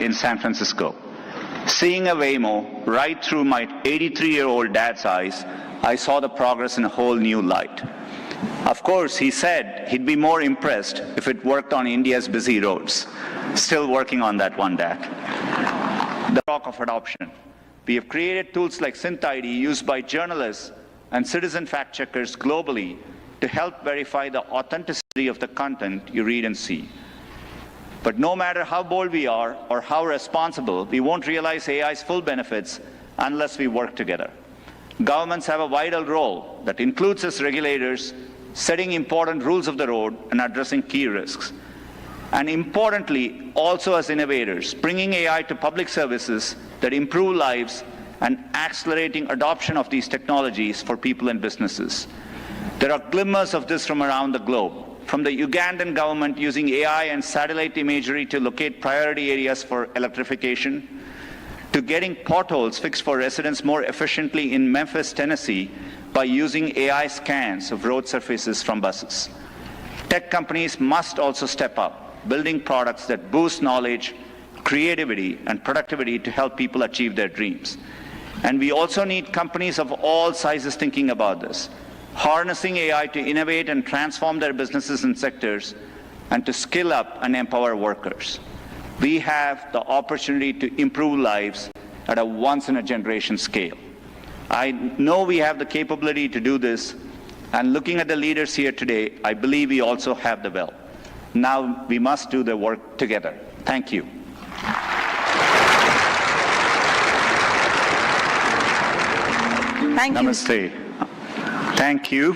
in San Francisco. Seeing a Waymo right through my 83-year-old dad's eyes, I saw the progress in a whole new light. Of course, he said he'd be more impressed if it worked on India's busy roads. Still working on that one, Dad. The talk of adoption. We have created tools like SynthID used by journalists and citizen fact-checkers globally to help verify the authenticity of the content you read and see. But no matter how bold we are or how responsible, we won't realize AI's full benefits unless we work together. Governments have a vital role that includes as regulators, setting important rules of the road and addressing key risks. And importantly, also as innovators, bringing AI to public services that improve lives and accelerating adoption of these technologies for people and businesses. There are glimmers of this from around the globe, from the Ugandan government using AI and satellite imagery to locate priority areas for electrification, to getting potholes fixed for residents more efficiently in Memphis, Tennessee, by using AI scans of road surfaces from buses. Tech companies must also step up, building products that boost knowledge, creativity, and productivity to help people achieve their dreams. And we also need companies of all sizes thinking about this, harnessing AI to innovate and transform their businesses and sectors, and to skill up and empower workers. We have the opportunity to improve lives at a once-in-a-generation scale. I know we have the capability to do this, and looking at the leaders here today, I believe we also have the will. Now we must do the work together. Thank you. Thank you. Namaste. Thank you,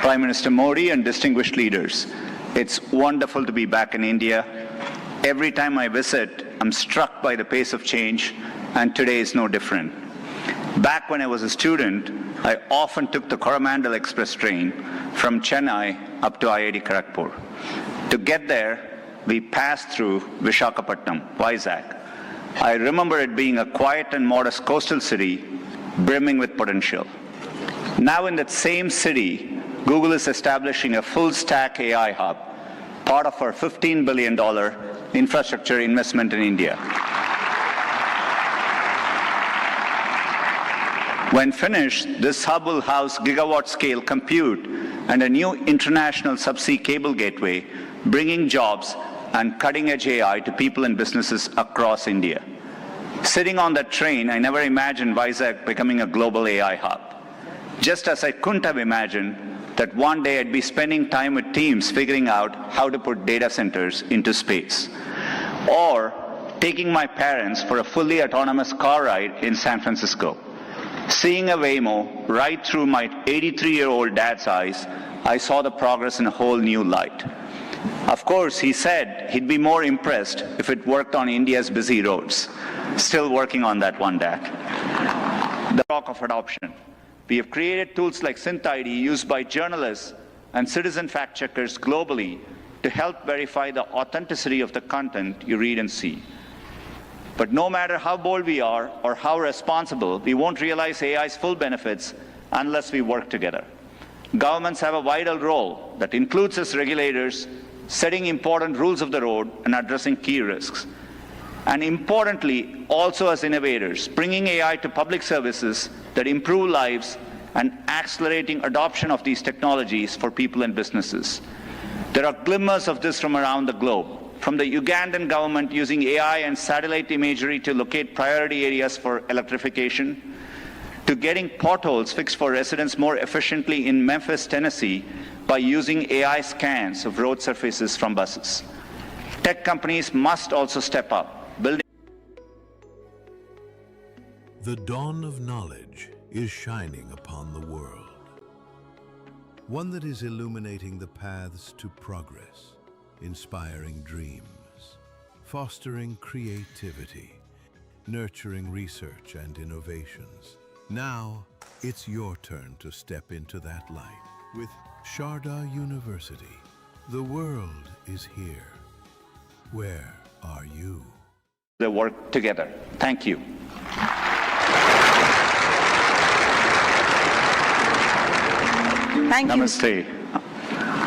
Prime Minister Modi and distinguished leaders. It's wonderful to be back in India. Every time I visit, I'm struck by the pace of change, and today is no different. Back when I was a student, I often took the Coromandel Express train from Chennai up to IIT Kharagpur. To get there, we passed through Visakhapatnam, Vizag. I remember it being a quiet and modest coastal city, brimming with potential. Now in that same city, Google is establishing a full-stack AI hub, part of our $15 billion infrastructure investment in India. When finished, this hub will house gigawatt-scale compute and a new international subsea cable gateway, bringing jobs and cutting-edge AI to people and businesses across India. Sitting on that train, I never imagined Vizag becoming a global AI hub. Just as I couldn't have imagined that one day I'd be spending time with teams figuring out how to put data centers into space. Or taking my parents for a fully autonomous car ride in San Francisco. Seeing a Waymo right through my 83-year-old dad's eyes, I saw the progress in a whole new light. Of course, he said he'd be more impressed if it worked on India's busy roads. Still working on that one, Dad. The talk of adoption. We have created tools like SynthID used by journalists and citizen fact-checkers globally to help verify the authenticity of the content you read and see. But no matter how bold we are or how responsible, we won't realize AI's full benefits unless we work together. Governments have a vital role that includes as regulators, setting important rules of the road and addressing key risks. And importantly, also as innovators, bringing AI to public services that improve lives and accelerating adoption of these technologies for people and businesses. There are glimmers of this from around the globe, from the Ugandan government using AI and satellite imagery to locate priority areas for electrification, to getting potholes fixed for residents more efficiently in Memphis, Tennessee, by using AI scans of road surfaces from buses. Tech companies must also step up, building. The dawn of knowledge is shining upon the world. One that is illuminating the paths to progress, inspiring dreams, fostering creativity, nurturing research and innovations. Now, it's your turn to step into that light. With Sharda University, the world is here. Where are you? The work together. Thank you. Thank you. Namaste.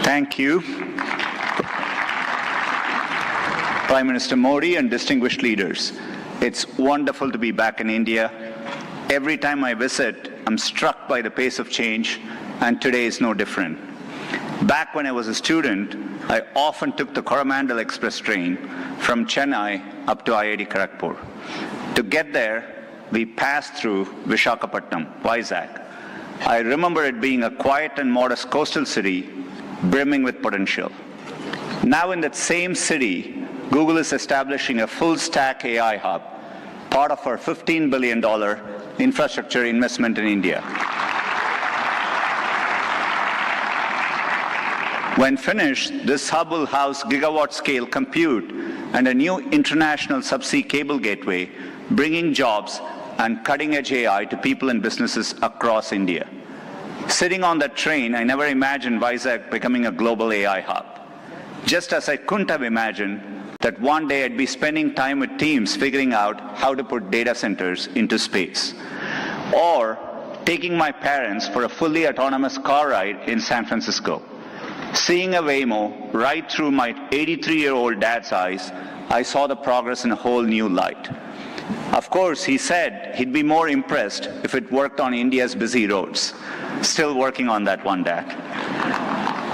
Thank you, Prime Minister Modi and distinguished leaders, it's wonderful to be back in India. Every time I visit, I'm struck by the pace of change, and today is no different. Back when I was a student, I often took the Coromandel Express train from Chennai up to IIT Kharagpur. To get there, we passed through Visakhapatnam, Vizag. I remember it being a quiet and modest coastal city brimming with potential. Now in that same city, Google is establishing a full-stack AI hub, part of our $15 billion infrastructure investment in India. When finished, this hub will house gigawatt-scale compute and a new international subsea cable gateway, bringing jobs and cutting-edge AI to people and businesses across India. Sitting on that train, I never imagined Vizag becoming a global AI hub. Just as I couldn't have imagined that one day I'd be spending time with teams figuring out how to put data centers into space. Or taking my parents for a fully autonomous car ride in San Francisco. Seeing a Waymo right through my 83-year-old dad's eyes, I saw the progress in a whole new light. Of course, he said he'd be more impressed if it worked on India's busy roads. Still working on that one, Dad.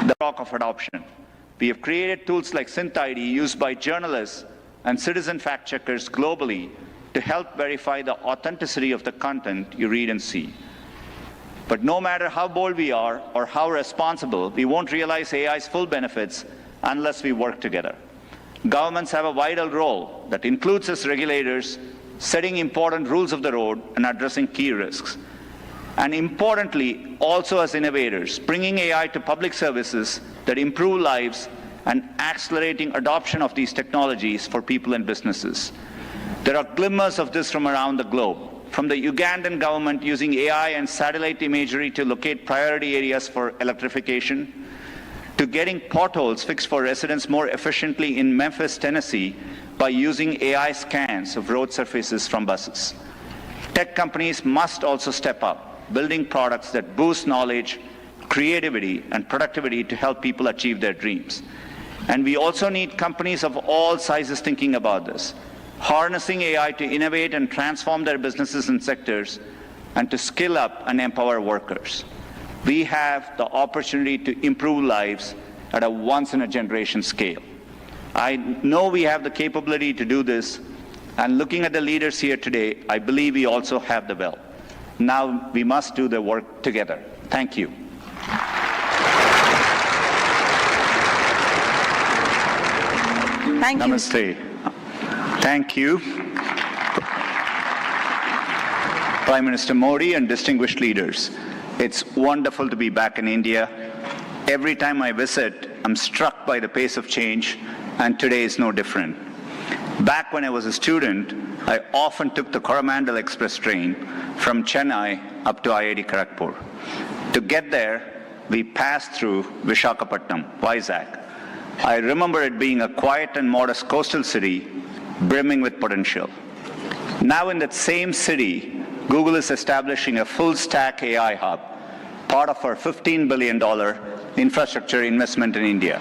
The talk of adoption. We have created tools like SynthID used by journalists and citizen fact-checkers globally to help verify the authenticity of the content you read and see. But no matter how bold we are or how responsible, we won't realize AI's full benefits unless we work together. Governments have a vital role that includes as regulators, setting important rules of the road and addressing key risks. And importantly, also as innovators, bringing AI to public services that improve lives and accelerating adoption of these technologies for people and businesses. There are glimmers of this from around the globe. From the Ugandan government using AI and satellite imagery to locate priority areas for electrification, to getting potholes fixed for residents more efficiently in Memphis, Tennessee, by using AI scans of road surfaces from buses. Tech companies must also step up, building products that boost knowledge, creativity, and productivity to help people achieve their dreams. And we also need companies of all sizes thinking about this, harnessing AI to innovate and transform their businesses and sectors, and to skill up and empower workers. We have the opportunity to improve lives at a once-in-a-generation scale. I know we have the capability to do this, and looking at the leaders here today, I believe we also have the will. Now we must do the work together. Thank you. Thank you. Namaste. Thank you. Prime Minister Modi and distinguished leaders, it's wonderful to be back in India. Every time I visit, I'm struck by the pace of change, and today is no different. Back when I was a student, I often took the Coromandel Express train from Chennai up to IIT Kharagpur. To get there, we passed through Visakhapatnam, Vizag. I remember it being a quiet and modest coastal city brimming with potential. Now in that same city, Google is establishing a full-stack AI hub, part of our $15 billion infrastructure investment in India.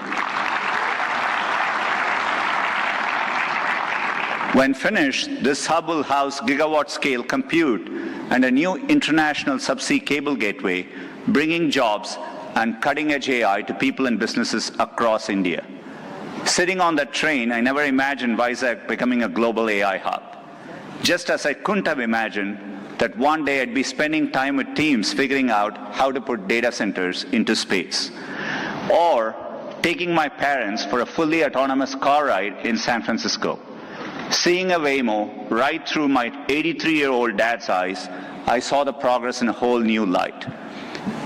When finished, this hub will house gigawatt-scale compute and a new international subsea cable gateway, bringing jobs and cutting-edge AI to people and businesses across India. Sitting on that train, I never imagined Vizag becoming a global AI hub. Just as I couldn't have imagined that one day I'd be spending time with teams figuring out how to put data centers into space. Or taking my parents for a fully autonomous car ride in San Francisco. Seeing a Waymo right through my 83-year-old dad's eyes, I saw the progress in a whole new light.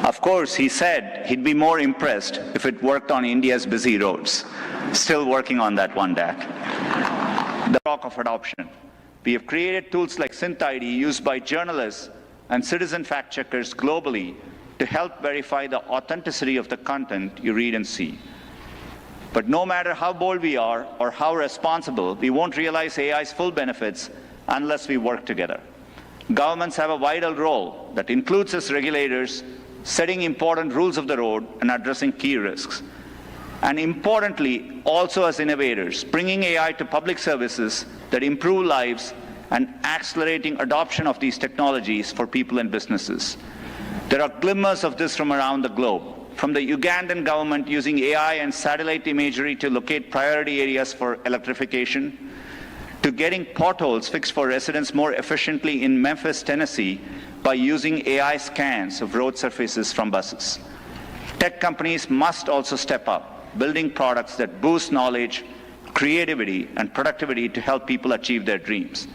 Of course, he said he'd be more impressed if it worked on India's busy roads. Still working on that one, Dad. The talk of adoption. We have created tools like SynthID used by journalists and citizen fact-checkers globally to help verify the authenticity of the content you read and see. But no matter how bold we are or how responsible, we won't realize AI's full benefits unless we work together. Governments have a vital role that includes as regulators, setting important rules of the road and addressing key risks. and importantly, also as innovators, bringing AI to public services that improve lives and accelerating adoption of these technologies for people and businesses. There are glimmers of this from around the globe, from the Ugandan government using AI and satellite imagery to locate priority areas for electrification, to getting potholes fixed for residents more efficiently in Memphis, Tennessee, by using AI scans of road surfaces from buses. Tech companies must also step up, building products that boost knowledge, creativity, and productivity to help people achieve their dreams.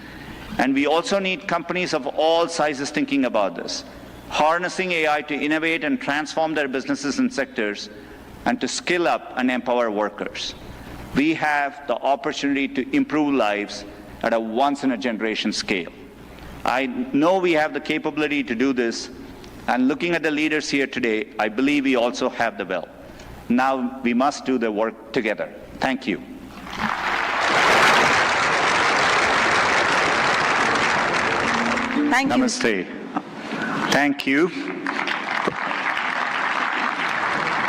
And we also need companies of all sizes thinking about this, harnessing AI to innovate and transform their businesses and sectors, and to skill up and empower workers. We have the opportunity to improve lives at a once-in-a-generation scale. I know we have the capability to do this, and looking at the leaders here today, I believe we also have the will. Now we must do the work together. Thank you. Thank you. Namaste. Thank you.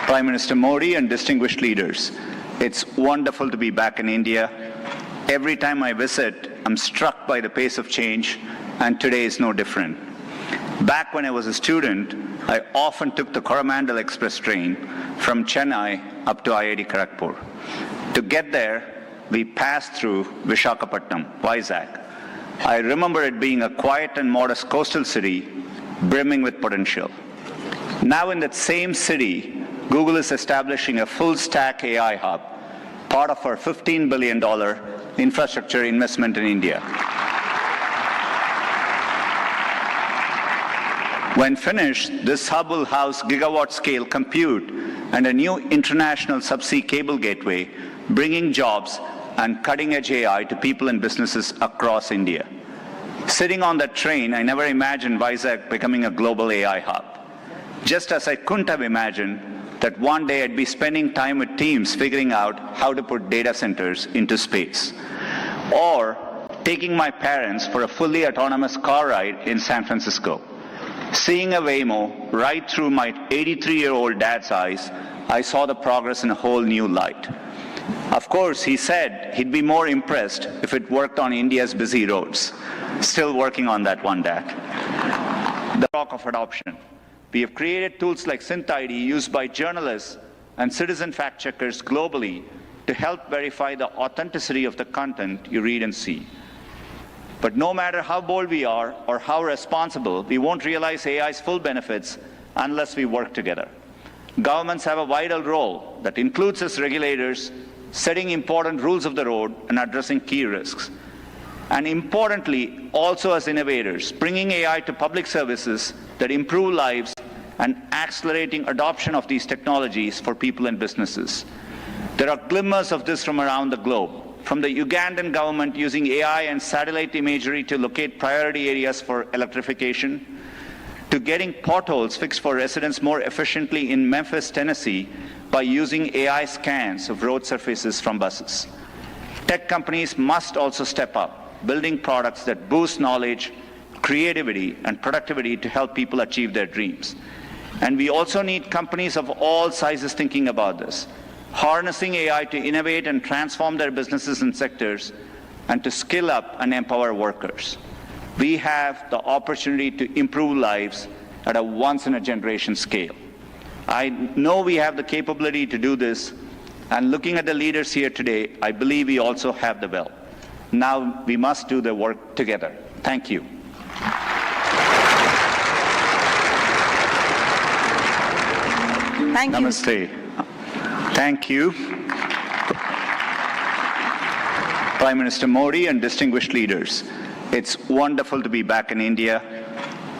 Prime Minister Modi and distinguished leaders, it's wonderful to be back in India. Every time I visit, I'm struck by the pace of change, and today is no different. Back when I was a student, I often took the Coromandel Express train from Chennai up to IIT Kharagpur. To get there, we passed through Visakhapatnam, Vizag. I remember it being a quiet and modest coastal city brimming with potential. Now in that same city, Google is establishing a full-stack AI hub, part of our $15 billion infrastructure investment in India. When finished, this hub will house gigawatt-scale compute and a new international subsea cable gateway, bringing jobs and cutting-edge AI to people and businesses across India. Sitting on that train, I never imagined Vizag becoming a global AI hub. Just as I couldn't have imagined that one day I'd be spending time with teams figuring out how to put data centers into space. Or taking my parents for a fully autonomous car ride in San Francisco. Seeing a Waymo right through my 83-year-old dad's eyes, I saw the progress in a whole new light. Of course, he said he'd be more impressed if it worked on India's busy roads. Still working on that one, Dad. The talk of adoption. We have created tools like SynthID used by journalists and citizen fact-checkers globally to help verify the authenticity of the content you read and see. But no matter how bold we are or how responsible, we won't realize AI's full benefits unless we work together. Governments have a vital role that includes as regulators, setting important rules of the road and addressing key risks. And importantly, also as innovators, bringing AI to public services that improve lives and accelerating adoption of these technologies for people and businesses. There are glimmers of this from around the globe, from the Ugandan government using AI and satellite imagery to locate priority areas for electrification, to getting potholes fixed for residents more efficiently in Memphis, Tennessee, by using AI scans of road surfaces from buses. Tech companies must also step up, building products that boost knowledge, creativity, and productivity to help people achieve their dreams. And we also need companies of all sizes thinking about this, harnessing AI to innovate and transform their businesses and sectors, and to skill up and empower workers. We have the opportunity to improve lives at a once-in-a-generation scale. I know we have the capability to do this, and looking at the leaders here today, I believe we also have the will. Now we must do the work together. Thank you. Thank you. Namaste. Thank you. Prime Minister Modi and distinguished leaders, it's wonderful to be back in India.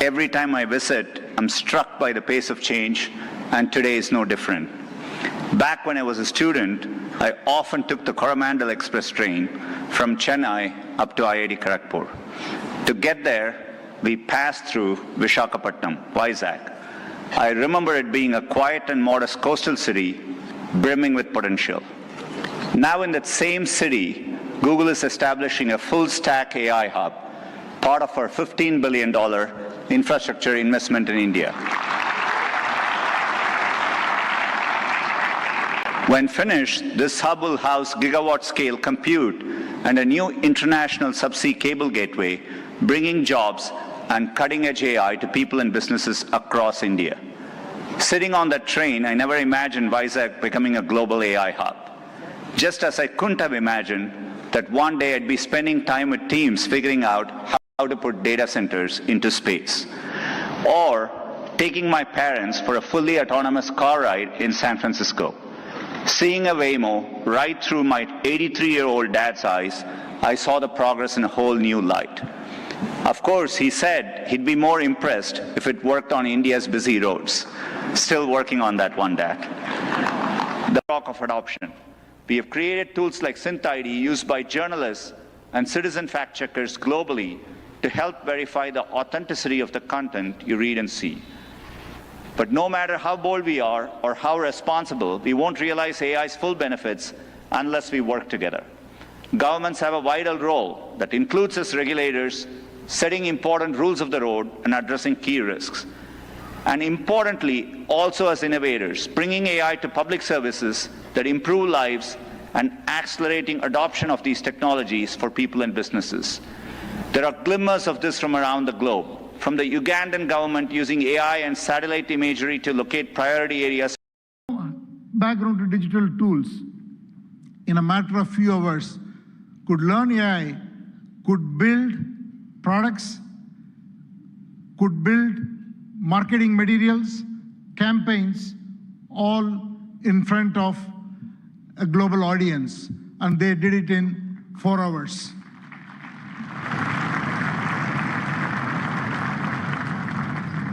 Every time I visit, I'm struck by the pace of change, and today is no different. Back when I was a student, I often took the Coromandel Express train from Chennai up to IIT Kharagpur. To get there, we passed through Visakhapatnam, Vizag. I remember it being a quiet and modest coastal city brimming with potential. Now in that same city, Google is establishing a full-stack AI hub, part of our $15 billion infrastructure investment in India. When finished, this hub will house gigawatt-scale compute and a new international subsea cable gateway, bringing jobs and cutting-edge AI to people and businesses across India. Sitting on that train, I never imagined Vizag becoming a global AI hub. Just as I couldn't have imagined that one day I'd be spending time with teams figuring out how to put data centers into space. Or taking my parents for a fully autonomous car ride in San Francisco. Seeing a Waymo right through my 83-year-old dad's eyes, I saw the progress in a whole new light. Of course, he said he'd be more impressed if it worked on India's busy roads. Still working on that one, Dad. The talk of adoption. We have created tools like SynthID used by journalists and citizen fact-checkers globally to help verify the authenticity of the content you read and see. But no matter how bold we are or how responsible, we won't realize AI's full benefits unless we work together. Governments have a vital role that includes us regulators, setting important rules of the road and addressing key risks. And importantly, also as innovators, bringing AI to public services that improve lives and accelerating adoption of these technologies for people and businesses. There are glimmers of this from around the globe. From the Ugandan government using AI and satellite imagery to locate priority areas. Background to digital tools, in a matter of few hours, could learn AI, could build products, could build marketing materials, campaigns, all in front of a global audience, and they did it in 4 hours.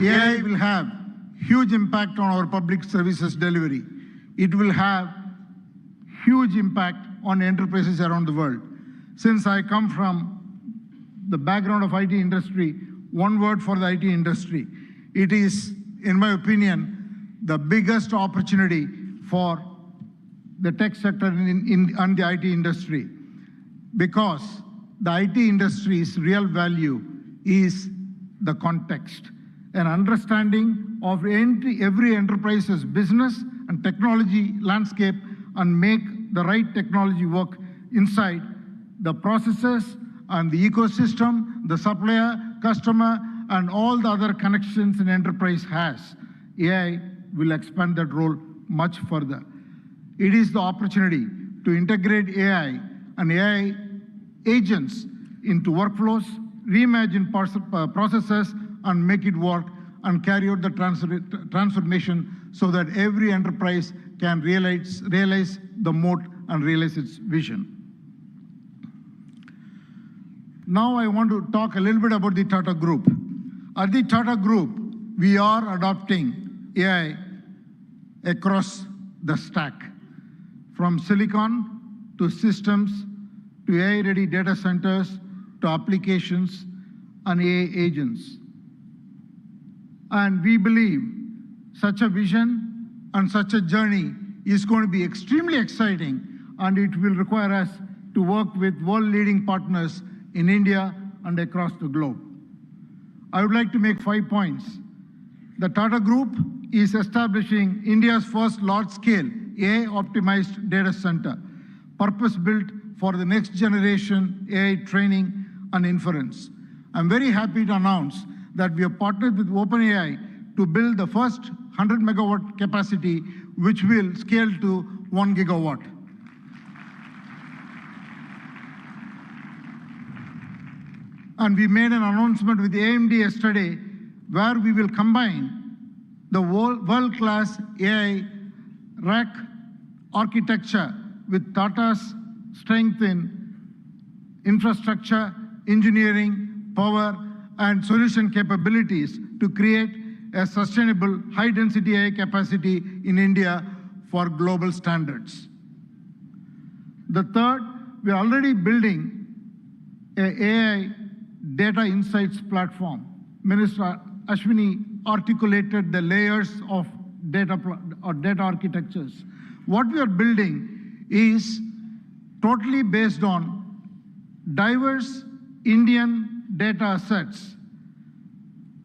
AI will have huge impact on our public services delivery. It will have huge impact on enterprises around the world. Since I come from the background of IT industry, one word for the IT industry. It is, in my opinion, the biggest opportunity for the tech sector and the IT industry, because the IT industry's real value is the context. An understanding of every enterprise's business and technology landscape and make the right technology work inside the processes and the ecosystem, the supplier, customer, and all the other connections an enterprise has. AI will expand that role much further. It is the opportunity to integrate AI and AI agents into workflows, reimagine processes, and make it work and carry out the transformation so that every enterprise can realize the moat and realize its vision. Now I want to talk a little bit about the Tata Group. At the Tata Group, we are adopting AI across the stack, from silicon to systems to AI-ready data centers to applications and AI agents. And we believe such a vision and such a journey is going to be extremely exciting, and it will require us to work with world-leading partners in India and across the globe. I would like to make 5 points. The Tata Group is establishing India's first large-scale AI-optimized data center, purpose-built for the next generation AI training and inference. I'm very happy to announce that we have partnered with OpenAI to build the first 100 megawatt capacity, which will scale to 1 gigawatt. And we made an announcement with AMD yesterday where we will combine the world-class AI rack architecture with Tata's strength in infrastructure, engineering, power, and solution capabilities to create a sustainable high-density AI capacity in India for global standards. The third, we are already building an AI data insights platform. Minister Ashwini articulated the layers of data architectures. What we are building is totally based on diverse Indian data sets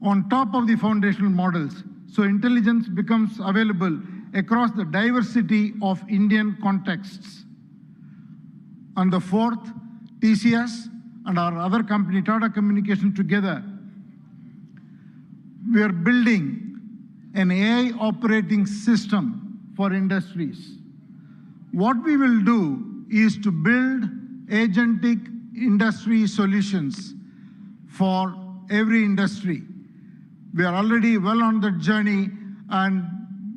on top of the foundational models. So intelligence becomes available across the diversity of Indian contexts. And the fourth, TCS and our other company, Tata Communications, together, we are building an AI operating system for industries. What we will do is to build agentic industry solutions for every industry. We are already well on that journey, and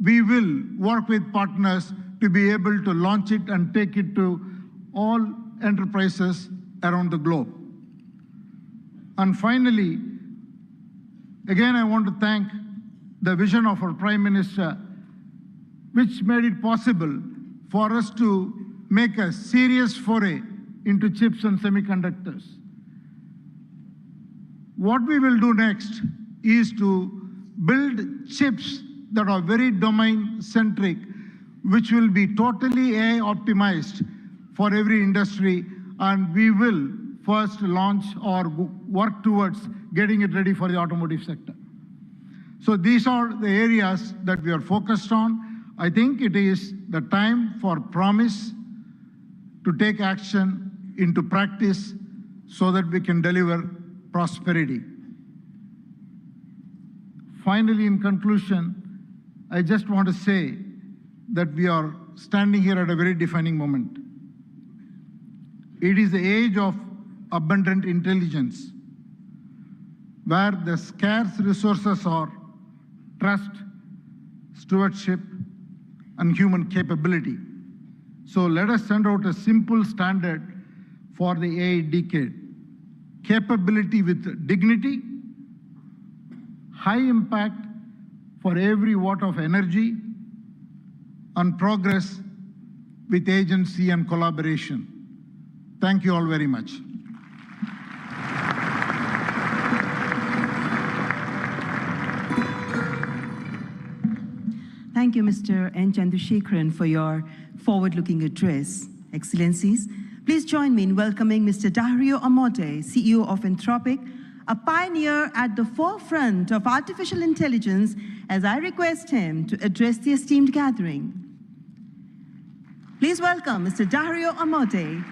we will work with partners to be able to launch it and take it to all enterprises around the globe. And finally, again, I want to thank the vision of our Prime Minister, which made it possible for us to make a serious foray into chips and semiconductors. What we will do next is to build chips that are very domain-centric, which will be totally AI optimized for every industry, and we will first launch or work towards getting it ready for the automotive sector. So these are the areas that we are focused on. I think it is the time for promise to take action into practice so that we can deliver prosperity. Finally, in conclusion, I just want to say that we are standing here at a very defining moment. It is the age of abundant intelligence, where the scarce resources are trust, stewardship, and human capability. So let us send out a simple standard for the AI decade. Capability with dignity, high impact for every watt of energy, and progress with agency and collaboration. Thank you all very much. Thank you, Mr. N. Chandrasekharan, for your forward-looking address. Excellencies, please join me in welcoming Mr. Dario Amodei, CEO of Anthropic, a pioneer at the forefront of artificial intelligence, as I request him to address the esteemed gathering. Please welcome Mr. Dario Amodei.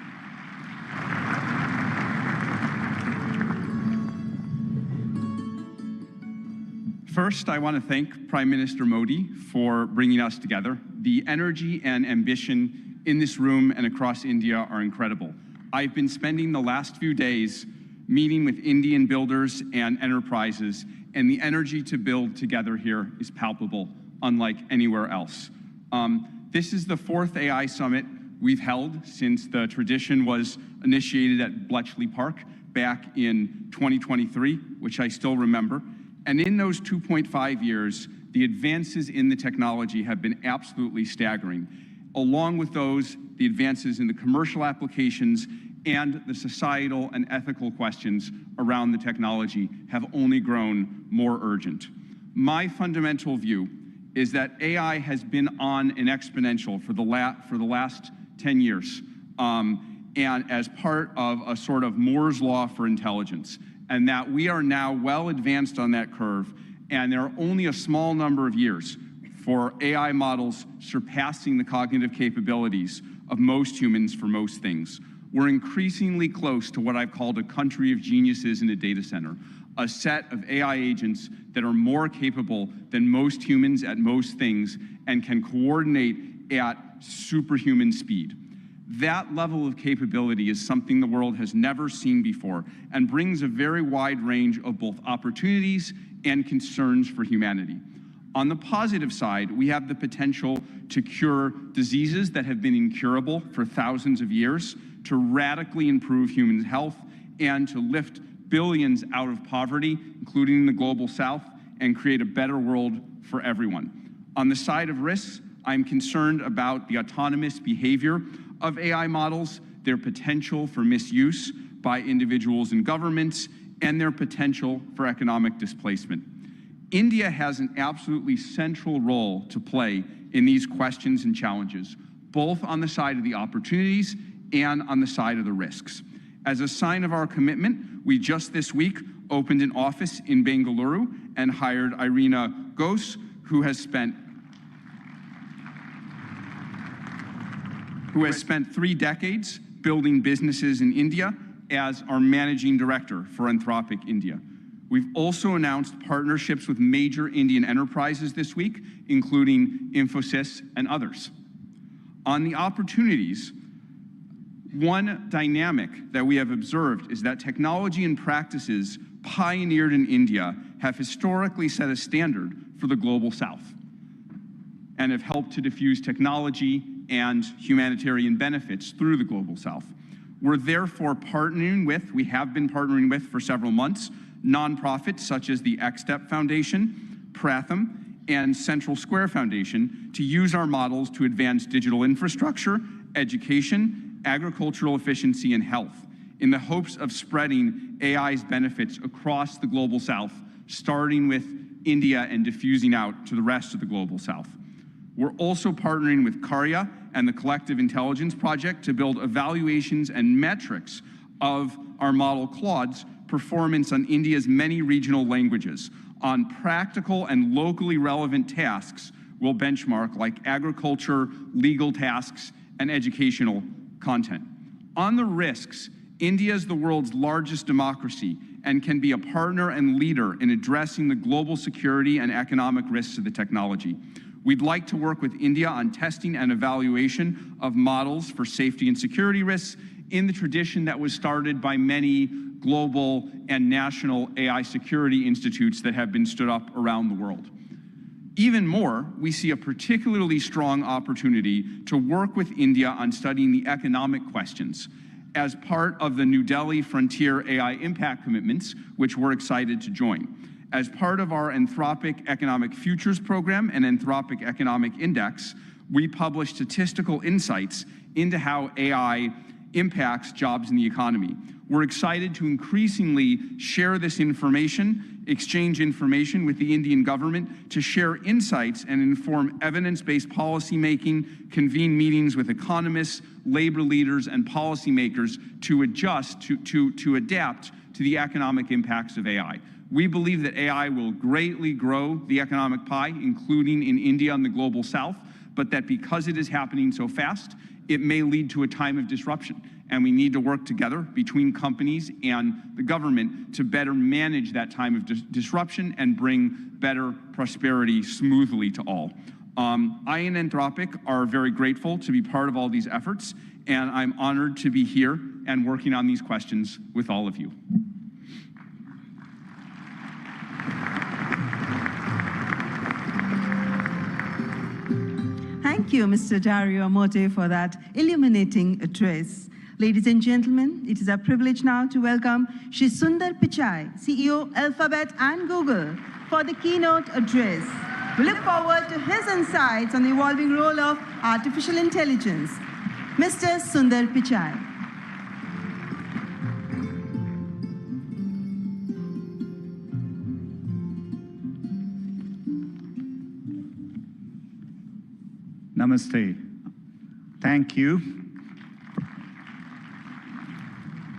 First, I want to thank Prime Minister Modi for bringing us together. The energy and ambition in this room and across India are incredible. I've been spending the last few days meeting with Indian builders and enterprises, and the energy to build together here is palpable, unlike anywhere else. This is the fourth AI summit we've held since the tradition was initiated at Bletchley Park back in 2023, which I still remember. And in those 2.5 years, the advances in the technology have been absolutely staggering. Along with those, the advances in the commercial applications and the societal and ethical questions around the technology have only grown more urgent. My fundamental view is that AI has been on an exponential for the last 10 years, and as part of a sort of Moore's law for intelligence, and that we are now well advanced on that curve, and there are only a small number of years for AI models surpassing the cognitive capabilities of most humans for most things. We're increasingly close to what I've called a country of geniuses in a data center, a set of AI agents that are more capable than most humans at most things and can coordinate at superhuman speed. That level of capability is something the world has never seen before and brings a very wide range of both opportunities and concerns for humanity. On the positive side, we have the potential to cure diseases that have been incurable for thousands of years, to radically improve human health, and to lift billions out of poverty, including in the global south, and create a better world for everyone. On the side of risks, I'm concerned about the autonomous behavior of AI models, their potential for misuse by individuals and governments, and their potential for economic displacement. India has an absolutely central role to play in these questions and challenges, both on the side of the opportunities and on the side of the risks. As a sign of our commitment, we just this week opened an office in Bengaluru and hired Irina Ghosh, who has spent who has spent 3 decades building businesses in India as our managing director for Anthropic India. We've also announced partnerships with major Indian enterprises this week, including Infosys and others. On the opportunities, one dynamic that we have observed is that technology and practices pioneered in India have historically set a standard for the global South and have helped to diffuse technology and humanitarian benefits through the global South. We're therefore we have been partnering with for several months, nonprofits such as the XSTEP Foundation, Pratham, and Central Square Foundation to use our models to advance digital infrastructure, education, agricultural efficiency, and health in the hopes of spreading AI's benefits across the global South, starting with India and diffusing out to the rest of the global South. We're also partnering with Karya and the Collective Intelligence Project to build evaluations and metrics of our model Claude's performance on India's many regional languages. On practical and locally relevant tasks, we'll benchmark like agriculture, legal tasks, and educational content. On the risks, India is the world's largest democracy and can be a partner and leader in addressing the global security and economic risks of the technology. We'd like to work with India on testing and evaluation of models for safety and security risks in the tradition that was started by many global and national AI security institutes that have been stood up around the world. Even more, we see a particularly strong opportunity to work with India on studying the economic questions as part of the New Delhi Frontier AI Impact Commitments, which we're excited to join. As part of our Anthropic Economic Futures Program and Anthropic Economic Index, we publish statistical insights into how AI impacts jobs in the economy. We're excited to increasingly share this information, exchange information with the Indian government to share insights and inform evidence-based policymaking, convene meetings with economists, labor leaders, and policymakers to adjust, to adapt to the economic impacts of AI. We believe that AI will greatly grow the economic pie, including in India and the global South, but that because it is happening so fast, it may lead to a time of disruption. And we need to work together between companies and the government to better manage that time of disruption and bring better prosperity smoothly to all. I and Anthropic are very grateful to be part of all these efforts, and I'm honored to be here and working on these questions with all of you. Thank you, Mr. Dario Amodei, for that illuminating address. Ladies and gentlemen, it is our privilege now to welcome Shri Sundar Pichai, CEO, Alphabet and Google, for the keynote address. We look forward to his insights on the evolving role of artificial intelligence. Mr. Sundar Pichai. Namaste. Thank you,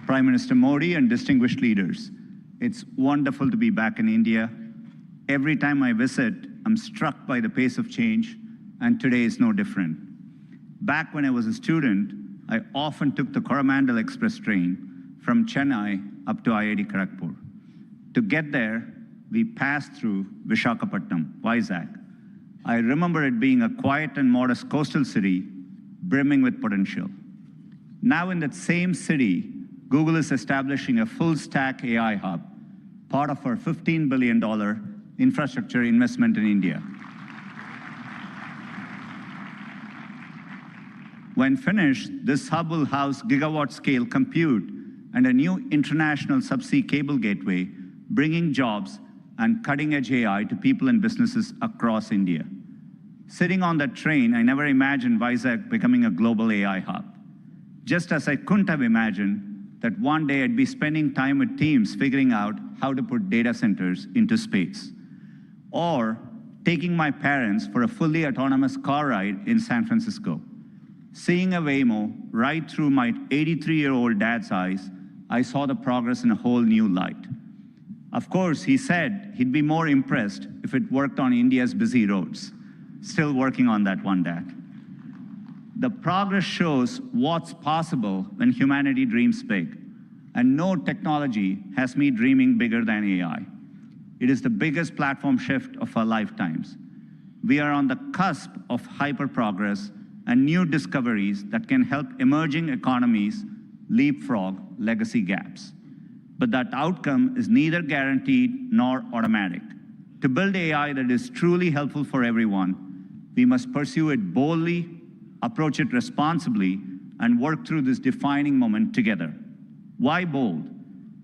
Prime Minister Modi and distinguished leaders. It's wonderful to be back in India. Every time I visit, I'm struck by the pace of change, and today is no different. Back when I was a student, I often took the Coromandel Express train from Chennai up to IIT Kharagpur. To get there, we passed through Visakhapatnam, Vizag. I remember it being a quiet and modest coastal city brimming with potential. Now in that same city, Google is establishing a full-stack AI hub, part of our $15 billion infrastructure investment in India. When finished, this hub will house gigawatt-scale compute and a new international subsea cable gateway, bringing jobs and cutting-edge AI to people and businesses across India. Sitting on that train, I never imagined Vizag becoming a global AI hub. Just as I couldn't have imagined that one day I'd be spending time with teams figuring out how to put data centers into space, or taking my parents for a fully autonomous car ride in San Francisco. Seeing a Waymo right through my 83-year-old dad's eyes, I saw the progress in a whole new light. Of course, he said he'd be more impressed if it worked on India's busy roads. Still working on that one, Dad. The progress shows what's possible when humanity dreams big. And no technology has me dreaming bigger than AI. It is the biggest platform shift of our lifetimes. We are on the cusp of hyper-progress and new discoveries that can help emerging economies leapfrog legacy gaps. But that outcome is neither guaranteed nor automatic. To build AI that is truly helpful for everyone, we must pursue it boldly, approach it responsibly, and work through this defining moment together. Why bold?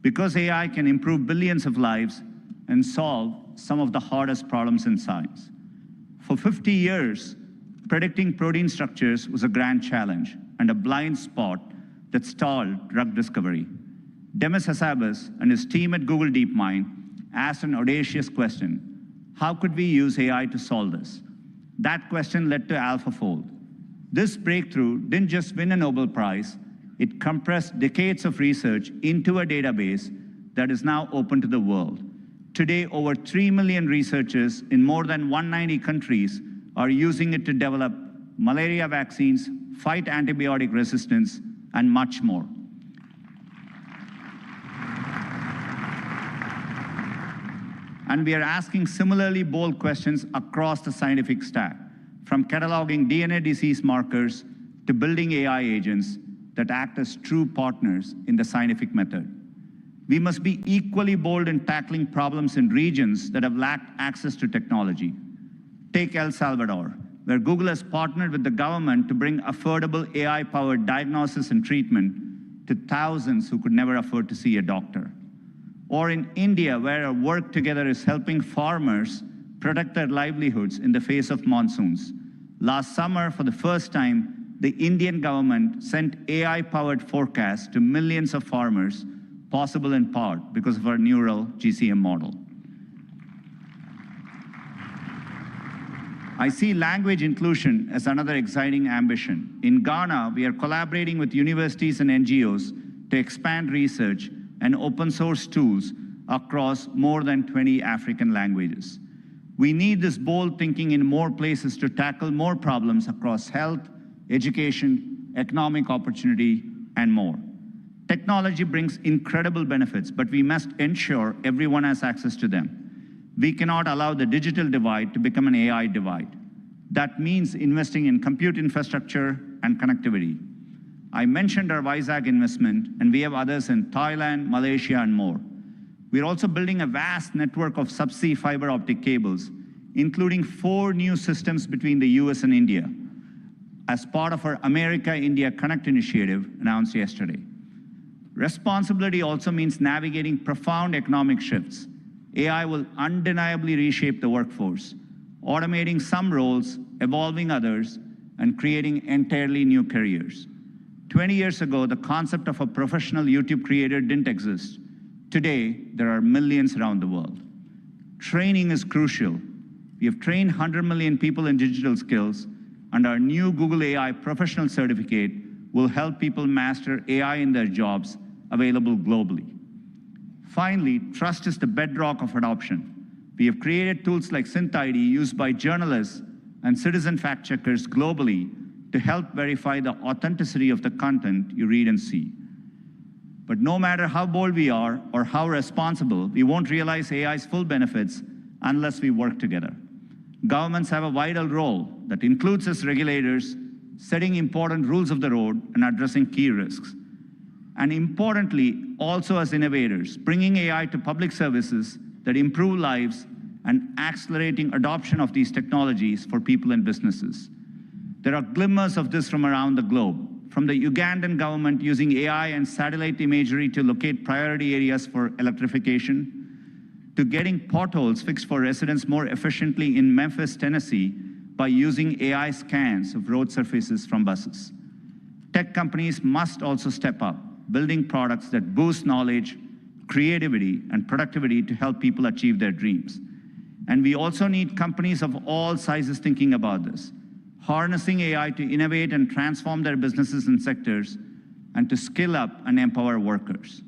Because AI can improve billions of lives and solve some of the hardest problems in science. For 50 years, predicting protein structures was a grand challenge and a blind spot that stalled drug discovery. Demis Hassabis and his team at Google DeepMind asked an audacious question: how could we use AI to solve this? That question led to AlphaFold. This breakthrough didn't just win a Nobel Prize, it compressed decades of research into a database that is now open to the world. Today, over 3 million researchers in more than 190 countries are using it to develop malaria vaccines, fight antibiotic resistance, and much more. And we are asking similarly bold questions across the scientific stack, from cataloging DNA disease markers to building AI agents that act as true partners in the scientific method. We must be equally bold in tackling problems in regions that have lacked access to technology. Take El Salvador, where Google has partnered with the government to bring affordable AI-powered diagnosis and treatment to thousands who could never afford to see a doctor. Or in India, where our work together is helping farmers protect their livelihoods in the face of monsoons. Last summer, for the first time, the Indian government sent AI-powered forecasts to millions of farmers, possible in part because of our neural GCM model. I see language inclusion as another exciting ambition. In Ghana, we are collaborating with universities and NGOs to expand research and open source tools across more than 20 African languages. We need this bold thinking in more places to tackle more problems across health, education, economic opportunity, and more. Technology brings incredible benefits, but we must ensure everyone has access to them. We cannot allow the digital divide to become an AI divide. That means investing in compute infrastructure and connectivity. I mentioned our Vizag investment, and we have others in Thailand, Malaysia, and more. We're also building a vast network of subsea fiber optic cables, including 4 new systems between the US and India, as part of our America-India Connect initiative announced yesterday. Responsibility also means navigating profound economic shifts. AI will undeniably reshape the workforce, automating some roles, evolving others, and creating entirely new careers. 20 years ago, the concept of a professional YouTube creator didn't exist. Today, there are millions around the world. Training is crucial. We have trained 100 million people in digital skills, and our new Google AI professional certificate will help people master AI in their jobs, available globally. Finally, trust is the bedrock of adoption. We have created tools like SynthID used by journalists and citizen fact-checkers globally to help verify the authenticity of the content you read and see. But no matter how bold we are or how responsible, we won't realize AI's full benefits unless we work together. Governments have a vital role that includes as regulators, setting important rules of the road and addressing key risks. And importantly, also as innovators, bringing AI to public services that improve lives and accelerating adoption of these technologies for people and businesses. There are glimmers of this from around the globe, from the Ugandan government using AI and satellite imagery to locate priority areas for electrification, to getting potholes fixed for residents more efficiently in Memphis, Tennessee, by using AI scans of road surfaces from buses. Tech companies must also step up, building products that boost knowledge, creativity, and productivity to help people achieve their dreams. And we also need companies of all sizes thinking about this, harnessing AI to innovate and transform their businesses and sectors, and to skill up and empower workers.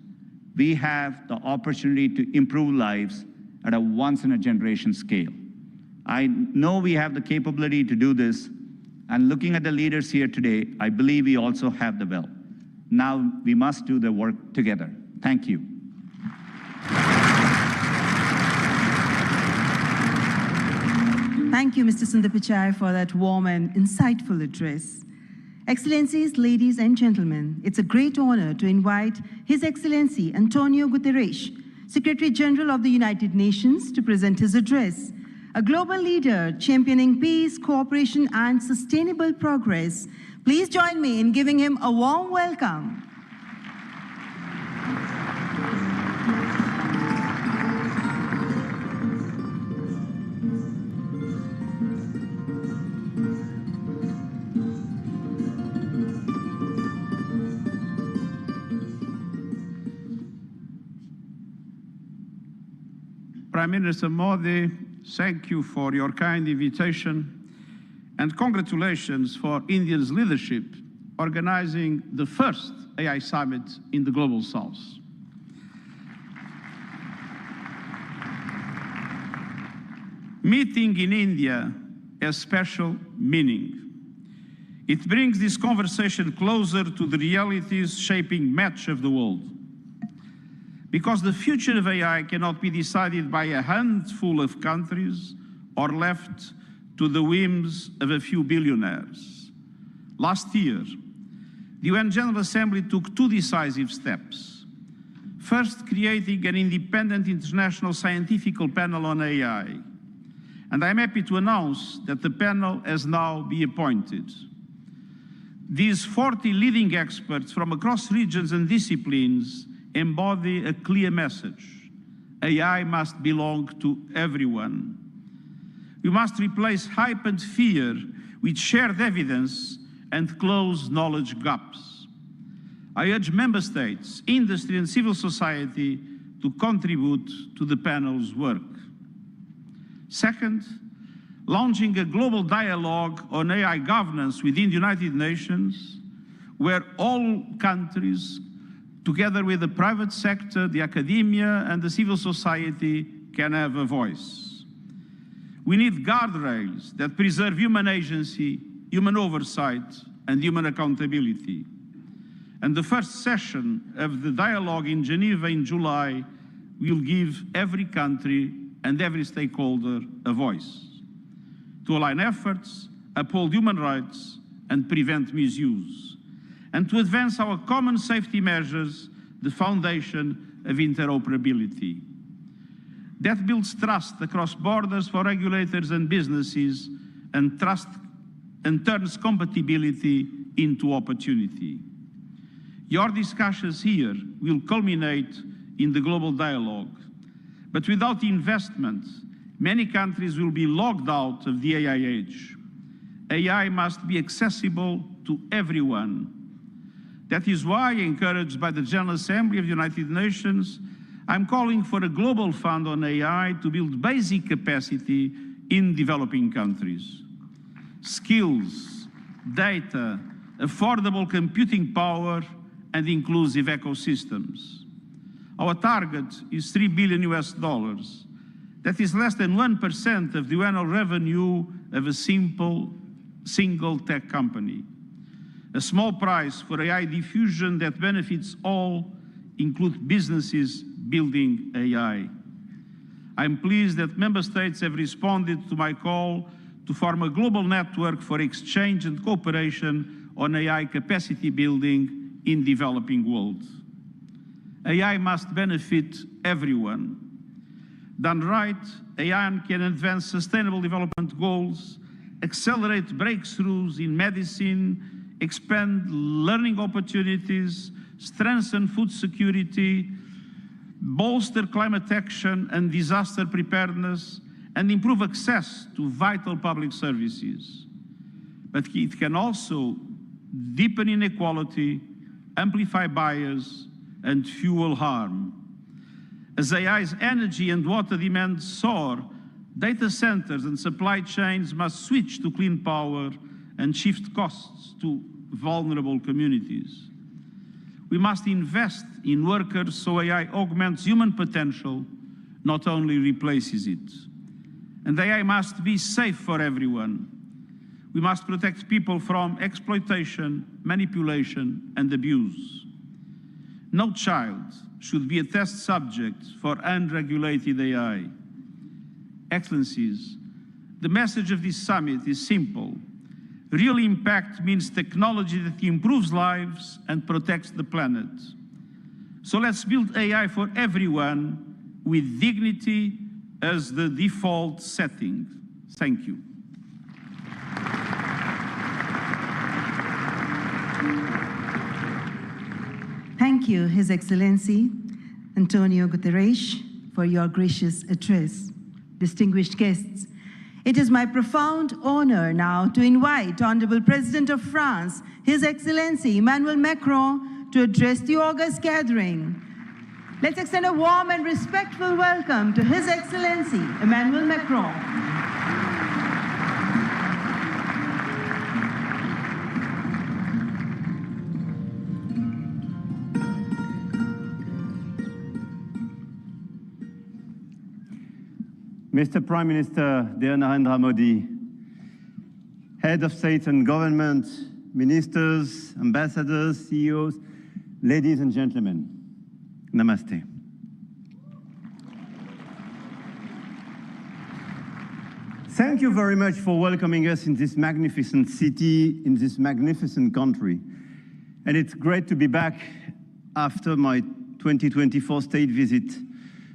We have the opportunity to improve lives at a once-in-a-generation scale. I know we have the capability to do this, And looking at the leaders here today, I believe we also have the will. Now we must do the work together. Thank you. Thank you, Mr. Sundar Pichai, for that warm and insightful address. Excellencies, ladies and gentlemen, it's a great honor to invite His Excellency António Guterres, Secretary General of the United Nations, to present his address. A global leader championing peace, cooperation, and sustainable progress. Please join me in giving him a warm welcome. Prime Minister Modi, thank you for your kind invitation and congratulations for India's leadership organizing the first AI summit in the Global South. Meeting in India has special meaning. It brings this conversation closer to the realities shaping much of the world. Because the future of AI cannot be decided by a handful of countries or left to the whims of a few billionaires. Last year, the UN General Assembly took two decisive steps. First, creating an independent international scientific panel on AI. And I'm happy to announce that the panel has now been appointed. These 40 leading experts from across regions and disciplines embody a clear message. AI must belong to everyone. We must replace hype and fear with shared evidence and close knowledge gaps. I urge member states, industry and civil society to contribute to the panel's work. Second, launching a global dialogue on AI governance within the United Nations, where all countries, together with the private sector, the academia, and the civil society, can have a voice. We need guardrails that preserve human agency, human oversight, and human accountability. And the first session of the dialogue in Geneva in July will give every country and every stakeholder a voice to align efforts, uphold human rights, and prevent misuse, and to advance our common safety measures, the foundation of interoperability. That builds trust across borders for regulators and businesses, and turns compatibility into opportunity. Your discussions here will culminate in the global dialogue. But without investment, many countries will be locked out of the AI age. AI must be accessible to everyone. That is why, encouraged by the General Assembly of the United Nations, I'm calling for a global fund on AI to build basic capacity in developing countries. Skills, data, affordable computing power, and inclusive ecosystems. Our target is $3 billion. That is less than 1% of the annual revenue of a single tech company. A small price for AI diffusion that benefits all, include businesses building AI. I'm pleased that member states have responded to my call to form a global network for exchange and cooperation on AI capacity building in developing world. AI must benefit everyone. Done right, AI can advance sustainable development goals, accelerate breakthroughs in medicine, expand learning opportunities, strengthen food security, bolster climate action and disaster preparedness, and improve access to vital public services. But it can also deepen inequality, amplify bias, and fuel harm. As AI's energy and water demands soar, data centers and supply chains must switch to clean power and shift costs to vulnerable communities. We must invest in workers so AI augments human potential, not only replaces it. And AI must be safe for everyone. We must protect people from exploitation, manipulation, and abuse. No child should be a test subject for unregulated AI. Excellencies, the message of this summit is simple. Real impact means technology that improves lives and protects the planet. So let's build AI for everyone with dignity as the default setting. Thank you. Thank you, His Excellency António Guterres, for your gracious address. Distinguished guests, it is my profound honor now to invite Honorable President of France, His Excellency Emmanuel Macron, to address the august gathering. Let's extend a warm and respectful welcome to His Excellency Emmanuel Macron. Mr. Prime Minister, dear Narendra Modi, Head of State and Government, Ministers, Ambassadors, CEOs, ladies and gentlemen, Namaste. Thank you very much for welcoming us in this magnificent city, in this magnificent country. And it's great to be back after my 2024 state visit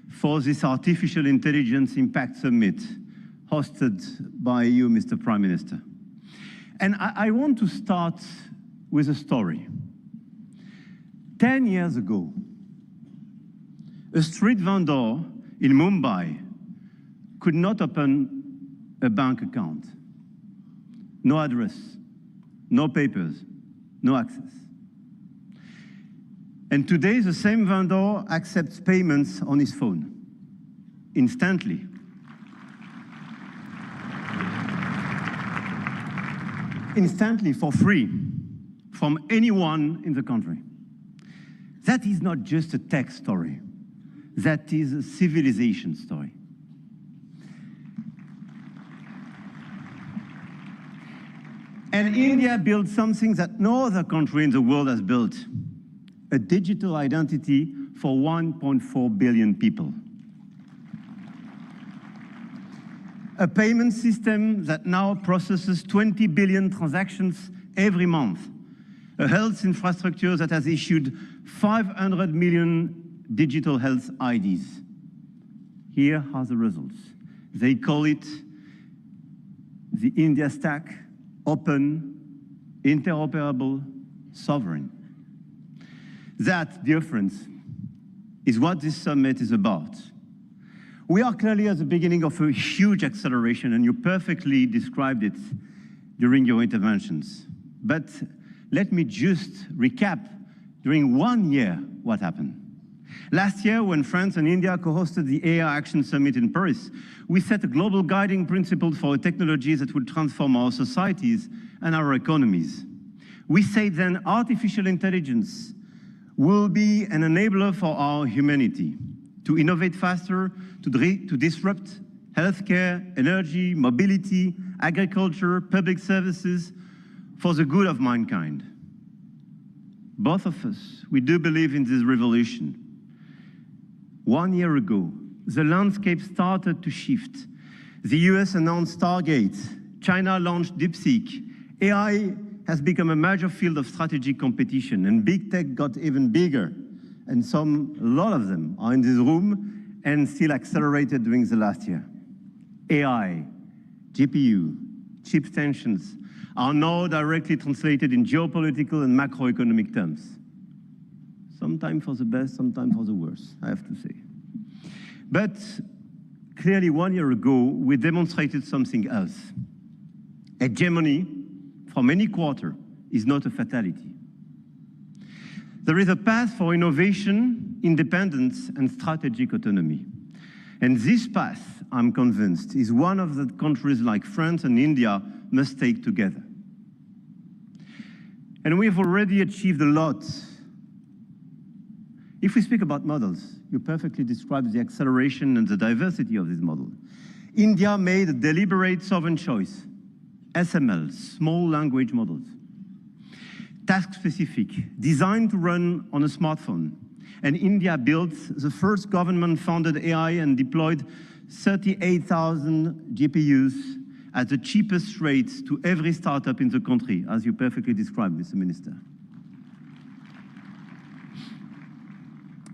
for this Artificial Intelligence Impact Summit hosted by you, Mr. Prime Minister. And I want to start with a story. 10 years ago, a street vendor in Mumbai could not open a bank account. No address, no papers, no access. And today, the same vendor accepts payments on his phone, instantly. Instantly, for free, from anyone in the country. That is not just a tech story. That is a civilization story. And India built something that no other country in the world has built. A digital identity for 1.4 billion people. A payment system that now processes 20 billion transactions every month. A health infrastructure that has issued 500 million digital health IDs. Here are the results. They call it the India Stack, open, interoperable, sovereign. That, dear friends, is what this summit is about. We are clearly at the beginning of a huge acceleration, and you perfectly described it during your interventions. But let me just recap during 1 year what happened. Last year, when France and India co-hosted the AI Action Summit in Paris, we set a global guiding principle for technologies that would transform our societies and our economies. We said then artificial intelligence will be an enabler for our humanity to innovate faster, to disrupt healthcare, energy, mobility, agriculture, public services for the good of mankind. Both of us, we do believe in this revolution. 1 year ago, the landscape started to shift. The US announced Stargate, China launched DeepSeek, AI has become a major field of strategic competition, and big tech got even bigger. And a lot of them are in this room and still accelerated during the last year. AI, GPU, chip tensions are now directly translated in geopolitical and macroeconomic terms. Sometimes for the best, sometimes for the worst, I have to say. But clearly 1 year ago, we demonstrated something else. Hegemony from any quarter is not a fatality. There is a path for innovation, independence, and strategic autonomy. And this path, I'm convinced, is one of the countries like France and India must take together. And we've already achieved a lot. If we speak about models, you perfectly described the acceleration and the diversity of this model. India made a deliberate sovereign choice. SML, small language models. Task-specific, designed to run on a smartphone. And India built the first government-funded AI and deployed 38,000 GPUs at the cheapest rates to every startup in the country, as you perfectly described, Mr. Minister.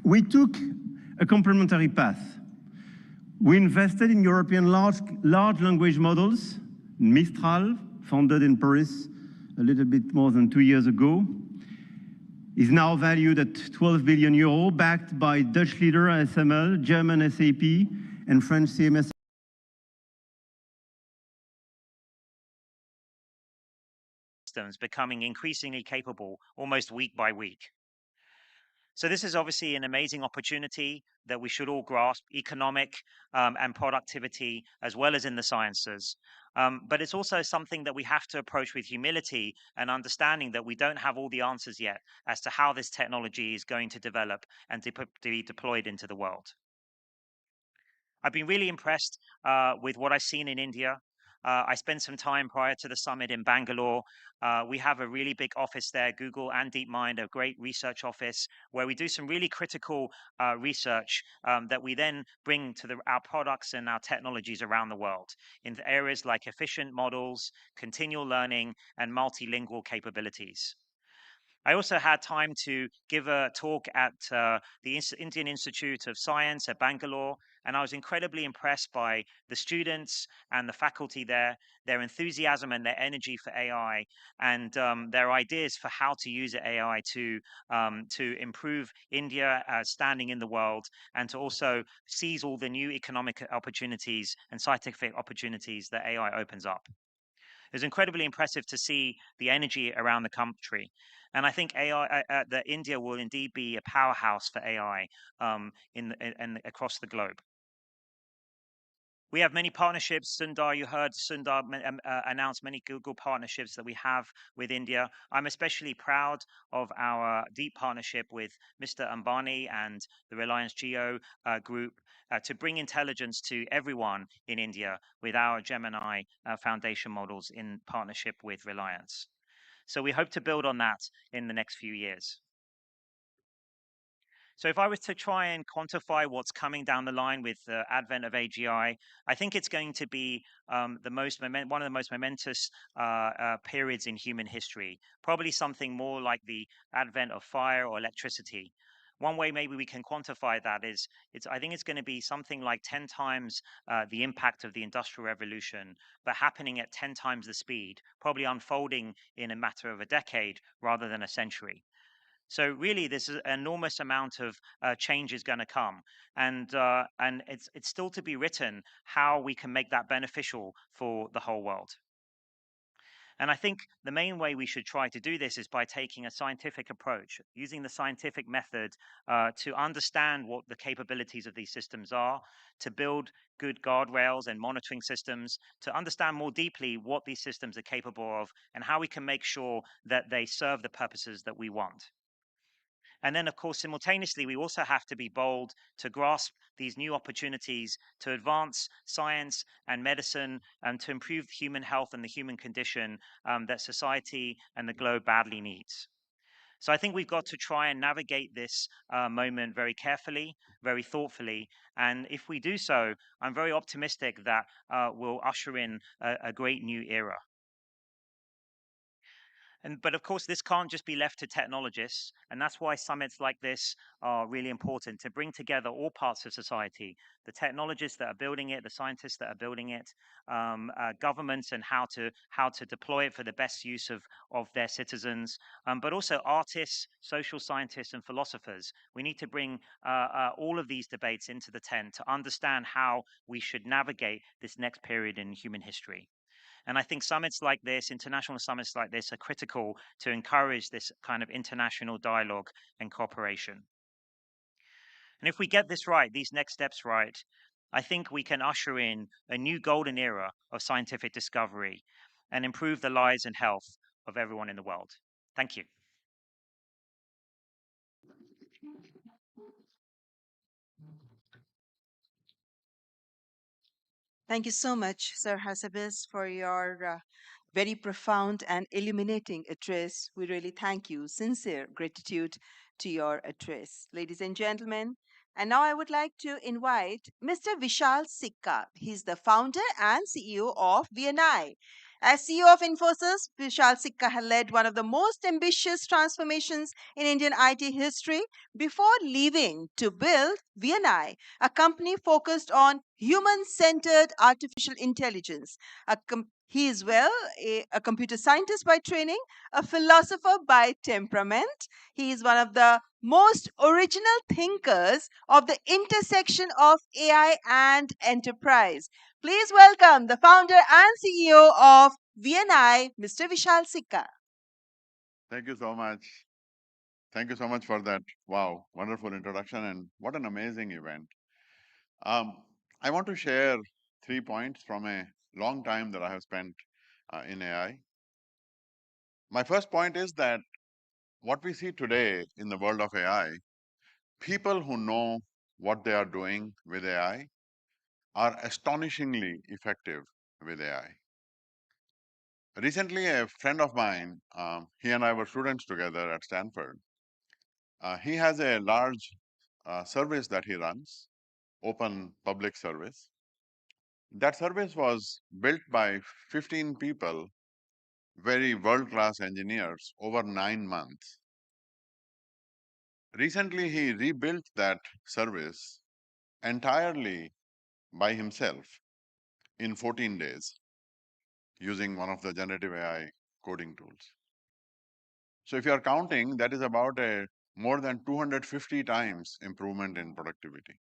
We took a complementary path. We invested in European large language models, Mistral, founded in Paris a little bit more than 2 years ago, is now valued at 12 billion euro, backed by Dutch leader SML, German SAP, and French CMS. Systems becoming increasingly capable almost week by week. So this is obviously an amazing opportunity that we should all grasp, economic and productivity, as well as in the sciences. But it's also something that we have to approach with humility and understanding that we don't have all the answers yet as to how this technology is going to develop and to be deployed into the world. I've been really impressed with what I've seen in India. I spent some time prior to the summit in Bangalore. We have a really big office there, Google and DeepMind, a great research office where we do some really critical research that we then bring to our products and our technologies around the world in areas like efficient models, continual learning, and multilingual capabilities. I also had time to give a talk at the Indian Institute of Science at Bangalore, and I was incredibly impressed by the students and the faculty there, their enthusiasm and their energy for AI, and their ideas for how to use AI to improve India standing in the world, and to also seize all the new economic opportunities and scientific opportunities that AI opens up. It was incredibly impressive to see the energy around the country. And I think that India will indeed be a powerhouse for AI across the globe. We have many partnerships. Sundar, you heard Sundar announce many Google partnerships that we have with India. I'm especially proud of our deep partnership with Mr. Ambani and the Reliance Jio group to bring intelligence to everyone in India with our Gemini foundation models in partnership with Reliance. So we hope to build on that in the next few years. So if I was to try and quantify what's coming down the line with the advent of AGI, I think it's going to be one of the most momentous periods in human history, probably something more like the advent of fire or electricity. One way maybe we can quantify that is, I think it's going to be something like 10 times the impact of the Industrial Revolution, but happening at 10 times the speed, probably unfolding in a matter of a decade rather than a century. So really, this is an enormous amount of change is going to come, and it's still to be written how we can make that beneficial for the whole world. And I think the main way we should try to do this is by taking a scientific approach, using the scientific method to understand what the capabilities of these systems are, to build good guardrails and monitoring systems, to understand more deeply what these systems are capable of and how we can make sure that they serve the purposes that we want. And then, of course, simultaneously, we also have to be bold to grasp these new opportunities to advance science and medicine and to improve human health and the human condition that society and the globe badly needs. So I think we've got to try and navigate this moment very carefully, very thoughtfully. And if we do so, I'm very optimistic that we'll usher in a great new era. But of course, this can't just be left to technologists. And that's why summits like this are really important, to bring together all parts of society, the technologists that are building it, the scientists that are building it, governments and how to deploy it for the best use of their citizens, but also artists, social scientists, and philosophers. We need to bring all of these debates into the tent to understand how we should navigate this next period in human history. And I think summits like this, international summits like this, are critical to encourage this kind of international dialogue and cooperation. And if we get this right, these next steps right, I think we can usher in a new golden era of scientific discovery and improve the lives and health of everyone in the world. Thank you. Thank you so much, Sir Hassabis, for your very profound and illuminating address. We really thank you. Sincere gratitude to your address. Ladies and gentlemen, and now I would like to invite Mr. Vishal Sikka. He's the founder and CEO of VNI. As CEO of Infosys, Vishal Sikka has led one of the most ambitious transformations in Indian IT history before leaving to build VNI, a company focused on human centered artificial intelligence. He is a computer scientist by training, a philosopher by temperament. He is one of the most original thinkers of the intersection of AI and enterprise. Please welcome the founder and CEO of VNI, Mr. Vishal Sikka. Thank you so much. Thank you so much for that. Wow, wonderful introduction, and what an amazing event. I want to share 3 points from a long time that I have spent in AI. My first point is that what we see today in the world of AI, people who know what they are doing with AI are astonishingly effective with AI. Recently, a friend of mine, he and I were students together at Stanford. He has a large service that he runs, open public service. That service was built by 15 people, very world-class engineers, over 9 months. Recently, he rebuilt that service entirely by himself in 14 days using one of the generative AI coding tools. So if you are counting, that is about a more than 250 times improvement in productivity.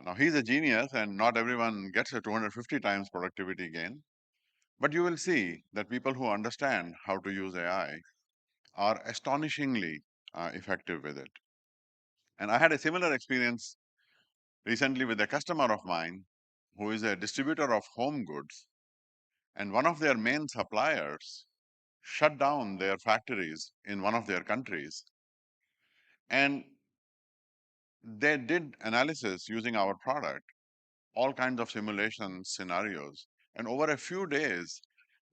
Now, he's a genius, and not everyone gets a 250 times productivity gain. But you will see that people who understand how to use AI are astonishingly effective with it. And I had a similar experience recently with a customer of mine who is a distributor of home goods. And one of their main suppliers shut down their factories in one of their countries. And they did analysis using our product, all kinds of simulation scenarios. And over a few days,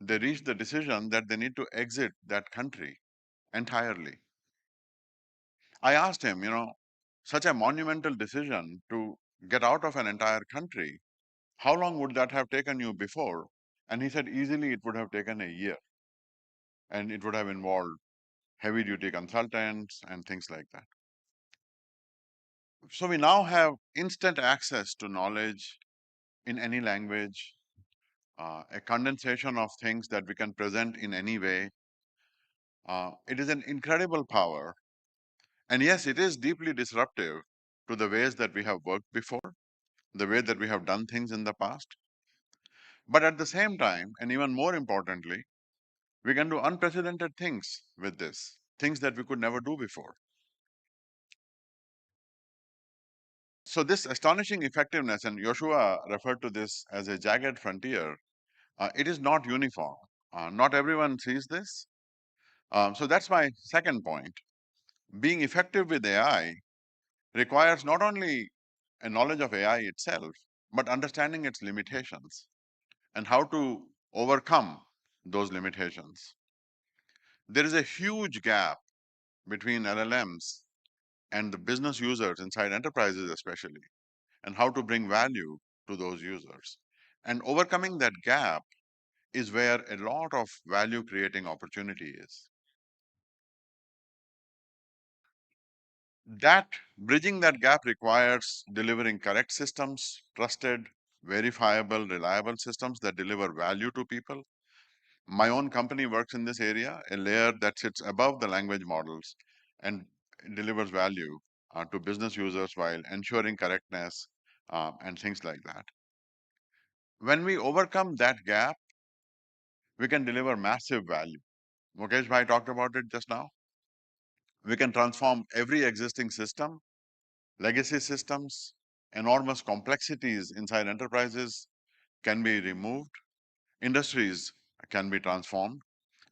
they reached the decision that they need to exit that country entirely. I asked him, such a monumental decision to get out of an entire country, how long would that have taken you before? And he said, easily it would have taken a year. And it would have involved heavy duty consultants and things like that. So we now have instant access to knowledge in any language, a condensation of things that we can present in any way. It is an incredible power. And yes, it is deeply disruptive to the ways that we have worked before, the way that we have done things in the past. But at the same time, and even more importantly, we can do unprecedented things with this, things that we could never do before. So this astonishing effectiveness, and Joshua referred to this as a jagged frontier, it is not uniform. Not everyone sees this. So that's my second point. Being effective with AI requires not only a knowledge of AI itself, but understanding its limitations and how to overcome those limitations. There is a huge gap between LLMs and the business users inside enterprises especially, and how to bring value to those users. And overcoming that gap is where a lot of value creating opportunity is. Bridging that gap requires delivering correct systems, trusted, verifiable, reliable systems that deliver value to people. My own company works in this area, a layer that sits above the language models and delivers value to business users while ensuring correctness and things like that. When we overcome that gap, we can deliver massive value. Mukesh bhai talked about it just now. We can transform every existing system, legacy systems, enormous complexities inside enterprises can be removed, industries can be transformed.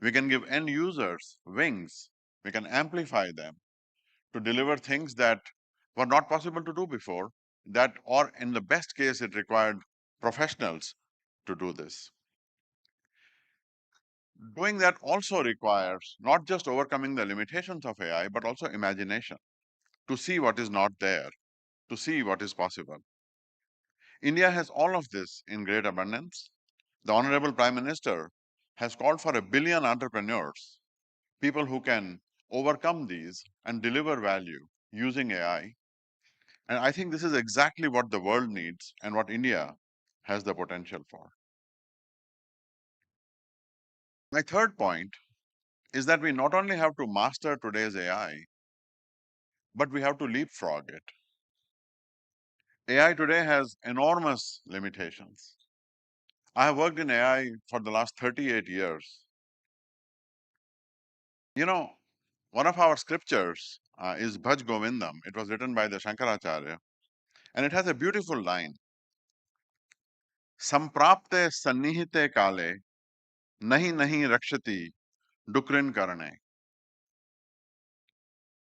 We can give end users wings, we can amplify them to deliver things that were not possible to do before, or in the best case, it required professionals to do this. Doing that also requires not just overcoming the limitations of AI, but also imagination to see what is not there, to see what is possible. India has all of this in great abundance. The Honorable Prime Minister has called for 1 billion entrepreneurs, people who can overcome these and deliver value using AI. And I think this is exactly what the world needs and what India has the potential for. My third point is that we not only have to master today's AI, but we have to leapfrog it. AI today has enormous limitations. I have worked in AI for the last 38 years. You know, one of our scriptures is Bhaj Govindam. It was written by the Shankaracharya, and it has a beautiful line. Samprapte sannihite kale, nahi nahi rakshati, dukrin karane.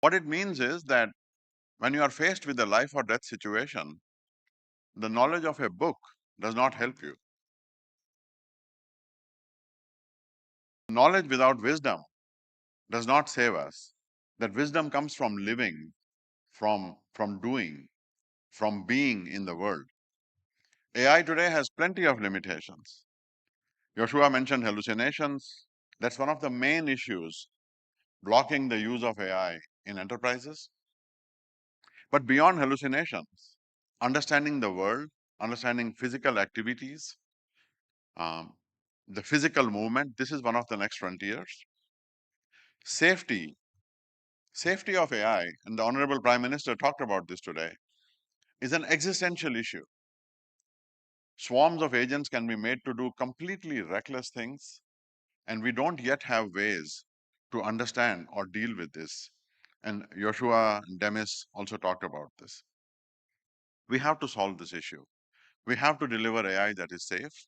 What it means is that when you are faced with a life or death situation, the knowledge of a book does not help you. Knowledge without wisdom does not save us. That wisdom comes from living, from doing, from being in the world. AI today has plenty of limitations. Joshua mentioned hallucinations. That's one of the main issues blocking the use of AI in enterprises. But beyond hallucinations, understanding the world, understanding physical activities, the physical movement, this is one of the next frontiers. Safety of AI, and the Honorable Prime Minister talked about this today, is an existential issue. Swarms of agents can be made to do completely reckless things, and we don't yet have ways to understand or deal with this. And Joshua and Demis also talked about this. We have to solve this issue. We have to deliver AI that is safe.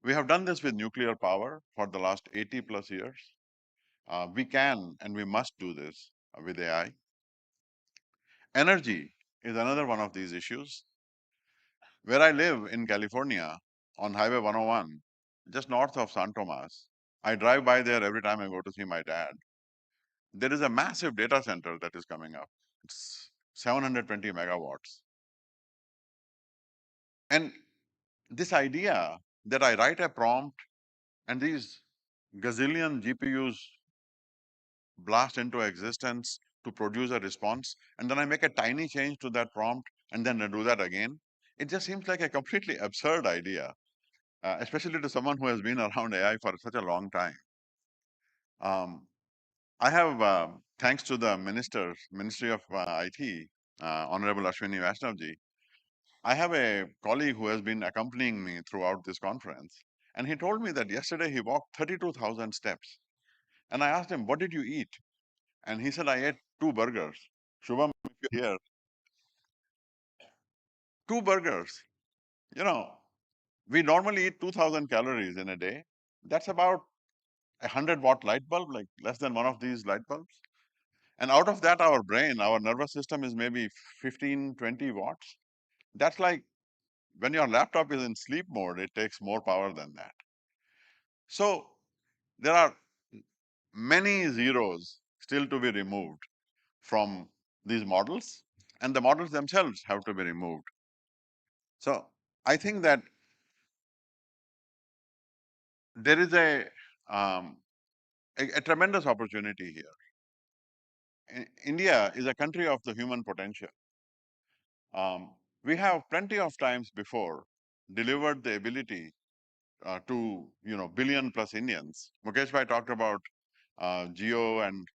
We have done this with nuclear power for the last 80 plus years. We can and we must do this with AI. Energy is another one of these issues. Where I live in California on Highway 101, just north of San Tomas, I drive by there every time I go to see my dad. There is a massive data center that is coming up. It's 720 megawatts. And this idea that I write a prompt and these gazillion GPUs blast into existence to produce a response, and then I make a tiny change to that prompt and then I do that again, it just seems like a completely absurd idea, especially to someone who has been around AI for such a long time. I have, thanks to the Ministry of IT, Honorable Ashwini Vaishnavji, I have a colleague who has been accompanying me throughout this conference. And he told me that yesterday he walked 32,000 steps. And I asked him, what did you eat? And he said, I ate 2 burgers. Shubham, if you're here, 2 burgers. You know, we normally eat 2,000 calories in a day. That's about a 100-watt light bulb, like less than one of these light bulbs. And out of that, our brain, our nervous system is maybe 15, 20 watts. That's like when your laptop is in sleep mode, it takes more power than that. So there are many zeros still to be removed from these models, and the models themselves have to be removed. So I think that there is a tremendous opportunity here. India is a country of the human potential. We have plenty of times before delivered the ability to billion plus Indians. Mukesh bhai talked about Jio, and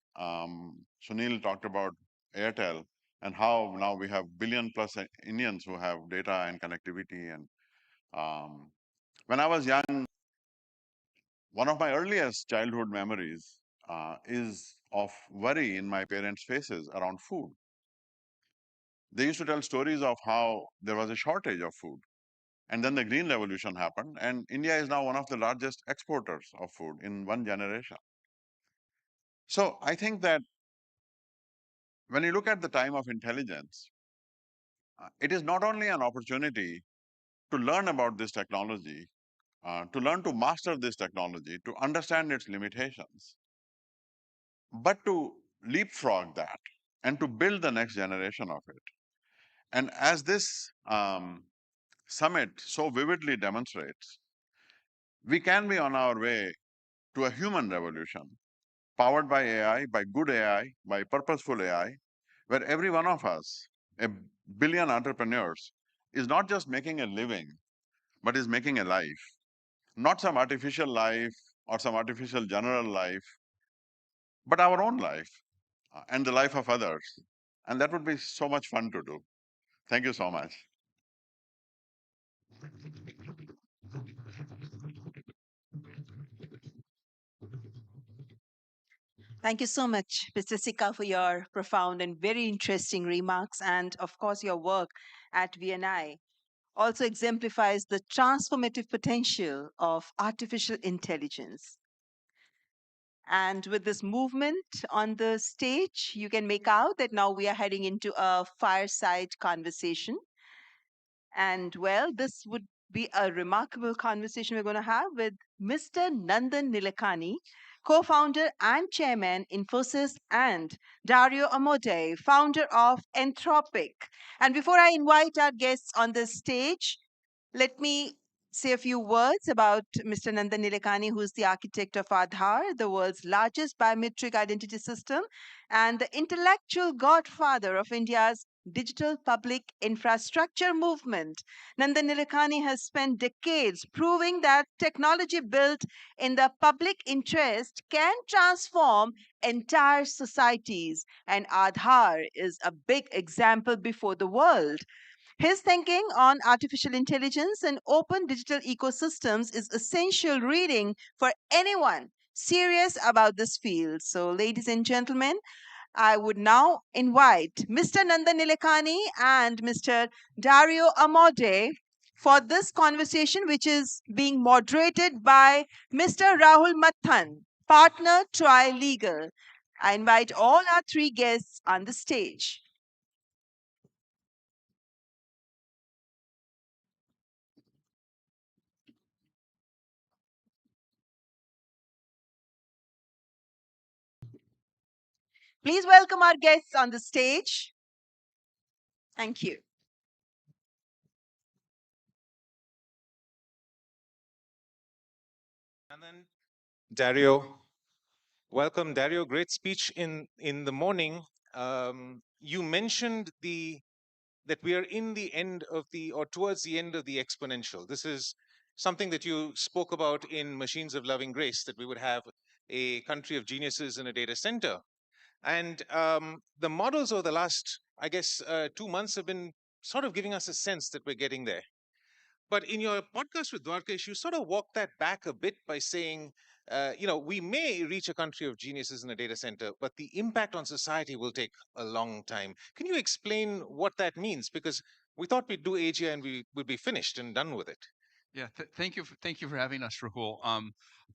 Sunil talked about Airtel, and how now we have billion plus Indians who have data and connectivity. And when I was young, one of my earliest childhood memories is of worry in my parents' faces around food. They used to tell stories of how there was a shortage of food. And then the Green Revolution happened, and India is now one of the largest exporters of food in one generation. So I think that when you look at the time of intelligence, it is not only an opportunity to learn about this technology, to learn to master this technology, to understand its limitations, but to leapfrog that and to build the next generation of it. And as this summit so vividly demonstrates, we can be on our way to a human revolution powered by AI, by good AI, by purposeful AI, where every one of us, a billion entrepreneurs, is not just making a living, but is making a life. Not some artificial life or some artificial general life, but our own life and the life of others. And that would be so much fun to do. Thank you so much. Thank you so much, Mr. Sika, for your profound and very interesting remarks. And of course, your work at VNI also exemplifies the transformative potential of artificial intelligence. And with this movement on the stage, you can make out that now we are heading into a fireside conversation. And well, this would be a remarkable conversation we're going to have with Mr. Nandan Nilekani, co-founder and chairman Infosys, and Dario Amodei, founder of Anthropic. And before I invite our guests on the stage, let me say a few words about Mr. Nandan Nilekani, who is the architect of Aadhaar, the world's largest biometric identity system, and the intellectual godfather of India's digital public infrastructure movement. Nandan Nilekani has spent decades proving that technology built in the public interest can transform entire societies, and Aadhaar is a big example before the world. His thinking on artificial intelligence and open digital ecosystems is essential reading for anyone serious about this field. So, ladies and gentlemen, I would now invite Mr. Nandan Nilekani and Mr. Dario Amode for this conversation, which is being moderated by Mr. Rahul Mathan, partner Tri Legal. I invite all our three guests on the stage. Please welcome our guests on the stage. Thank you. And then Dario, welcome, Dario. Great speech in the morning. You mentioned that we are in the end of or towards the end of the exponential. This is something that you spoke about in Machines of Loving Grace, that we would have a country of geniuses in a data center. And the models over the last, I guess, 2 months have been sort of giving us a sense that we're getting there. But in your podcast with Dwarkesh, you sort of walked that back a bit by saying, we may reach a country of geniuses in a data center, but the impact on society will take a long time. Can you explain what that means? Because we thought we'd do AGI and we would be finished and done with it. Yeah, thank you for having us, Rahul.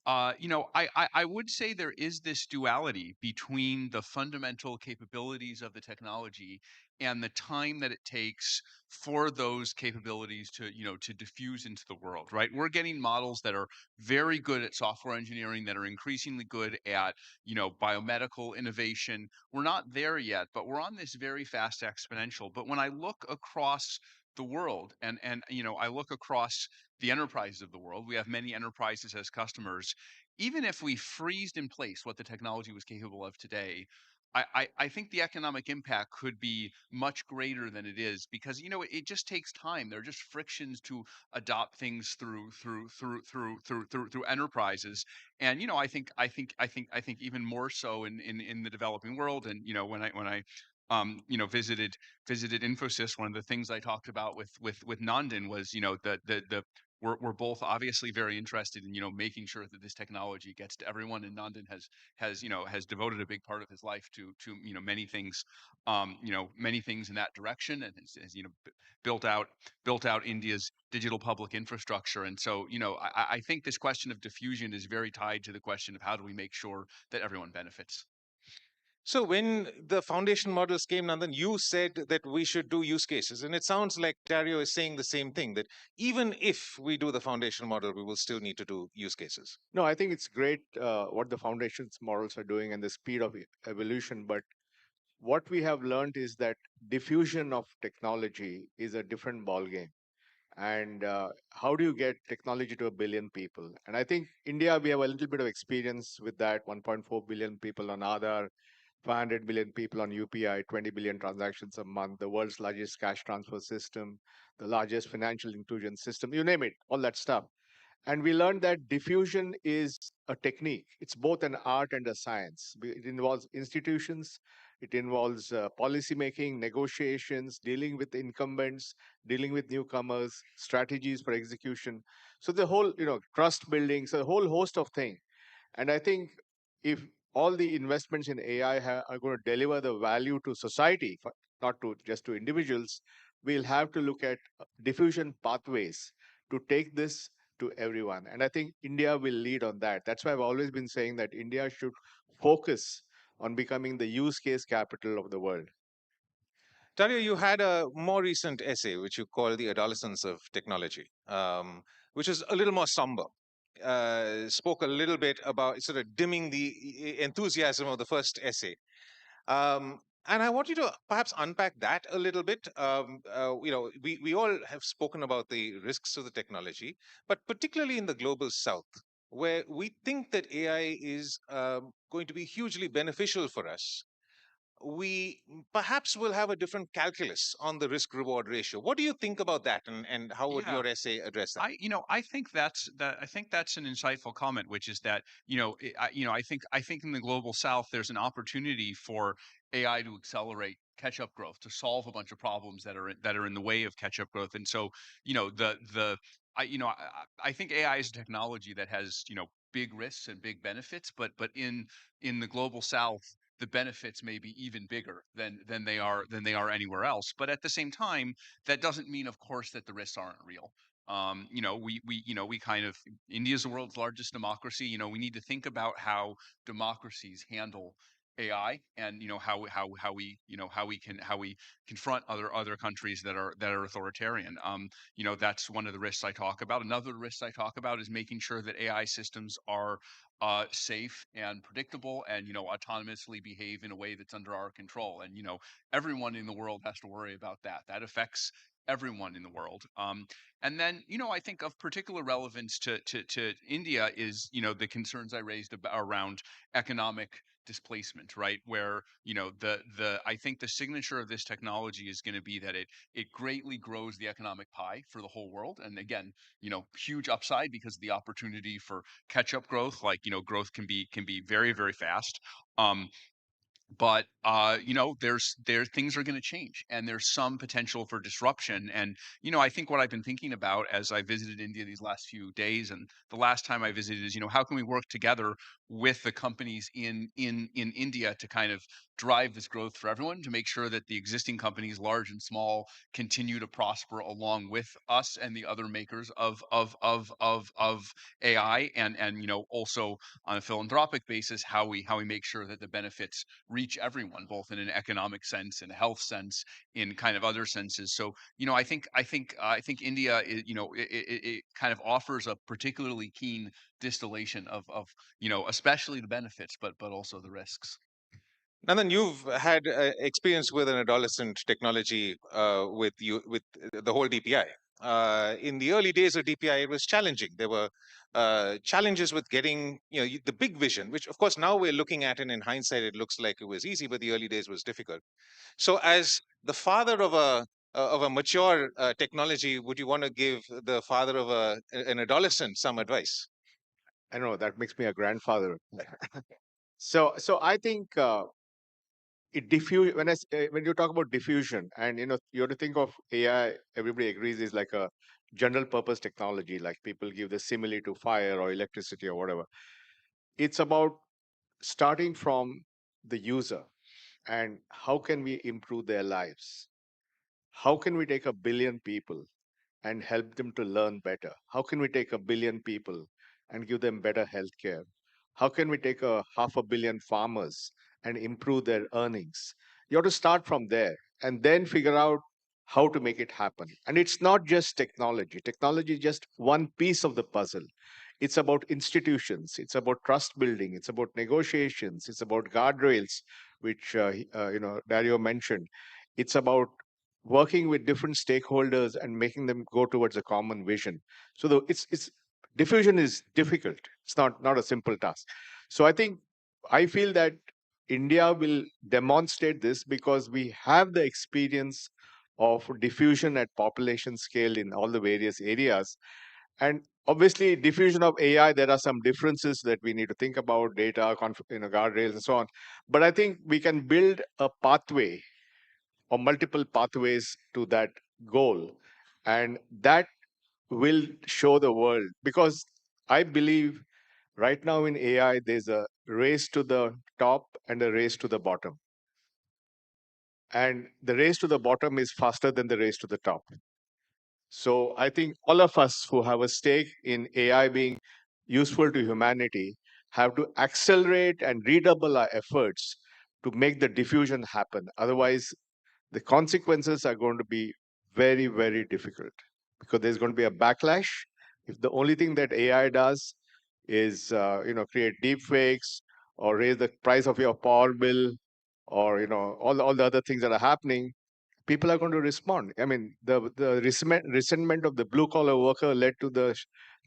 I would say there is this duality between the fundamental capabilities of the technology and the time that it takes for those capabilities to diffuse into the world, right? We're getting models that are very good at software engineering, that are increasingly good at, biomedical innovation. We're not there yet, but we're on this very fast exponential. But when I look across the world and I look across the enterprises of the world, we have many enterprises as customers. Even if we freezed in place what the technology was capable of today, I think the economic impact could be much greater than it is, because it just takes time. There are just frictions to adopt things through enterprises, and I think even more so in the developing world. And when I visited Infosys, one of the things I talked about with Nandan was the we're both obviously very interested in making sure that this technology gets to everyone, and Nandan has devoted a big part of his life to many things many things in that direction, and has built out India's digital public infrastructure. And so I think this question of diffusion is very tied to the question of how do we make sure that everyone benefits. So when the foundation models came, Nandan, you said that we should do use cases. And it sounds like Dario is saying the same thing, that even if we do the foundation model, we will still need to do use cases. No, I think it's great what the foundations models are doing and the speed of evolution. But what we have learned is that diffusion of technology is a different ballgame. And how do you get technology to 1 billion people? And I think India, we have a little bit of experience with that. 1.4 billion people on Aadhaar, 500 million people on UPI, 20 billion transactions a month, the world's largest cash transfer system, the largest financial inclusion system, you name it, all that stuff. And we learned that diffusion is a technique. It's both an art and a science. It involves institutions, it involves policy making, negotiations, dealing with incumbents, dealing with newcomers, strategies for execution. So the whole, trust building, so a whole host of things. And I think if all the investments in AI are going to deliver the value to society, not to just to individuals, we'll have to look at diffusion pathways to take this to everyone. And I think India will lead on that. That's why I've always been saying that India should focus on becoming the use case capital of the world. Dario, you had a more recent essay, which you call The Adolescence of Technology, which is a little more somber. Spoke a little bit about sort of dimming the enthusiasm of the first essay. And I want you to perhaps unpack that a little bit. We all have spoken about the risks of the technology, but particularly in the global south, where we think that AI is going to be hugely beneficial for us, we perhaps will have a different calculus on the risk reward ratio. What do you think about that, and how would your essay address that? I think that's an insightful comment, which is that I think in the global south there's an opportunity for AI to accelerate catch-up growth, to solve a bunch of problems that are in the way of catch-up growth. And so I think AI is a technology that has big risks and big benefits, but in the global south, the benefits may be even bigger than they are anywhere else. But at the same time, that doesn't mean, of course, that the risks aren't real. We kind of, India is the world's largest democracy. We need to think about how democracies handle AI, and how we confront other countries that are authoritarian. That's one of the risks I talk about. Another risk I talk about is making sure that AI systems are safe and predictable, and autonomously behave in a way that's under our control. And everyone in the world has to worry about that. That affects everyone in the world. And then I think of particular relevance to India is the concerns I raised around economic displacement, right? Where I think the signature of this technology is going to be that it greatly grows the economic pie for the whole world. And again, huge upside because of the opportunity for catch-up growth. Like growth can be very, very fast. But there things are going to change, and there's some potential for disruption. And I think what I've been thinking about as I visited India these last few days, and the last time I visited, is how can we work together with the companies in India to kind of drive this growth for everyone, to make sure that the existing companies, large and small, continue to prosper along with us and the other makers of AI, and also on a philanthropic basis, how we make sure that the benefits reach everyone, both in an economic sense, in a health sense, in kind of other senses. So I think India is, it kind of offers a particularly keen distillation of especially the benefits, but also the risks. Nandan, you've had experience with an adolescent technology with the whole DPI. In the early days of DPI, it was challenging. There were challenges with getting the big vision, which of course now we're looking at, and in hindsight it looks like it was easy, but the early days was difficult. So, as the father of a mature technology, would you want to give the father of an adolescent some advice? I know that makes me a grandfather. So I think it diffuse when you talk about diffusion, and you have to think of AI. Everybody agrees is like a general purpose technology. Like people give the simile to fire or electricity or whatever. It's about starting from the user and how can we improve their lives. How can we take 1 billion people and help them to learn better? How can we take 1 billion people and give them better healthcare? How can we take a 500 million farmers and improve their earnings. You have to start from there and then figure out how to make it happen. And it's not just technology. Technology is just one piece of the puzzle. It's about institutions. It's about trust building. It's about negotiations. It's about guardrails, which Dario mentioned. It's about working with different stakeholders and making them go towards a common vision. So it's diffusion is difficult. It's not a simple task. So I feel that India will demonstrate this because we have the experience of diffusion at population scale in all the various areas. And obviously, diffusion of AI, there are some differences that we need to think about, data, guardrails, and so on. But I think we can build a pathway or multiple pathways to that goal. And that will show the world. Because I believe right now in AI, there's a race to the top and a race to the bottom. And the race to the bottom is faster than the race to the top. So I think all of us who have a stake in AI being useful to humanity have to accelerate and redouble our efforts to make the diffusion happen. Otherwise, the consequences are going to be very, very difficult because there's going to be a backlash. If the only thing that AI does is create deep fakes or raise the price of your power bill or all the other things that are happening, people are going to respond. I mean, the resentment of the blue collar worker led to the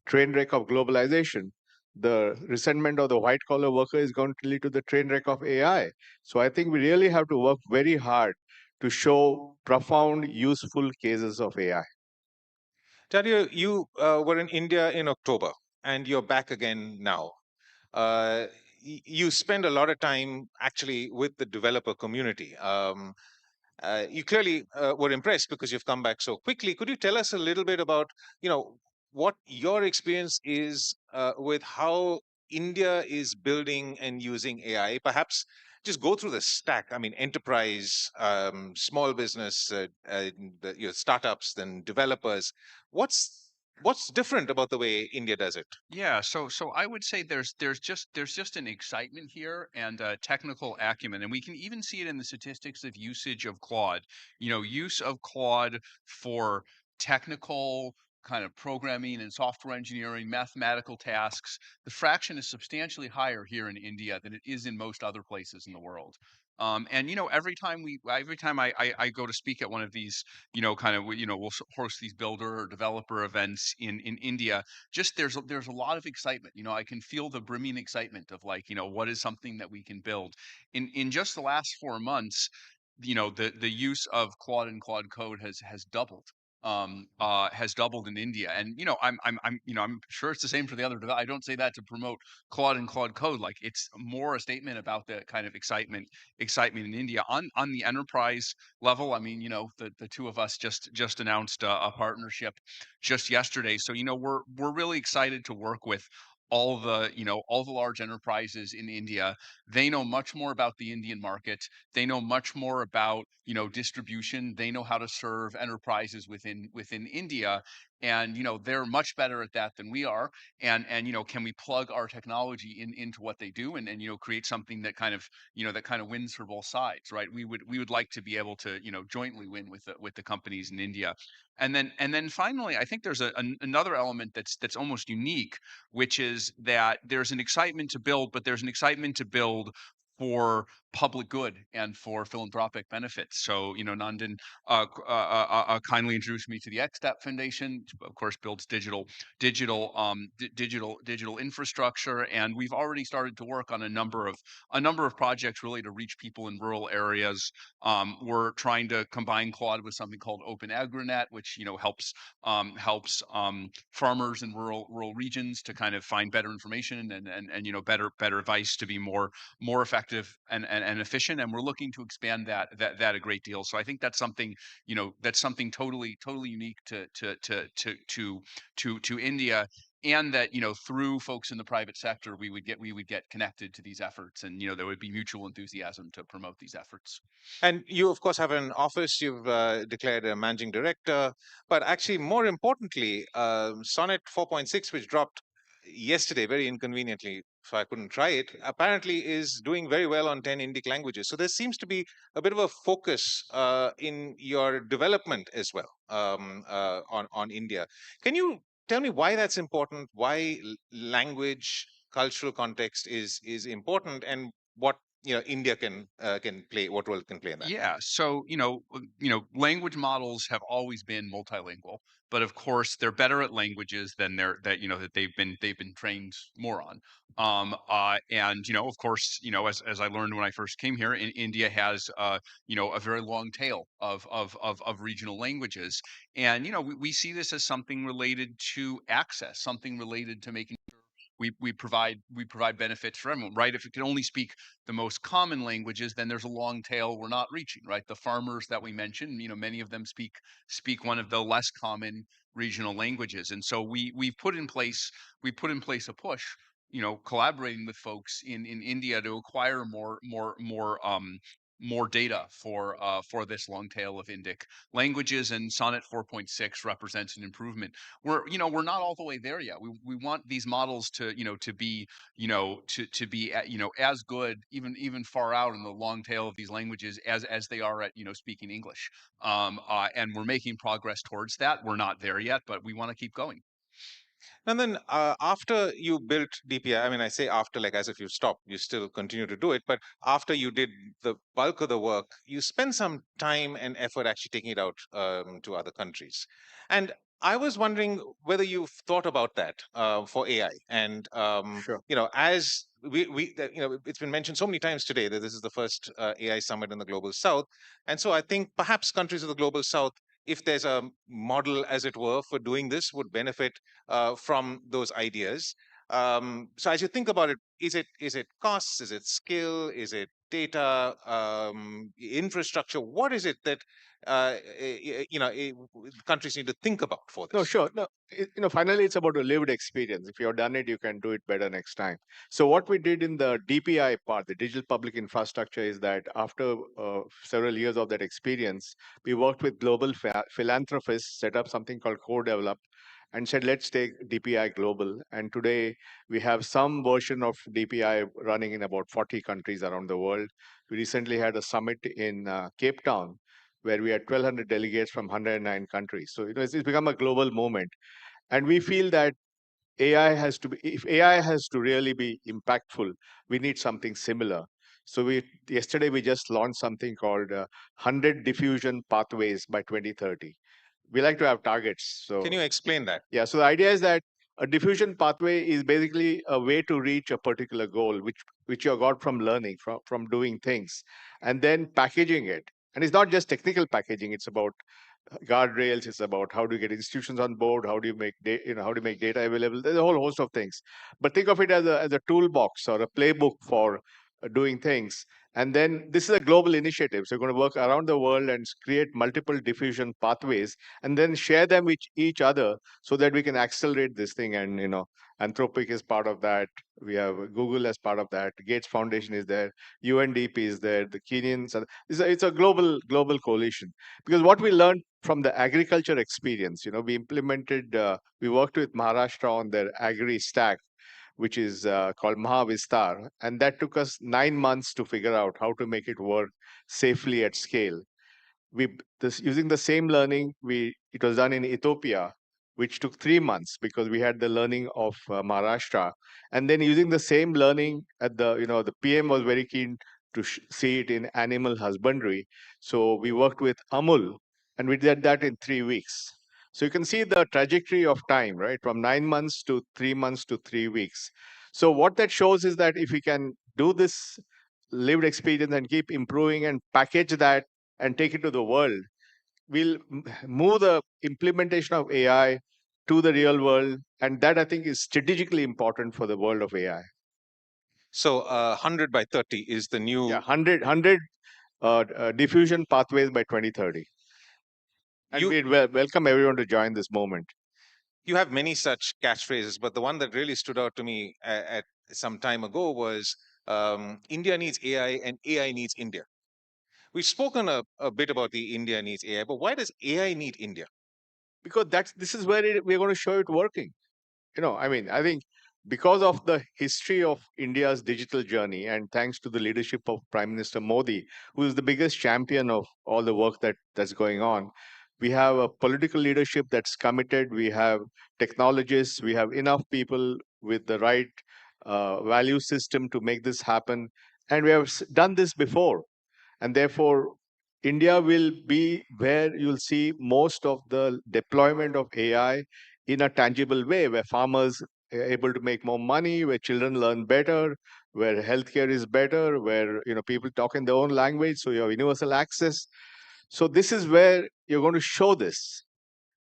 train wreck of globalization. The resentment of the white collar worker is going to lead to the train wreck of AI. So I think we really have to work very hard to show profound, useful cases of AI. Dario, you were in India in October, and you're back again now. You spend a lot of time actually with the developer community. You clearly were impressed because you've come back so quickly. Could you tell us a little bit about, what your experience is with how India is building and using AI? Perhaps just go through the stack. I mean, enterprise, small business, startups, then developers. What's different about the way India does it? Yeah, so I would say there's just an excitement here and technical acumen, and we can even see it in the statistics of usage of Claude. Use of Claude for technical kind of programming and software engineering, mathematical tasks. The fraction is substantially higher here in India than it is in most other places in the world. And every time I go to speak at one of these, we'll host these builder or developer events in India. Just there's a lot of excitement. I can feel the brimming excitement of what is something that we can build. In just the last 4 months, the use of Claude and Claude Code has doubled. Has doubled in India, and I'm sure it's the same for the other. I don't say that to promote Claude and Claude Code. Like, it's more a statement about the kind of excitement in India on the enterprise level. I mean, the two of us just announced a partnership just yesterday. So we're really excited to work with all the large enterprises in India. They know much more about the Indian market. They know much more about distribution. They know how to serve enterprises within India, and they're much better at that than we are. And can we plug our technology into what they do, and create something that kind of wins for both sides, right? We would like to be able to jointly win with the companies in India. And then finally, I think there's another element that's almost unique, which is that there's an excitement to build, but there's an excitement to build for public good and for philanthropic benefits. So, Nandan kindly introduced me to the XStep Foundation, which of course builds digital infrastructure, and we've already started to work on a number of projects really to reach people in rural areas. We're trying to combine Claude with something called OpenAgriNet, which helps farmers in rural regions to kind of find better information and better advice to be more effective and efficient. And we're looking to expand that a great deal. So I think that's something totally unique to India. And that through folks in the private sector, we would get connected to these efforts, and there would be mutual enthusiasm to promote these efforts. And you, of course, have an office. You've declared a managing director, but actually, more importantly, Sonnet 4.6, which dropped yesterday, very inconveniently, so I couldn't try it, apparently is doing very well on 10 Indic languages. So there seems to be a bit of a focus in your development as well on India. Can you tell me why that's important? Why language, cultural context is important, and what India can play, what role it can play in that? Yeah, so language models have always been multilingual, but of course they're better at languages than that they've been trained more on. And of course, as I learned when I first came here, India has a very long tail of regional languages, and we see this as something related to access, something related to making we provide benefits for everyone, right? If it can only speak the most common languages, then there's a long tail we're not reaching, right? The farmers that we mentioned, many of them speak one of the less common regional languages, and so we put in place a push, collaborating with folks in India to acquire more data for this long tail of Indic languages, and Sonnet 4.6 represents an improvement. We're not all the way there yet. We want these models to be as good, even far out in the long tail of these languages as they are at speaking English. And we're making progress towards that. We're not there yet, but we want to keep going. And then after you built DPI, I mean, I say after, like as if you stopped, you still continue to do it. But after you did the bulk of the work, you spent some time and effort actually taking it out to other countries. And I was wondering whether you've thought about that for AI. And, Sure. as it's been mentioned so many times today that this is the first AI summit in the Global South. And so I think perhaps countries of the Global South, if there's a model, as it were, for doing this, would benefit from those ideas. So as you think about it, is it costs? Is it skill? Is it data? Infrastructure? What is it that countries need to think about for this? No, sure. No, finally, it's about a lived experience. If you've done it, you can do it better next time. So what we did in the DPI part, the digital public infrastructure, is that after several years of that experience, we worked with global philanthropists, set up something called Co-Develop, and said, let's take DPI global. And today we have some version of DPI running in about 40 countries around the world. We recently had a summit in Cape Town, where we had 1,200 delegates from 109 countries. So it's become a global movement. And we feel that if AI has to really be impactful, we need something similar. So yesterday we just launched something called 100 diffusion pathways by 2030. We like to have targets. So can you explain that? Yeah, so the idea is that a diffusion pathway is basically a way to reach a particular goal, which you got from learning, from doing things, and then packaging it. And it's not just technical packaging; it's about guardrails. It's about how do you get institutions on board, how do you make how do you make data available. There's a whole host of things. But think of it as a toolbox or a playbook for doing things. And then this is a global initiative. So we're going to work around the world and create multiple diffusion pathways and then share them with each other so that we can accelerate this thing. And, Anthropic is part of that. We have Google as part of that. Gates Foundation is there. UNDP is there. The Kenyans. It's a global coalition. Because what we learned from the agriculture experience, we implemented, we worked with Maharashtra on their agri stack, which is called Mahavistar. And that took us 9 months to figure out how to make it work safely at scale. Using the same learning, it was done in Ethiopia, which took 3 months because we had the learning of Maharashtra. And then using the same learning the PM was very keen to see it in animal husbandry. So we worked with Amul and we did that in 3 weeks. So you can see the trajectory of time, right? From 9 months to 3 months to 3 weeks. So what that shows is that if we can do this lived experience and keep improving and package that and take it to the world, we'll move the implementation of AI to the real world. And that I think is strategically important for the world of AI. So 100 by 30 is the new... Yeah, 100 diffusion pathways by 2030. And we welcome everyone to join this moment. You have many such catchphrases, but the one that really stood out to me at some time ago was India needs AI and AI needs India. We've spoken a bit about the India needs AI, but why does AI need India? Because this is where we're going to show it working. I think because of the history of India's digital journey, and thanks to the leadership of Prime Minister Modi, who is the biggest champion of all the work that's going on, we have a political leadership that's committed. We have technologists. We have enough people with the right value system to make this happen. And we have done this before. And therefore, India will be where you'll see most of the deployment of AI in a tangible way, where farmers are able to make more money, where children learn better, where healthcare is better, where people talk in their own language, so you have universal access. So this is where you're going to show this.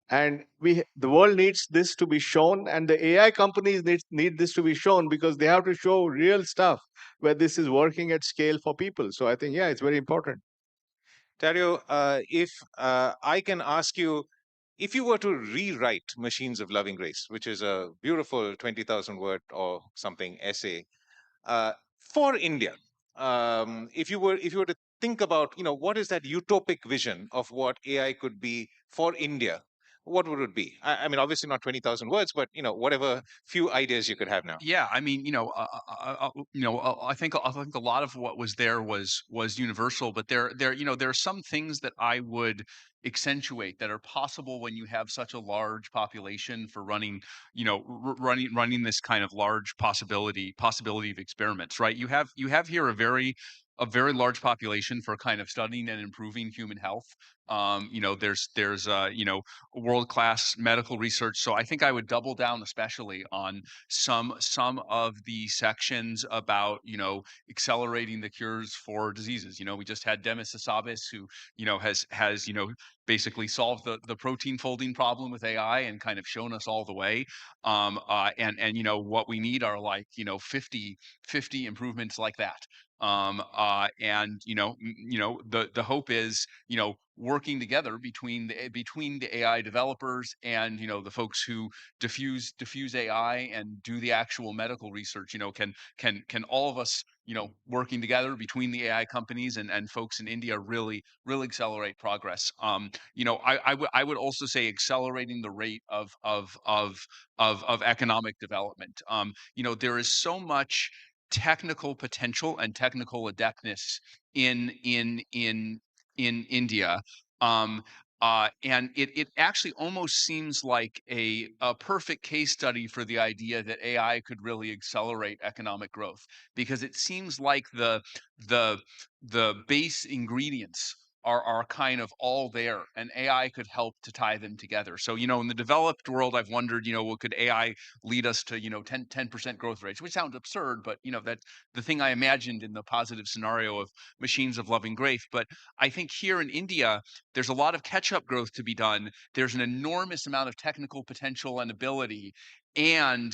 And the world needs this to be shown, and the AI companies need this to be shown, because they have to show real stuff where this is working at scale for people. So I think, yeah, it's very important. Dario, if I can ask you, if you were to rewrite Machines of Loving Grace, which is a beautiful 20,000 word or something essay, for India, if you were to think about, what is that utopic vision of what AI could be for India, what would it be? I mean, obviously not 20,000 words, but whatever few ideas you could have now. Yeah, I mean, I think a lot of what was there was universal, but there are some things that I would accentuate that are possible when you have such a large population for running, running this kind of large possibility of experiments, right? You have here a very large population for kind of studying and improving human health. There's world-class medical research. So I think I would double down especially on some of the sections about accelerating the cures for diseases. We just had Demis Hassabis, who has basically solved the protein folding problem with AI and kind of shown us all the way. And what we need are like 50 improvements like that. And the hope is working together between the AI developers and the folks who diffuse AI and do the actual medical research. Can all of us working together between the AI companies and folks in India really accelerate progress. I would also say accelerating the rate of economic development. There is so much technical potential and technical adeptness in India. And it actually almost seems like a perfect case study for the idea that AI could really accelerate economic growth, because it seems like the base ingredients are kind of all there, and AI could help to tie them together. So, in the developed world, I've wondered, well, could AI lead us to 10% growth rates, which sounds absurd, but that's the thing I imagined in the positive scenario of Machines of Loving Grace. But I think here in India, there's a lot of catch-up growth to be done. There's an enormous amount of technical potential and ability, and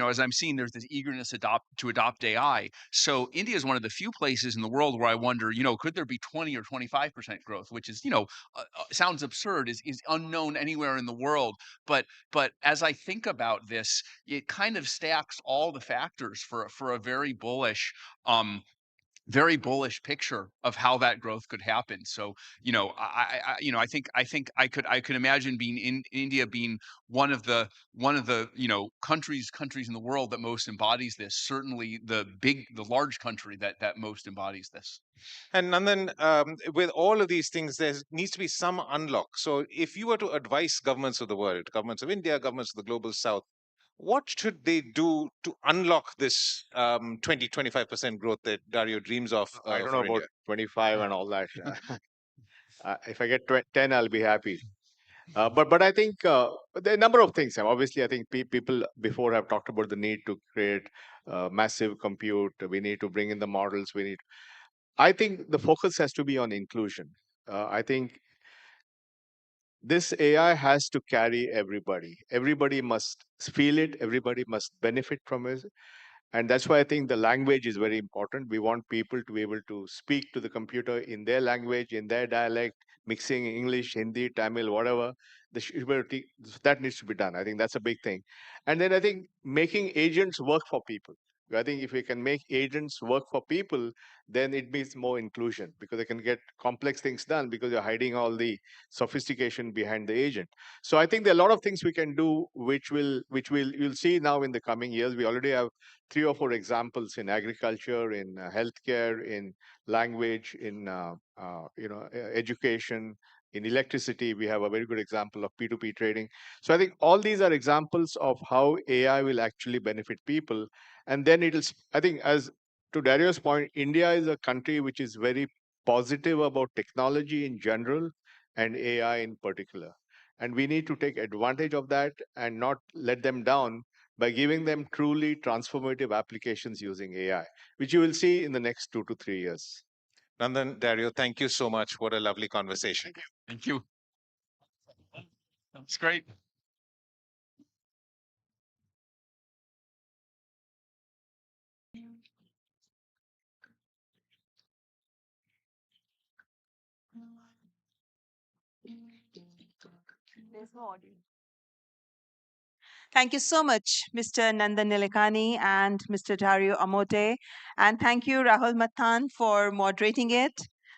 as I'm seeing, there's this eagerness to adopt AI. So India is one of the few places in the world where I wonder, could there be 20 or 25% growth, which is, sounds absurd, is unknown anywhere in the world. But as I think about this, it kind of stacks all the factors for a very bullish picture of how that growth could happen. So, I could imagine being in India being one of the countries in the world that most embodies this. Certainly, the large country that most embodies this. And Nandan, with all of these things, there needs to be some unlock. So if you were to advise governments of the world, governments of India, governments of the global south, what should they do to unlock this 20-25% growth that Dario dreams of? I don't know about India? 25 and all that. If I get 10, I'll be happy. But I think there are a number of things. Obviously, I think people before have talked about the need to create massive compute. We need to bring in the models. I think the focus has to be on inclusion. I think this AI has to carry everybody. Everybody must feel it. Everybody must benefit from it. And that's why I think the language is very important. We want people to be able to speak to the computer in their language, in their dialect, mixing English, Hindi, Tamil, whatever. That needs to be done. I think that's a big thing. And then I think making agents work for people. I think if we can make agents work for people, then it means more inclusion because they can get complex things done because you're hiding all the sophistication behind the agent. So I think there are a lot of things we can do, you'll see now in the coming years. We already have 3 or 4 examples in agriculture, in healthcare, in language, in education, in electricity. We have a very good example of P2P trading. So I think all these are examples of how AI will actually benefit people. And then I think, as to Dario's point, India is a country which is very positive about technology in general and AI in particular. And we need to take advantage of that and not let them down by giving them truly transformative applications using AI, which you will see in the next 2 to 3 years. Nandan, Dario, thank you so much. What a lovely conversation. Thank you. That's great. Thank you so much, Mr. Nandan Nilekani and Mr. Dario Amote. And thank you, Rahul Mathan, for moderating it.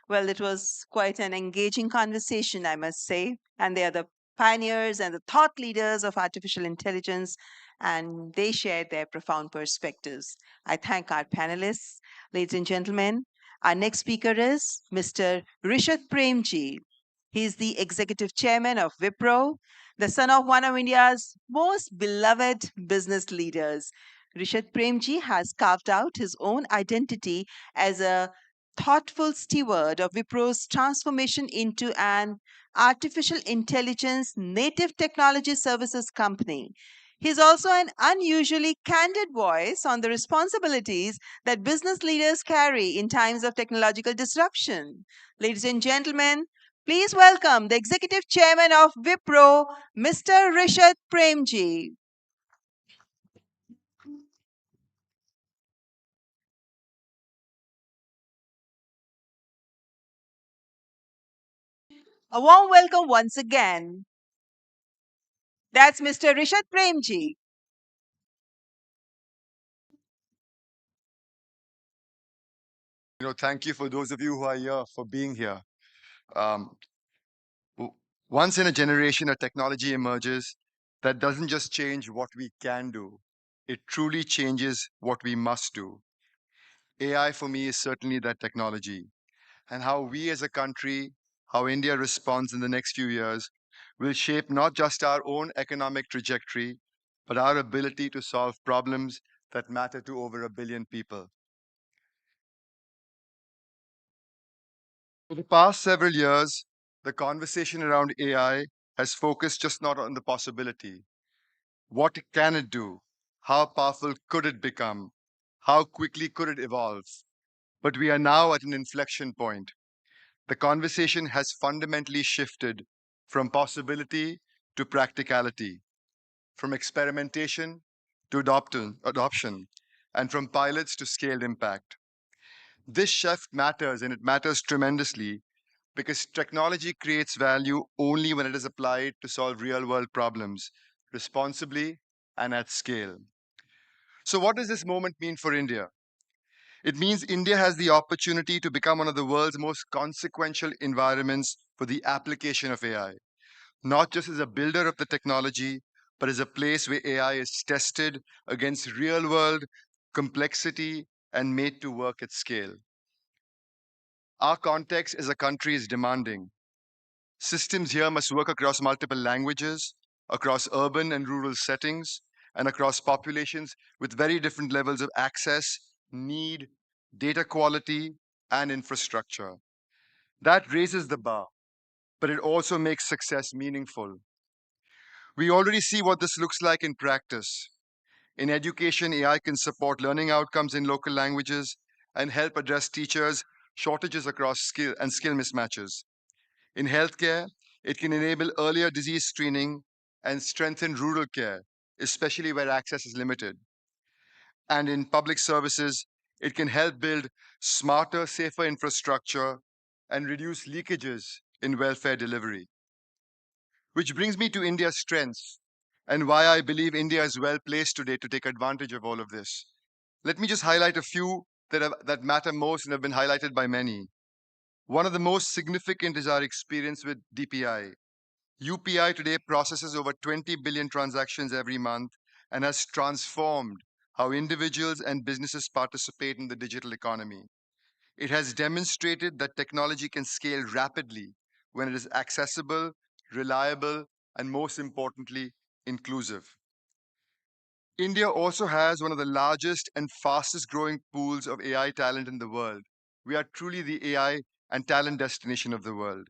Well, it was quite an engaging conversation, I must say. And they are the pioneers and the thought leaders of artificial intelligence, and they shared their profound perspectives. I thank our panelists. Ladies and gentlemen, our next speaker is Mr. Rishad Premji. He's the executive chairman of Wipro, the son of one of India's most beloved business leaders. Rishad Premji has carved out his own identity as a thoughtful steward of Wipro's transformation into an artificial intelligence native technology services company. He's also an unusually candid voice on the responsibilities that business leaders carry in times of technological disruption. Ladies and gentlemen, please welcome the Executive Chairman of Wipro, Mr. Rishad Premji. A warm welcome once again. That's Mr. Rishad Premji. Thank you for those of you who are here for being here. Um, Once in a generation, a technology emerges that doesn't just change what we can do, it truly changes what we must do. AI for me is certainly that technology. And how we as a country, how India responds in the next few years, will shape not just our own economic trajectory, but our ability to solve problems that matter to over 1 billion people. For the past several years, the conversation around AI has focused just not on the possibility. What can it do? How powerful could it become? How quickly could it evolve? But we are now at an inflection point. The conversation has fundamentally shifted from possibility to practicality, from experimentation to adoption, and from pilots to scaled impact. This shift matters, and it matters tremendously because technology creates value only when it is applied to solve real world problems responsibly and at scale. So, what does this moment mean for India? It means India has the opportunity to become one of the world's most consequential environments for the application of AI, not just as a builder of the technology, but as a place where AI is tested against real world complexity and made to work at scale. Our context as a country is demanding. Systems here must work across multiple languages, across urban and rural settings, and across populations with very different levels of access, need, data quality, and infrastructure. That raises the bar, but it also makes success meaningful. We already see what this looks like in practice. In education, AI can support learning outcomes in local languages and help address teachers' shortages across skill mismatches. In healthcare, it can enable earlier disease screening and strengthen rural care, especially where access is limited. And in public services, it can help build smarter, safer infrastructure and reduce leakages in welfare delivery. Which brings me to India's strengths and why I believe India is well placed today to take advantage of all of this. Let me just highlight a few that matter most and have been highlighted by many. One of the most significant is our experience with DPI. UPI today processes over 20 billion transactions every month and has transformed how individuals and businesses participate in the digital economy. It has demonstrated that technology can scale rapidly when it is accessible, reliable, and most importantly, inclusive. India also has one of the largest and fastest growing pools of AI talent in the world. We are truly the AI and talent destination of the world.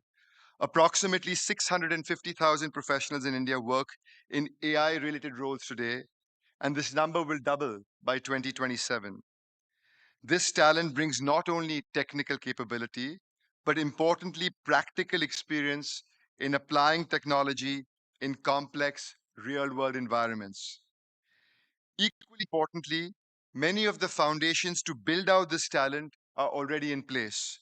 Approximately 650,000 professionals in India work in AI related roles today, and this number will double by 2027. This talent brings not only technical capability, but importantly, practical experience in applying technology in complex real world environments. Equally importantly, many of the foundations to build out this talent are already in place.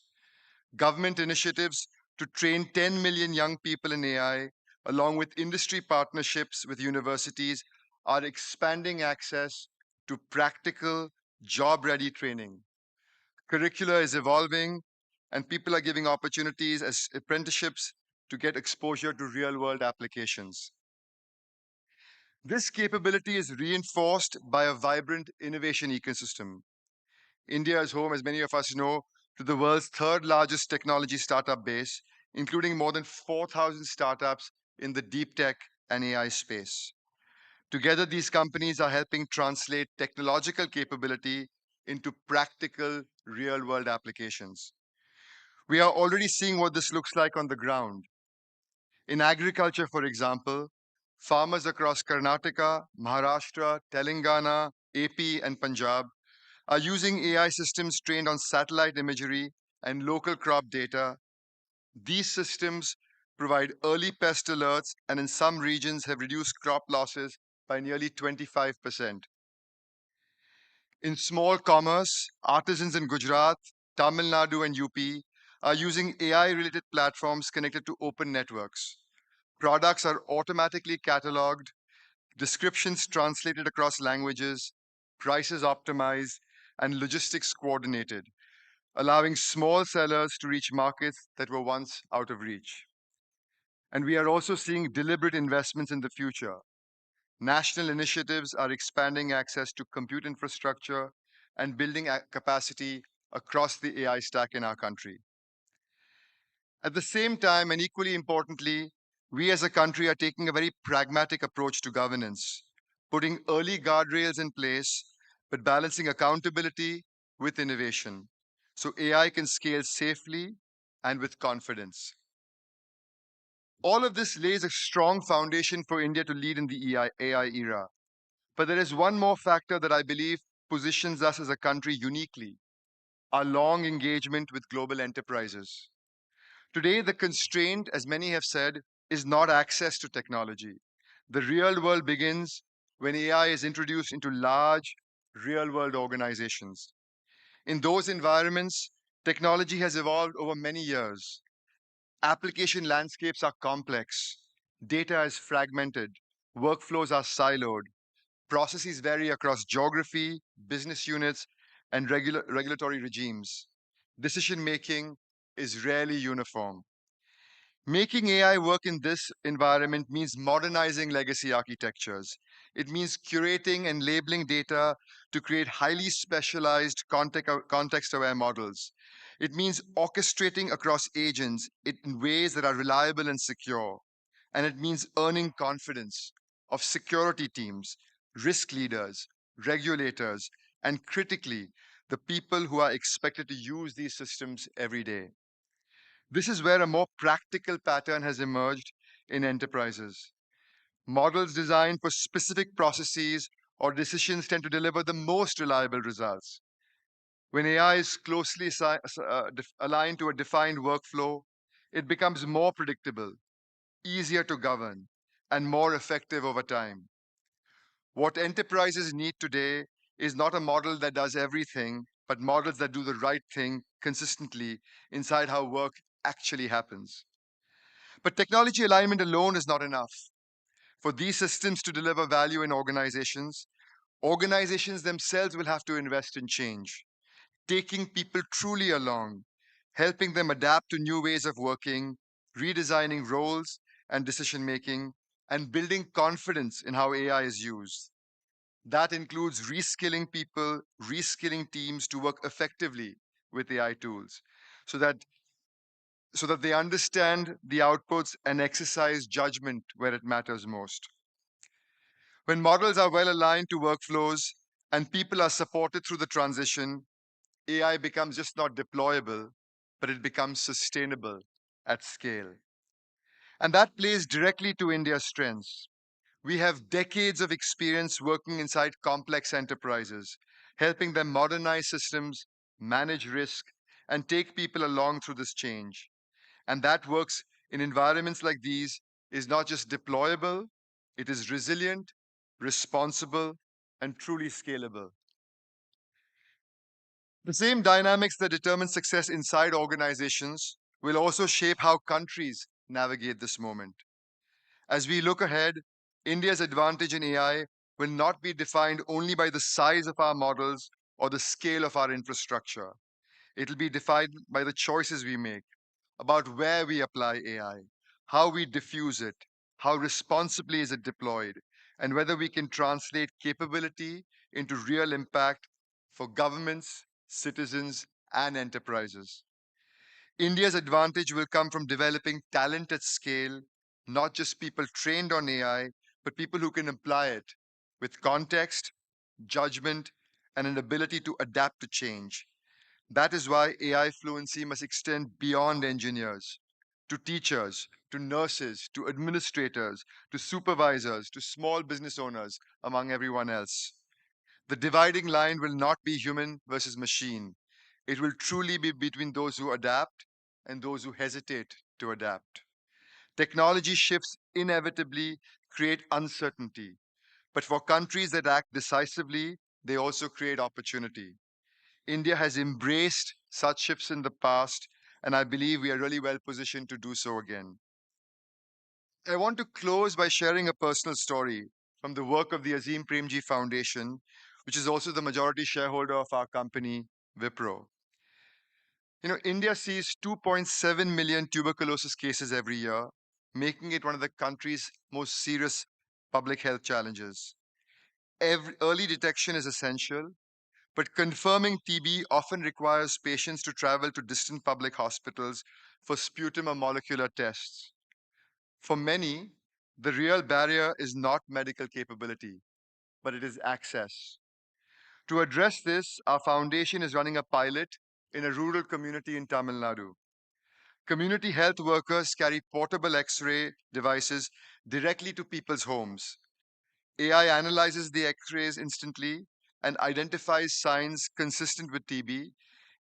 Government initiatives to train 10 million young people in AI, along with industry partnerships with universities, are expanding access to practical, job-ready training. Curricula is evolving, and people are giving opportunities as apprenticeships to get exposure to real-world applications. This capability is reinforced by a vibrant innovation ecosystem. India is home, as many of us know, to the world's third largest technology startup base, including more than 4,000 startups in the deep tech and AI space. Together, these companies are helping translate technological capability into practical, real-world applications. We are already seeing what this looks like on the ground. In agriculture, for example, farmers across Karnataka, Maharashtra, Telangana, AP, and Punjab are using AI systems trained on satellite imagery and local crop data. These systems provide early pest alerts and in some regions have reduced crop losses by nearly 25%. In small commerce, artisans in Gujarat, Tamil Nadu, and UP are using AI-related platforms connected to open networks. Products are automatically cataloged, descriptions translated across languages, prices optimized, and logistics coordinated, allowing small sellers to reach markets that were once out of reach. And we are also seeing deliberate investments in the future. National initiatives are expanding access to compute infrastructure and building capacity across the AI stack in our country. At the same time, and equally importantly, we as a country are taking a very pragmatic approach to governance, putting early guardrails in place, but balancing accountability with innovation, so AI can scale safely and with confidence. All of this lays a strong foundation for India to lead in the AI era. But there is one more factor that I believe positions us as a country uniquely: our long engagement with global enterprises. Today, the constraint, as many have said, is not access to technology. The real world begins when AI is introduced into large, real world organizations. In those environments, technology has evolved over many years. Application landscapes are complex, data is fragmented, workflows are siloed, processes vary across geography, business units, and regulatory regimes. Decision making is rarely uniform. Making AI work in this environment means modernizing legacy architectures. It means curating and labeling data to create highly specialized context-aware models. It means orchestrating across agents in ways that are reliable and secure. And it means earning confidence of security teams, risk leaders, regulators, and critically, the people who are expected to use these systems every day. This is where a more practical pattern has emerged in enterprises. Models designed for specific processes or decisions tend to deliver the most reliable results. When AI is closely aligned to a defined workflow, it becomes more predictable, easier to govern, and more effective over time. What enterprises need today is not a model that does everything, but models that do the right thing consistently inside how work actually happens. But technology alignment alone is not enough. For these systems to deliver value in organizations, Organizations themselves will have to invest in change, taking people truly along, helping them adapt to new ways of working, redesigning roles and decision making, and building confidence in how AI is used. That includes reskilling people, reskilling teams to work effectively with AI tools so that they understand the outputs and exercise judgment where it matters most. When models are well aligned to workflows and people are supported through the transition, AI becomes just not deployable, but it becomes sustainable at scale. And that plays directly to India's strengths. We have decades of experience working inside complex enterprises, helping them modernize systems, manage risk, and take people along through this change. And that works in environments like these is not just deployable, it is resilient, responsible, and truly scalable. The same dynamics that determine success inside organizations will also shape how countries navigate this moment. As we look ahead, India's advantage in AI will not be defined only by the size of our models or the scale of our infrastructure. It will be defined by the choices we make about where we apply AI, how we diffuse it, how responsibly is it deployed, and whether we can translate capability into real impact for governments, citizens, and enterprises. India's advantage will come from developing talent at scale, not just people trained on AI, but people who can apply it with context, judgment, and an ability to adapt to change. That is why AI fluency must extend beyond engineers to teachers, to nurses, to administrators, to supervisors, to small business owners, among everyone else. The dividing line will not be human versus machine. It will truly be between those who adapt and those who hesitate to adapt. Technology shifts inevitably create uncertainty, but for countries that act decisively, they also create opportunity. India has embraced such shifts in the past, and I believe we are really well positioned to do so again. I want to close by sharing a personal story from the work of the Azim Premji Foundation, which is also the majority shareholder of our company, Wipro. India sees 2.7 million tuberculosis cases every year, making it one of the country's most serious public health challenges. Early detection is essential, but confirming TB often requires patients to travel to distant public hospitals for sputum or molecular tests. For many, the real barrier is not medical capability, but it is access. To address this, our foundation is running a pilot in a rural community in Tamil Nadu. Community health workers carry portable X-ray devices directly to people's homes. AI analyzes the X-rays instantly and identifies signs consistent with TB,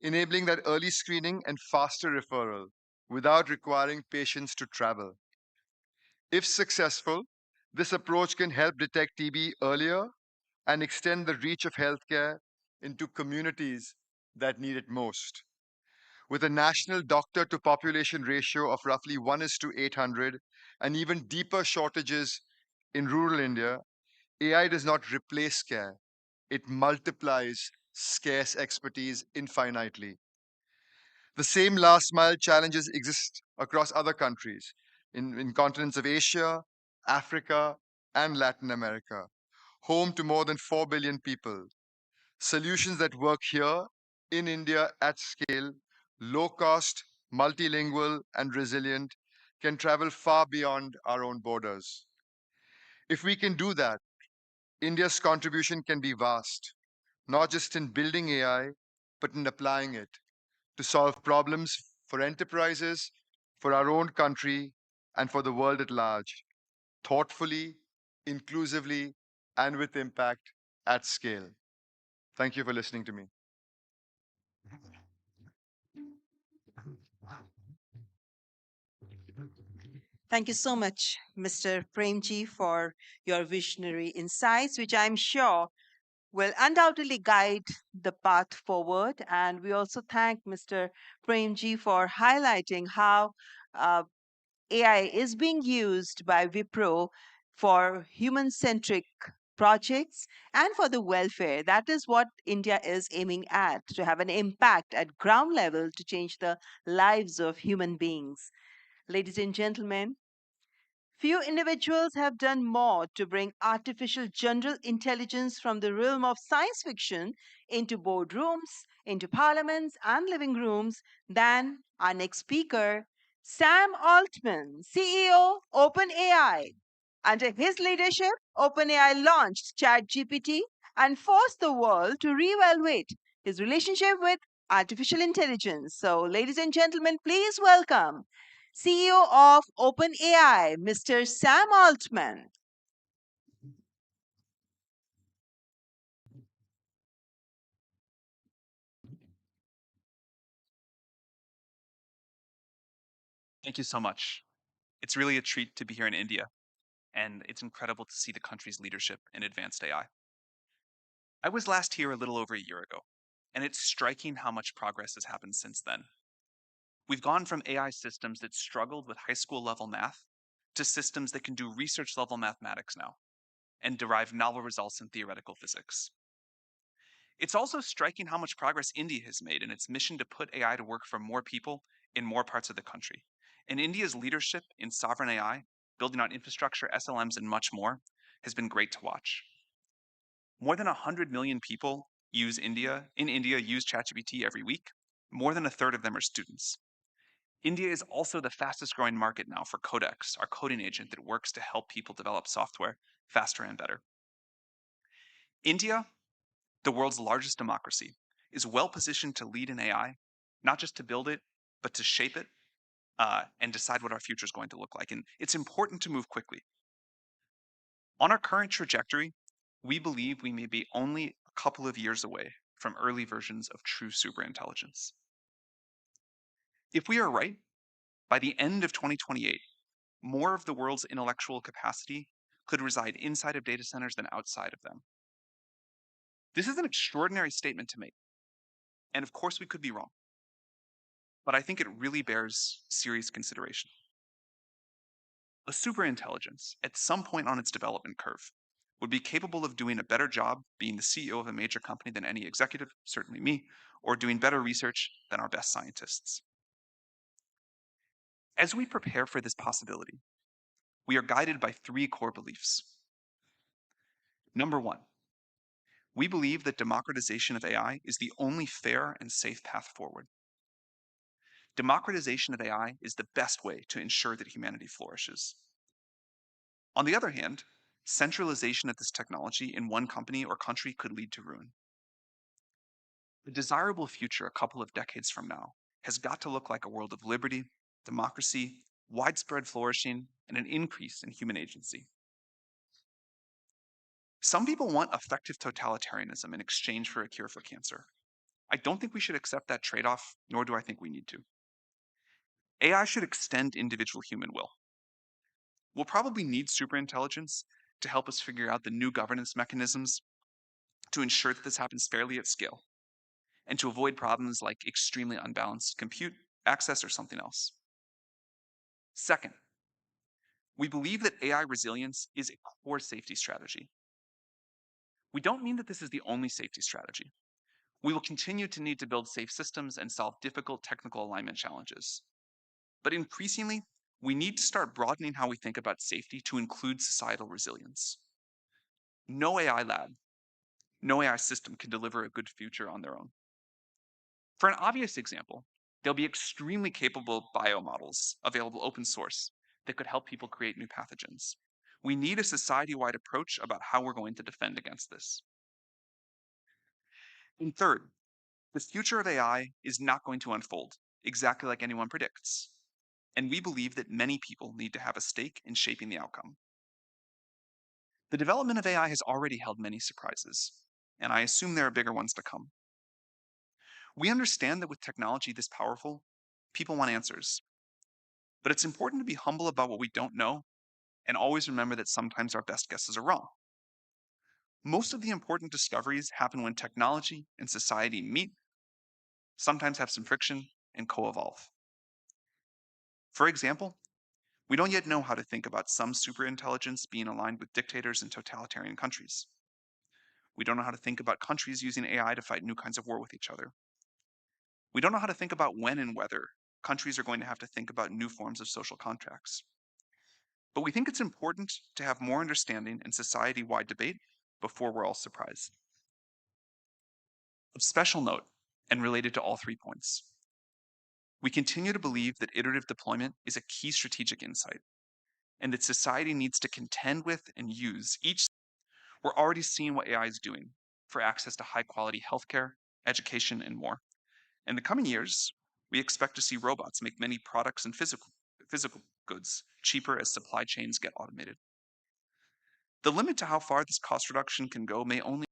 enabling that early screening and faster referral without requiring patients to travel. If successful, this approach can help detect TB earlier and extend the reach of healthcare into communities that need it most. With a national doctor to population ratio of roughly 1:800 and even deeper shortages in rural India, AI does not replace care. It multiplies scarce expertise infinitely. The same last mile challenges exist across other countries in continents of Asia, Africa, and Latin America, home to more than 4 billion people. Solutions that work here in India at scale, low cost, multilingual, and resilient, can travel far beyond our own borders. If we can do that, India's contribution can be vast, not just in building AI, but in applying it to solve problems for enterprises, for our own country, and for the world at large, thoughtfully, inclusively, and with impact at scale. Thank you for listening to me. Thank you so much, Mr. Premji, for your visionary insights, which I'm sure will undoubtedly guide the path forward. And we also thank Mr. Premji for highlighting how AI is being used by Wipro for human centric projects, and for the welfare. That is what India is aiming at, to have an impact at ground level to change the lives of human beings. Ladies and gentlemen, few individuals have done more to bring artificial general intelligence from the realm of science fiction into boardrooms, into parliaments, and living rooms than our next speaker, Sam Altman, CEO, OpenAI. Under his leadership, OpenAI launched ChatGPT and forced the world to reevaluate his relationship with artificial intelligence. So, ladies and gentlemen, please welcome CEO of OpenAI, Mr. Sam Altman. Thank you so much. It's really a treat to be here in India, and it's incredible to see the country's leadership in advanced AI. I was last here a little over a year ago, and it's striking how much progress has happened since then. We've gone from AI systems that struggled with high school level math to systems that can do research level mathematics now and derive novel results in theoretical physics. It's also striking how much progress India has made in its mission to put AI to work for more people in more parts of the country. And India's leadership in sovereign AI, building out infrastructure, SLMs, and much more, has been great to watch. More than 100 million people in India use ChatGPT every week. More than a third of them are students. India is also the fastest growing market now for Codex, our coding agent that works to help people develop software faster and better. India, the world's largest democracy, is well positioned to lead in AI, not just to build it, but to shape it and decide what our future is going to look like. And it's important to move quickly. On our current trajectory, we believe we may be only a couple of years away from early versions of true superintelligence. If we are right, by the end of 2028, more of the world's intellectual capacity could reside inside of data centers than outside of them. This is an extraordinary statement to make. And of course, we could be wrong. But I think it really bears serious consideration. A superintelligence, at some point on its development curve, would be capable of doing a better job being the CEO of a major company than any executive, certainly me, or doing better research than our best scientists. As we prepare for this possibility, we are guided by three core beliefs. Number one, we believe that democratization of AI is the only fair and safe path forward. Democratization of AI is the best way to ensure that humanity flourishes. On the other hand, centralization of this technology in one company or country could lead to ruin. The desirable future a couple of decades from now has got to look like a world of liberty, democracy, widespread flourishing, and an increase in human agency. Some people want effective totalitarianism in exchange for a cure for cancer. I don't think we should accept that trade-off, nor do I think we need to. AI should extend individual human will. We'll probably need superintelligence to help us figure out the new governance mechanisms to ensure that this happens fairly at scale, and to avoid problems like extremely unbalanced compute access or something else. Second, we believe that AI resilience is a core safety strategy. We don't mean that this is the only safety strategy. We will continue to need to build safe systems and solve difficult technical alignment challenges. But increasingly, we need to start broadening how we think about safety to include societal resilience. No AI lab, no AI system can deliver a good future on their own. For an obvious example, there'll be extremely capable biomodels available open source that could help people create new pathogens. We need a society-wide approach about how we're going to defend against this. And third, the future of AI is not going to unfold exactly like anyone predicts. And we believe that many people need to have a stake in shaping the outcome. The development of AI has already held many surprises, and I assume there are bigger ones to come. We understand that with technology this powerful, people want answers. But it's important to be humble about what we don't know and always remember that sometimes our best guesses are wrong. Most of the important discoveries happen when technology and society meet, sometimes have some friction, and co-evolve. For example, We don't yet know how to think about some superintelligence being aligned with dictators in totalitarian countries. We don't know how to think about countries using AI to fight new kinds of war with each other. We don't know how to think about when and whether countries are going to have to think about new forms of social contracts. But we think it's important to have more understanding and society-wide debate before we're all surprised. Of special note, and related to all 3 points, we continue to believe that iterative deployment is a key strategic insight, and that society needs to contend with and use each. We're already seeing what AI is doing for access to high-quality healthcare, education, and more. In the coming years, we expect to see robots make many products and physical goods cheaper as supply chains get automated. The limit to how far this cost reduction can go may only.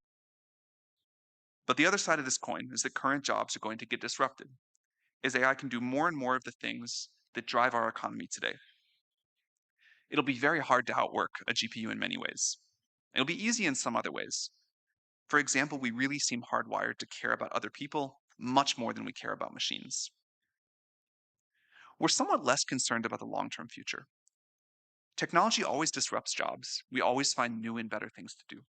But the other side of this coin is that current jobs are going to get disrupted, as AI can do more and more of the things that drive our economy today. It'll be very hard to outwork a GPU in many ways. It'll be easy in some other ways. For example, we really seem hardwired to care about other people much more than we care about machines. We're somewhat less concerned about the long-term future. Technology always disrupts jobs. We always find new and better things to do.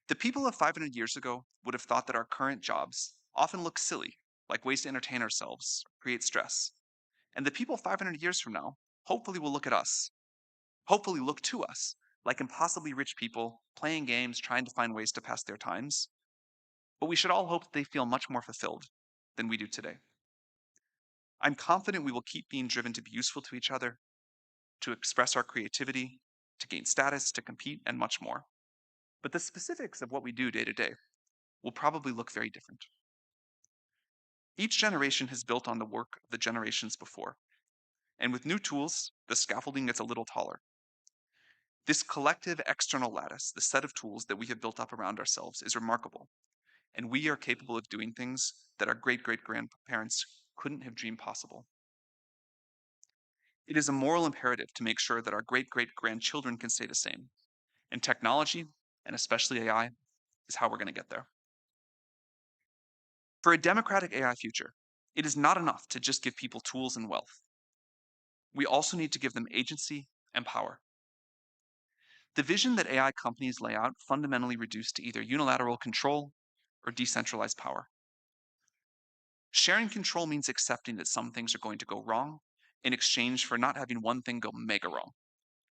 The people of 500 years ago would have thought that our current jobs often look silly, like ways to entertain ourselves, create stress. And the people 500 years from now hopefully will look at us, hopefully look to us, like impossibly rich people playing games, trying to find ways to pass their times. But we should all hope that they feel much more fulfilled than we do today. I'm confident we will keep being driven to be useful to each other, to express our creativity, to gain status, to compete, and much more. But the specifics of what we do day to day will probably look very different. Each generation has built on the work of the generations before, and with new tools, the scaffolding gets a little taller. This collective external lattice, the set of tools that we have built up around ourselves, is remarkable, and we are capable of doing things that our great-great-grandparents couldn't have dreamed possible. It is a moral imperative to make sure that our great-great-grandchildren can stay the same, and technology, and especially AI, is how we're going to get there. For a democratic AI future, it is not enough to just give people tools and wealth. We also need to give them agency and power. The vision that AI companies lay out fundamentally reduced to either unilateral control or decentralized power. Sharing control means accepting that some things are going to go wrong in exchange for not having one thing go mega wrong,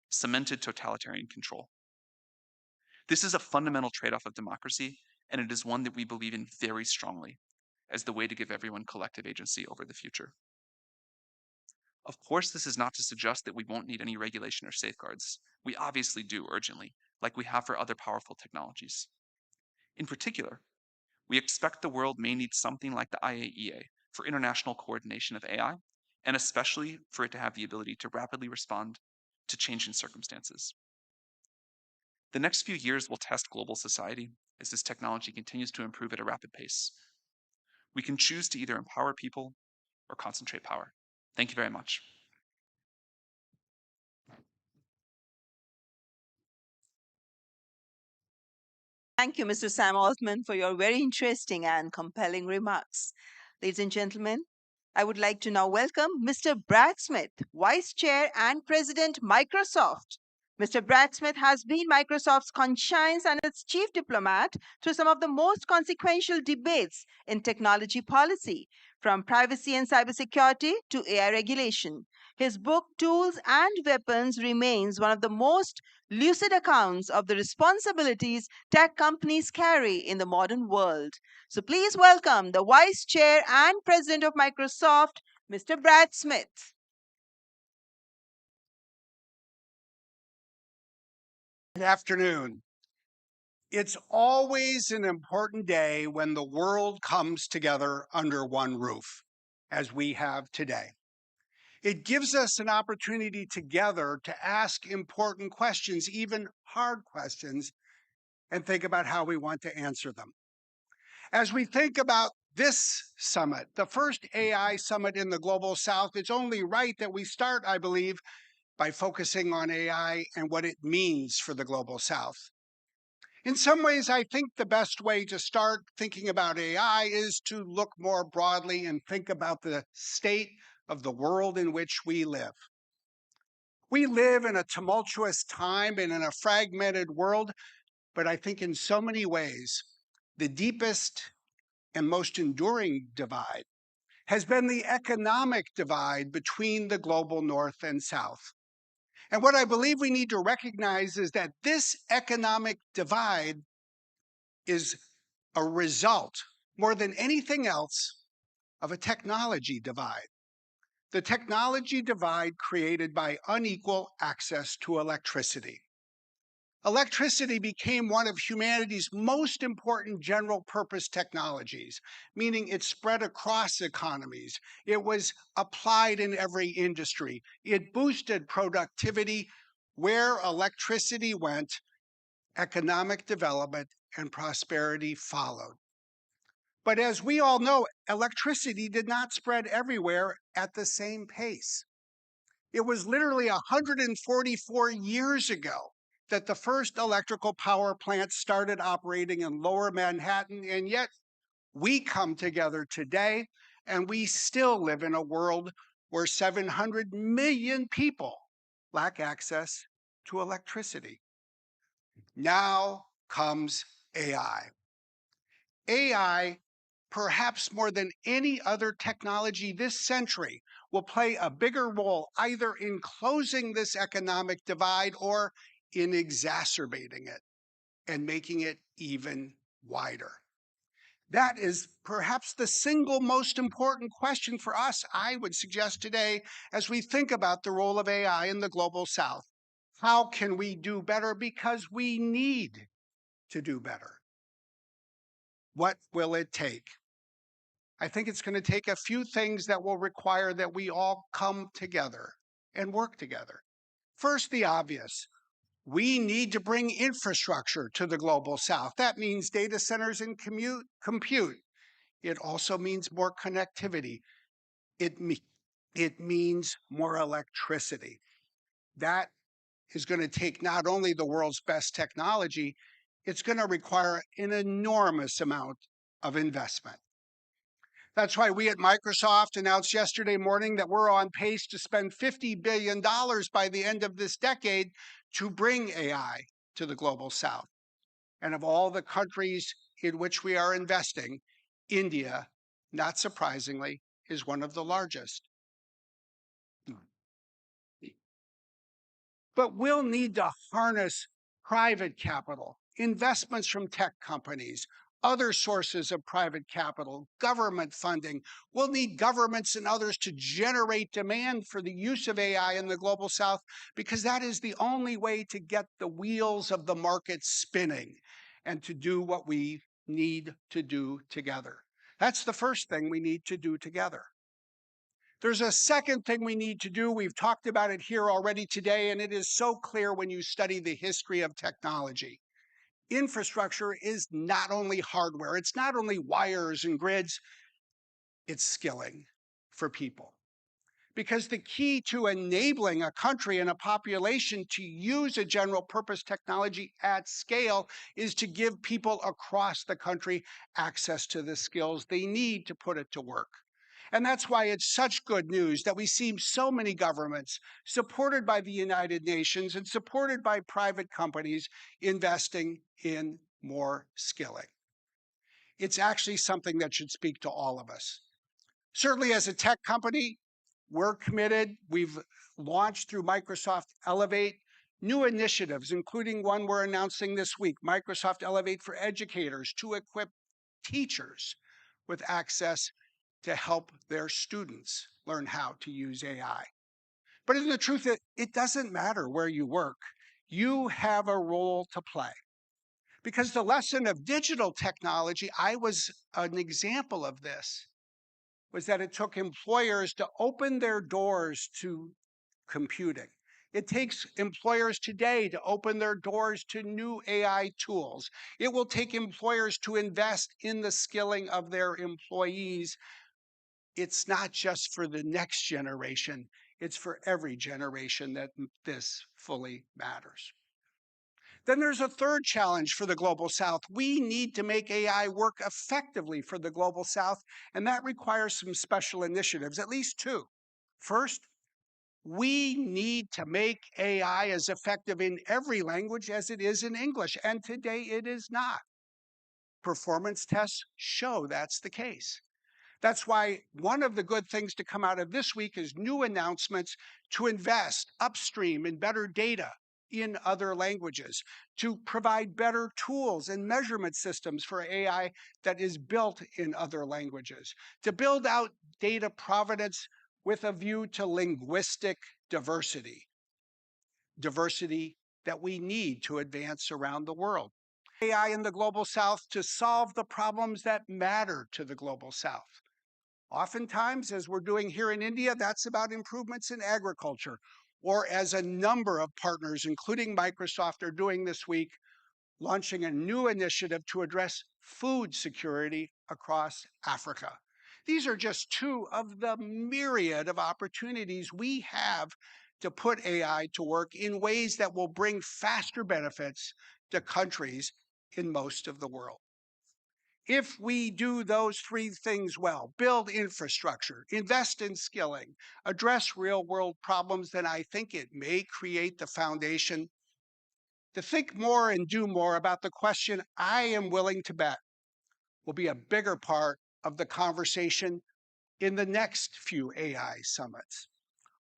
cemented totalitarian control. This is a fundamental trade-off of democracy, and it is one that we believe in very strongly as the way to give everyone collective agency over the future. Of course, this is not to suggest that we won't need any regulation or safeguards. We obviously do urgently, like we have for other powerful technologies. In particular, we expect the world may need something like the IAEA for international coordination of AI, and especially for it to have the ability to rapidly respond to changing circumstances. The next few years will test global society as this technology continues to improve at a rapid pace. We can choose to either empower people or concentrate power. Thank you very much. Thank you, Mr. Sam Altman, for your very interesting and compelling remarks. Ladies and gentlemen, I would like to now welcome Mr. Brad Smith, Vice Chair and President, Microsoft. Mr. Brad Smith has been Microsoft's conscience and its chief diplomat through some of the most consequential debates in technology policy, from privacy and cybersecurity to AI regulation. His book, Tools and Weapons, remains one of the most lucid accounts of the responsibilities tech companies carry in the modern world. So please welcome the Vice Chair and President of Microsoft, Mr. Brad Smith. Good afternoon. It's always an important day when the world comes together under one roof, as we have today. It gives us an opportunity together to ask important questions, even hard questions, and think about how we want to answer them. As we think about this summit, the first AI summit in the Global South, it's only right that we start, I believe, by focusing on AI and what it means for the Global South. In some ways, I think the best way to start thinking about AI is to look more broadly and think about the state of the world in which we live. We live in a tumultuous time and in a fragmented world, but I think in so many ways, the deepest and most enduring divide has been the economic divide between the global north and south. And what I believe we need to recognize is that this economic divide is a result, more than anything else, of a technology divide. The technology divide created by unequal access to electricity. Electricity became one of humanity's most important general purpose technologies, meaning it spread across economies. It was applied in every industry. It boosted productivity. Where electricity went, economic development and prosperity followed. But as we all know, electricity did not spread everywhere at the same pace. It was literally 144 years ago that the first electrical power plant started operating in lower Manhattan, and yet we come together today and we still live in a world where 700 million people lack access to electricity. Now comes AI. AI, perhaps more than any other technology this century, will play a bigger role either in closing this economic divide or in exacerbating it and making it even wider. That is perhaps the single most important question for us, I would suggest today, as we think about the role of AI in the global south. How can we do better? Because we need to do better. What will it take? I think it's going to take a few things that will require that we all come together and work together. First, the obvious. We need to bring infrastructure to the global south. That means data centers and compute. It also means more connectivity. It means more electricity. That is going to take not only the world's best technology, it's going to require an enormous amount of investment. That's why we at Microsoft announced yesterday morning that we're on pace to spend $50 billion by the end of this decade to bring AI to the global south. And of all the countries in which we are investing, India, not surprisingly, is one of the largest. But we'll need to harness private capital, investments from tech companies, other sources of private capital, government funding. We'll need governments and others to generate demand for the use of AI in the global south, because that is the only way to get the wheels of the market spinning and to do what we need to do together. That's the first thing we need to do together. There's a second thing we need to do. We've talked about it here already today, and it is so clear when you study the history of technology. Infrastructure is not only hardware, it's not only wires and grids, it's skilling for people. Because the key to enabling a country and a population to use a general purpose technology at scale is to give people across the country access to the skills they need to put it to work. And that's why it's such good news that we see so many governments supported by the United Nations and supported by private companies investing in more skilling. It's actually something that should speak to all of us. Certainly as a tech company, we're committed. We've launched through Microsoft Elevate new initiatives, including one we're announcing this week, Microsoft Elevate for Educators, to equip teachers with access to help their students learn how to use AI. But in the truth, it doesn't matter where you work. You have a role to play. Because the lesson of digital technology, I was an example of this, was that it took employers to open their doors to computing. It takes employers today to open their doors to new AI tools. It will take employers to invest in the skilling of their employees. It's not just for the next generation, it's for every generation that this fully matters. Then there's a third challenge for the global south. We need to make AI work effectively for the global south, and that requires some special initiatives, at least two. First, We need to make AI as effective in every language as it is in English, and today it is not. Performance tests show that's the case. That's why one of the good things to come out of this week is new announcements to invest upstream in better data in other languages, to provide better tools and measurement systems for AI that is built in other languages, to build out data provenance with a view to linguistic diversity, diversity that we need to advance around the world. AI in the global south to solve the problems that matter to the global south. Oftentimes, as we're doing here in India, that's about improvements in agriculture, or as a number of partners, including Microsoft, are doing this week, launching a new initiative to address food security across Africa. These are just two of the myriad of opportunities we have to put AI to work in ways that will bring faster benefits to countries in most of the world. If we do those three things well, build infrastructure, invest in skilling, address real world problems, then I think it may create the foundation to think more and do more about the question I am willing to bet will be a bigger part of the conversation in the next few AI summits.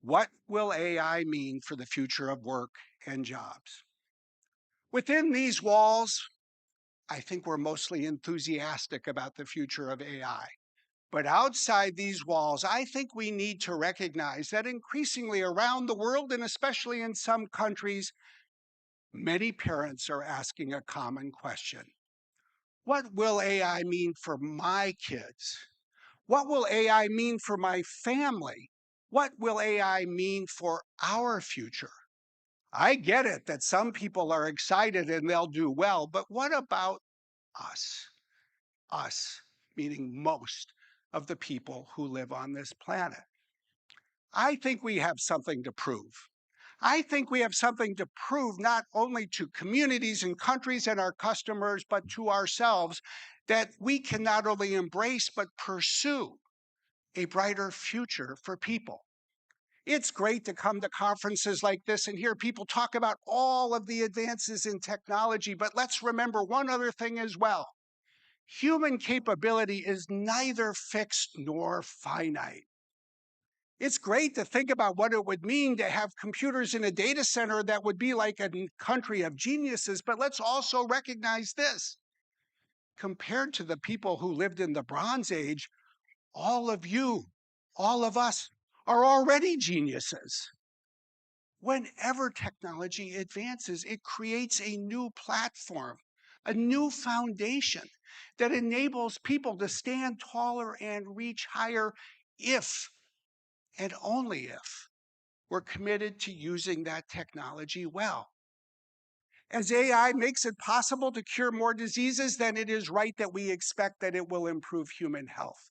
What will AI mean for the future of work and jobs? Within these walls, I think we're mostly enthusiastic about the future of AI. But outside these walls, I think we need to recognize that increasingly around the world, and especially in some countries, many parents are asking a common question. What will AI mean for my kids? What will AI mean for my family? What will AI mean for our future? I get it that some people are excited and they'll do well, but what about us? Us, meaning most of the people who live on this planet. I think we have something to prove. I think we have something to prove not only to communities and countries and our customers, but to ourselves, that we can not only embrace but pursue a brighter future for people. It's great to come to conferences like this and hear people talk about all of the advances in technology, but let's remember one other thing as well. Human capability is neither fixed nor finite. It's great to think about what it would mean to have computers in a data center that would be like a country of geniuses, but let's also recognize this. Compared to the people who lived in the Bronze Age, all of you, all of us, are already geniuses. Whenever technology advances, it creates a new platform, a new foundation that enables people to stand taller and reach higher if and only if we're committed to using that technology well. As AI makes it possible to cure more diseases, then it is right that we expect that it will improve human health.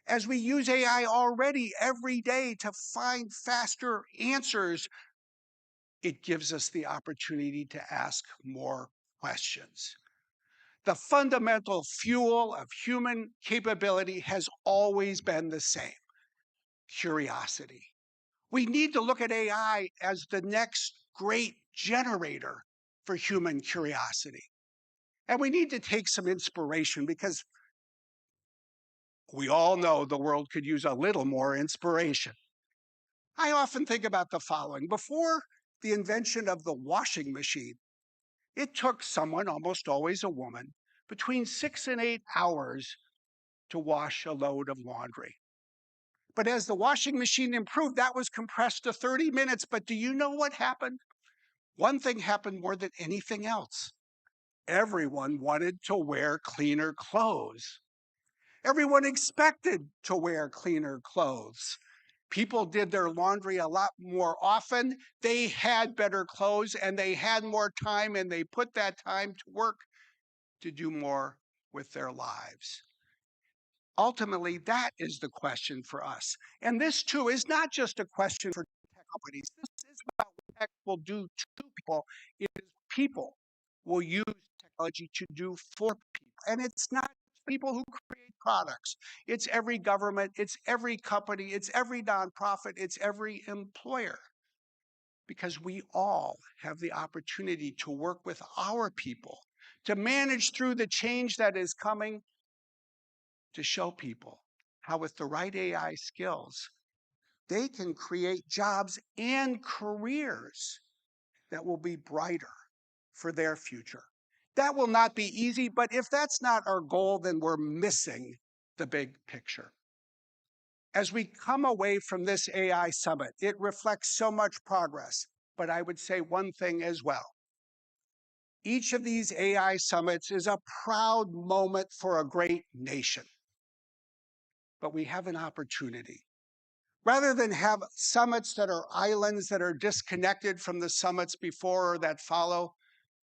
As we use AI already every day to find faster answers, it gives us the opportunity to ask more questions. The fundamental fuel of human capability has always been the same: curiosity. We need to look at AI as the next great generator for human curiosity. And we need to take some inspiration because we all know the world could use a little more inspiration. I often think about the following. Before the invention of the washing machine, it took someone, almost always a woman, between 6 and 8 hours to wash a load of laundry. But as the washing machine improved, that was compressed to 30 minutes. But do you know what happened? One thing happened more than anything else. Everyone wanted to wear cleaner clothes. Everyone expected to wear cleaner clothes. People did their laundry a lot more often. They had better clothes and they had more time, and they put that time to work to do more with their lives. Ultimately, that is the question for us. And this, too, is not just a question for tech companies. This is about what tech will do to people. It is people will use technology to do for people. And it's not people who create products. It's every government, it's every company, it's every nonprofit, it's every employer. Because we all have the opportunity to work with our people, to manage through the change that is coming, to show people how with the right AI skills, they can create jobs and careers that will be brighter for their future. That will not be easy, but if that's not our goal, then we're missing the big picture. As we come away from this AI summit, it reflects so much progress, but I would say one thing as well. Each of these AI summits is a proud moment for a great nation. But we have an opportunity. Rather than have summits that are islands that are disconnected from the summits before or that follow,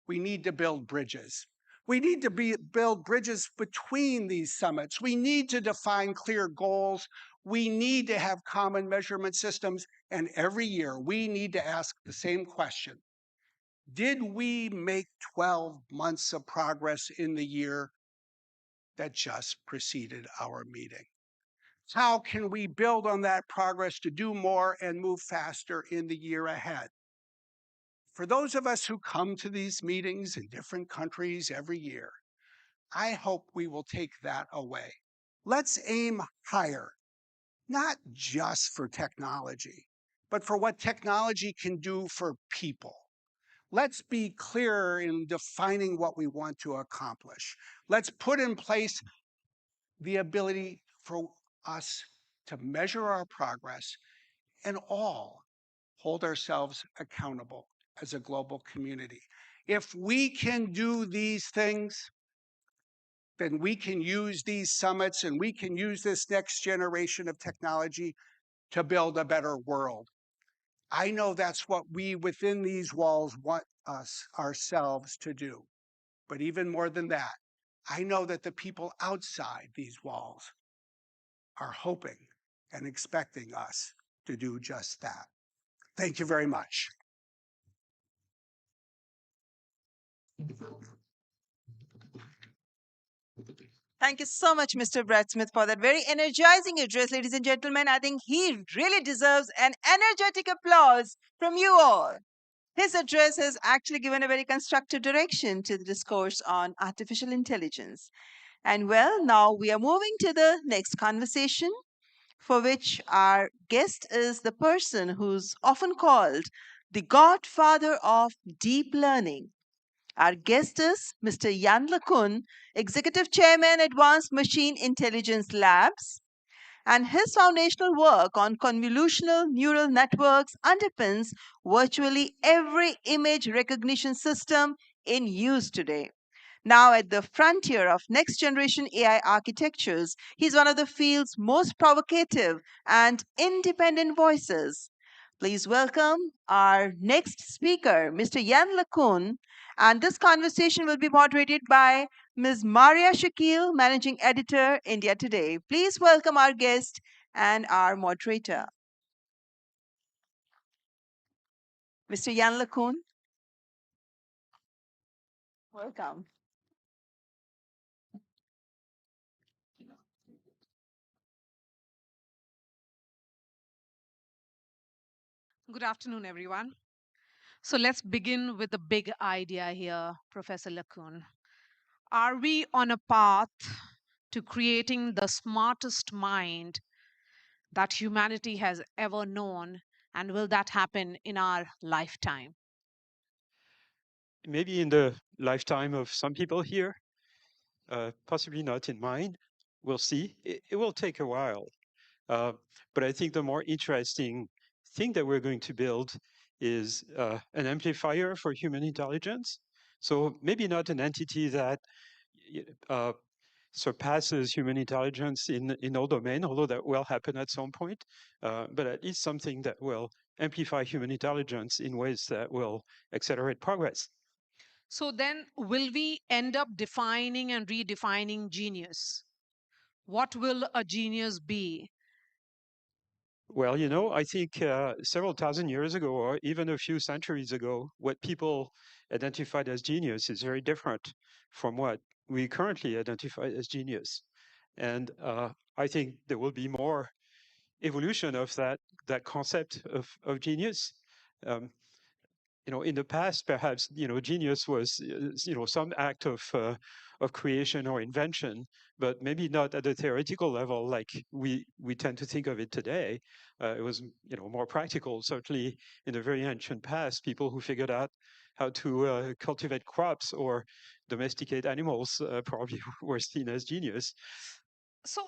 we need to build bridges. We need to build bridges between these summits. We need to define clear goals. We need to have common measurement systems. And every year, we need to ask the same question. Did we make 12 months of progress in the year that just preceded our meeting? How can we build on that progress to do more and move faster in the year ahead? For those of us who come to these meetings in different countries every year, I hope we will take that away. Let's aim higher, not just for technology, but for what technology can do for people. Let's be clear in defining what we want to accomplish. Let's put in place the ability for us to measure our progress and all hold ourselves accountable as a global community. If we can do these things, then we can use these summits and we can use this next generation of technology to build a better world. I know that's what we within these walls want us ourselves to do. But even more than that, I know that the people outside these walls are hoping and expecting us to do just that. Thank you very much. Thank you so much, Mr. Brad Smith, for that very energizing address, ladies and gentlemen. I think he really deserves an energetic applause from you all. His address has actually given a very constructive direction to the discourse on artificial intelligence. And well, now we are moving to the next conversation, for which our guest is the person who's often called the godfather of deep learning. Our guest is Mr. Jan LeCun, Executive Chairman, Advanced Machine Intelligence Labs, and his foundational work on convolutional neural networks underpins virtually every image recognition system in use today. Now, at the frontier of next generation AI architectures, he's one of the field's most provocative and independent voices. Please welcome our next speaker, Mr. Jan LeCun. And this conversation will be moderated by Ms. Maria Shakil, Managing Editor, India Today. Please welcome our guest and our moderator. Mr. Jan LeCun. Welcome. Good afternoon, everyone. So let's begin with the big idea here, Professor LeCun. Are we on a path to creating the smartest mind that humanity has ever known? And will that happen in our lifetime? Maybe in the lifetime of some people here, possibly not in mine. We'll see. It will take a while. But I think the more interesting thing that we're going to build is an amplifier for human intelligence. So maybe not an entity that surpasses human intelligence in all domains, although that will happen at some point, but at least something that will amplify human intelligence in ways that will accelerate progress. So then, will we end up defining and redefining genius? What will a genius be? Well, I think several thousand years ago, or even a few centuries ago, what people identified as genius is very different from what we currently identify as genius. And I think there will be more evolution of that concept of genius. Um, in the past, perhaps, genius was, some act of creation or invention, but maybe not at the theoretical level like we tend to think of it today. It was, more practical. Certainly, in the very ancient past, people who figured out how to cultivate crops or domesticate animals probably were seen as genius. So,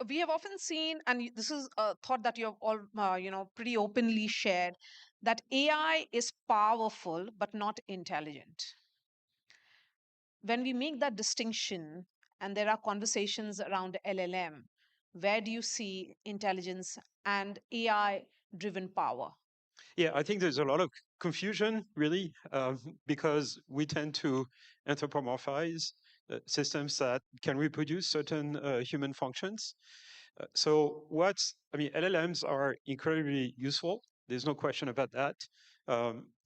we have often seen, and this is a thought that you have all, pretty openly shared, that AI is powerful but not intelligent. When we make that distinction, and there are conversations around LLM, where do you see intelligence and AI driven power? Yeah, I think there's a lot of confusion, really, because we tend to anthropomorphize systems that can reproduce certain human functions. LLMs are incredibly useful. There's no question about that.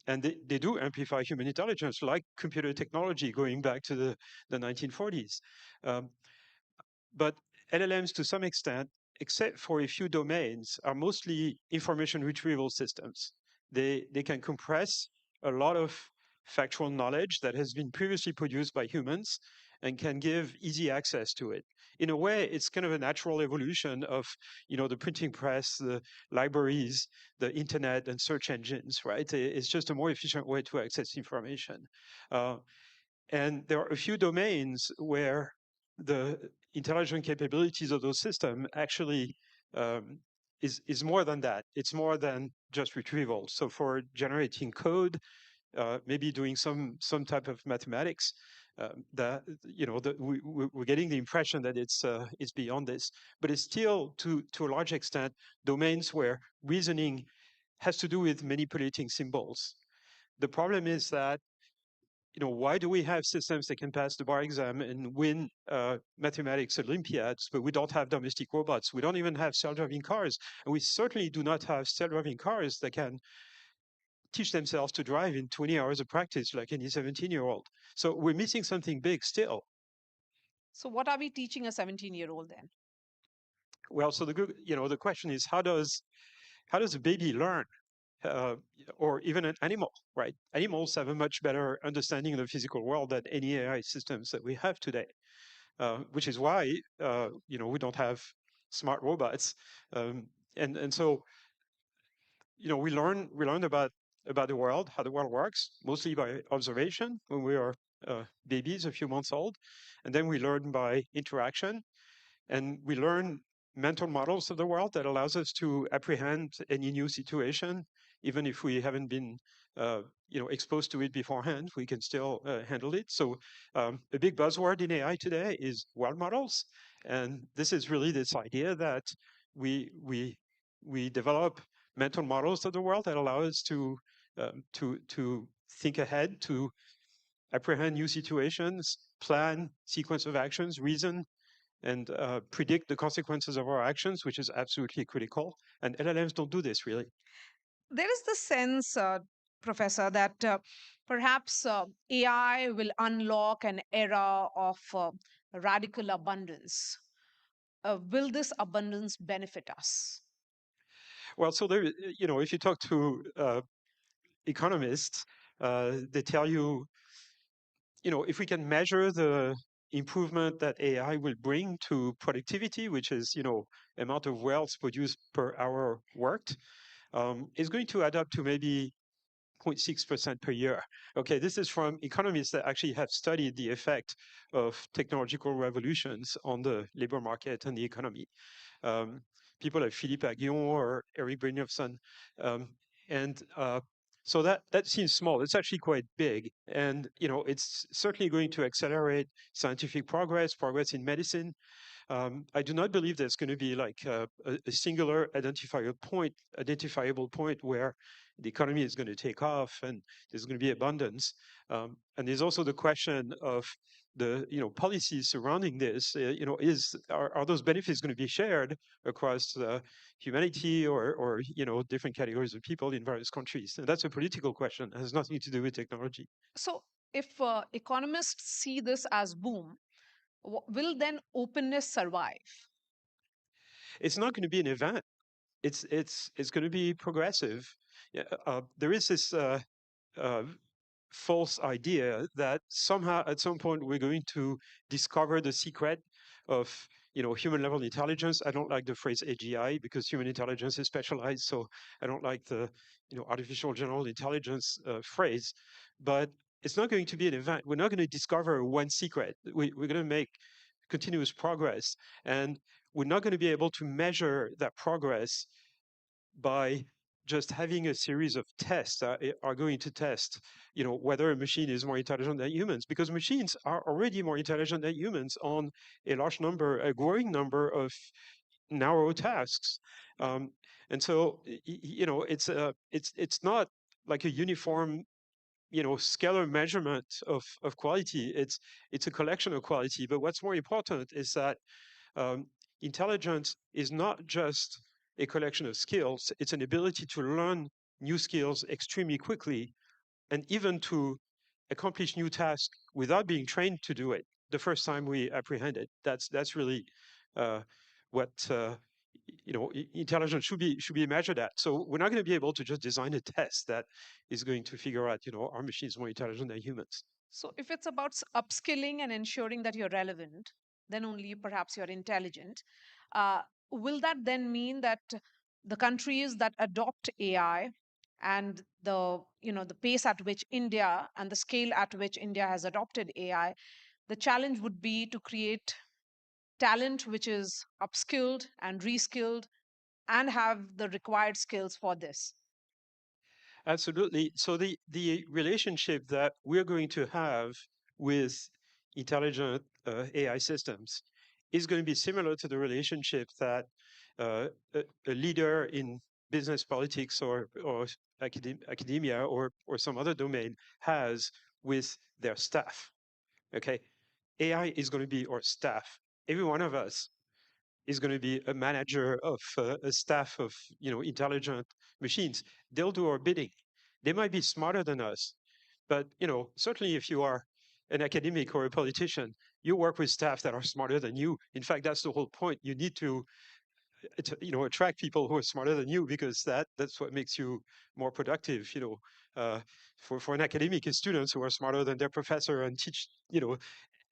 And they do amplify human intelligence, like computer technology going back to the 1940s. But LLMs, to some extent, except for a few domains, are mostly information retrieval systems. They can compress a lot of factual knowledge that has been previously produced by humans and can give easy access to it. In a way, it's kind of a natural evolution of, the printing press, the libraries, the internet, and search engines, right? It's just a more efficient way to access information. And there are a few domains where the intelligent capabilities of those systems actually is more than that. It's more than just retrieval. So for generating code, maybe doing some type of mathematics, we're getting the impression that it's beyond this. But it's still, to a large extent, domains where reasoning has to do with manipulating symbols. The problem is that why do we have systems that can pass the bar exam and win mathematics Olympiads, but we don't have domestic robots? We don't even have self-driving cars. And we certainly do not have self-driving cars that can teach themselves to drive in 20 hours of practice like any 17-year-old. So we're missing something big still. So what are we teaching a 17-year-old then? Well, so the question is, how does a baby learn? Or even an animal, right? Animals have a much better understanding of the physical world than any AI systems that we have today, which is why we don't have smart robots, and so we learn about the world, how the world works, mostly by observation when we are babies, a few months old, and then we learn by interaction, and we learn mental models of the world that allows us to apprehend any new situation. Even if we haven't been exposed to it beforehand, we can still handle it. So a big buzzword in AI today is world models. And this is really this idea that we develop mental models of the world that allow us to think ahead, to apprehend new situations, plan sequence of actions, reason, and predict the consequences of our actions, which is absolutely critical. And LLMs don't do this, really. There is the sense, Professor, that perhaps AI will unlock an era of radical abundance. Will this abundance benefit us? Well, so there, if you talk to economists, they tell you, if we can measure the improvement that AI will bring to productivity, which is, amount of wealth produced per hour worked, is going to add up to maybe 0.6% per year. Okay, this is from economists that actually have studied the effect of technological revolutions on the labor market and the economy. People like Philippe Aghion or Eric Brynjolfsson. So that seems small. It's actually quite big. And, it's certainly going to accelerate scientific progress in medicine. I do not believe there's going to be like a singular identifiable point where the economy is going to take off and there's going to be abundance. And there's also the question of the policies surrounding this. Are those benefits going to be shared across humanity or different categories of people in various countries? And that's a political question. It has nothing to do with technology. So if economists see this as boom, will then openness survive? It's not going to be an event. It's going to be progressive. Yeah, there is this uh, false idea that somehow at some point we're going to discover the secret of human level intelligence. I don't like the phrase AGI because human intelligence is specialized, so I don't like the artificial general intelligence phrase. But it's not going to be an event. We're not going to discover one secret. We're going to make continuous progress, and we're not going to be able to measure that progress by just having a series of tests that are going to test, whether a machine is more intelligent than humans, because machines are already more intelligent than humans on a growing number of narrow tasks. And so, it's not like a uniform, scalar measurement of quality. It's a collection of quality. But what's more important is that um, intelligence is not just a collection of skills, it's an ability to learn new skills extremely quickly and even to accomplish new tasks without being trained to do it the first time we apprehend it. That's really what intelligence should be measured at. So we're not going to be able to just design a test that is going to figure out, are machines more intelligent than humans? So if it's about upskilling and ensuring that you're relevant, then only perhaps you're intelligent. Will that then mean that the countries that adopt AI and the pace at which India and the scale at which India has adopted AI, the challenge would be to create talent which is upskilled and reskilled and have the required skills for this? Absolutely. So the relationship that we're going to have with intelligent AI systems is going to be similar to the relationship that a leader in business, politics, or academia, or some other domain has with their staff. Okay, AI is going to be our staff. Every one of us is going to be a manager of a staff of intelligent machines. They'll do our bidding. They might be smarter than us, but certainly if you are an academic or a politician, you work with staff that are smarter than you. In fact, that's the whole point. You need to attract people who are smarter than you, because that's what makes you more productive. For an academic, it's students who are smarter than their professor and teach.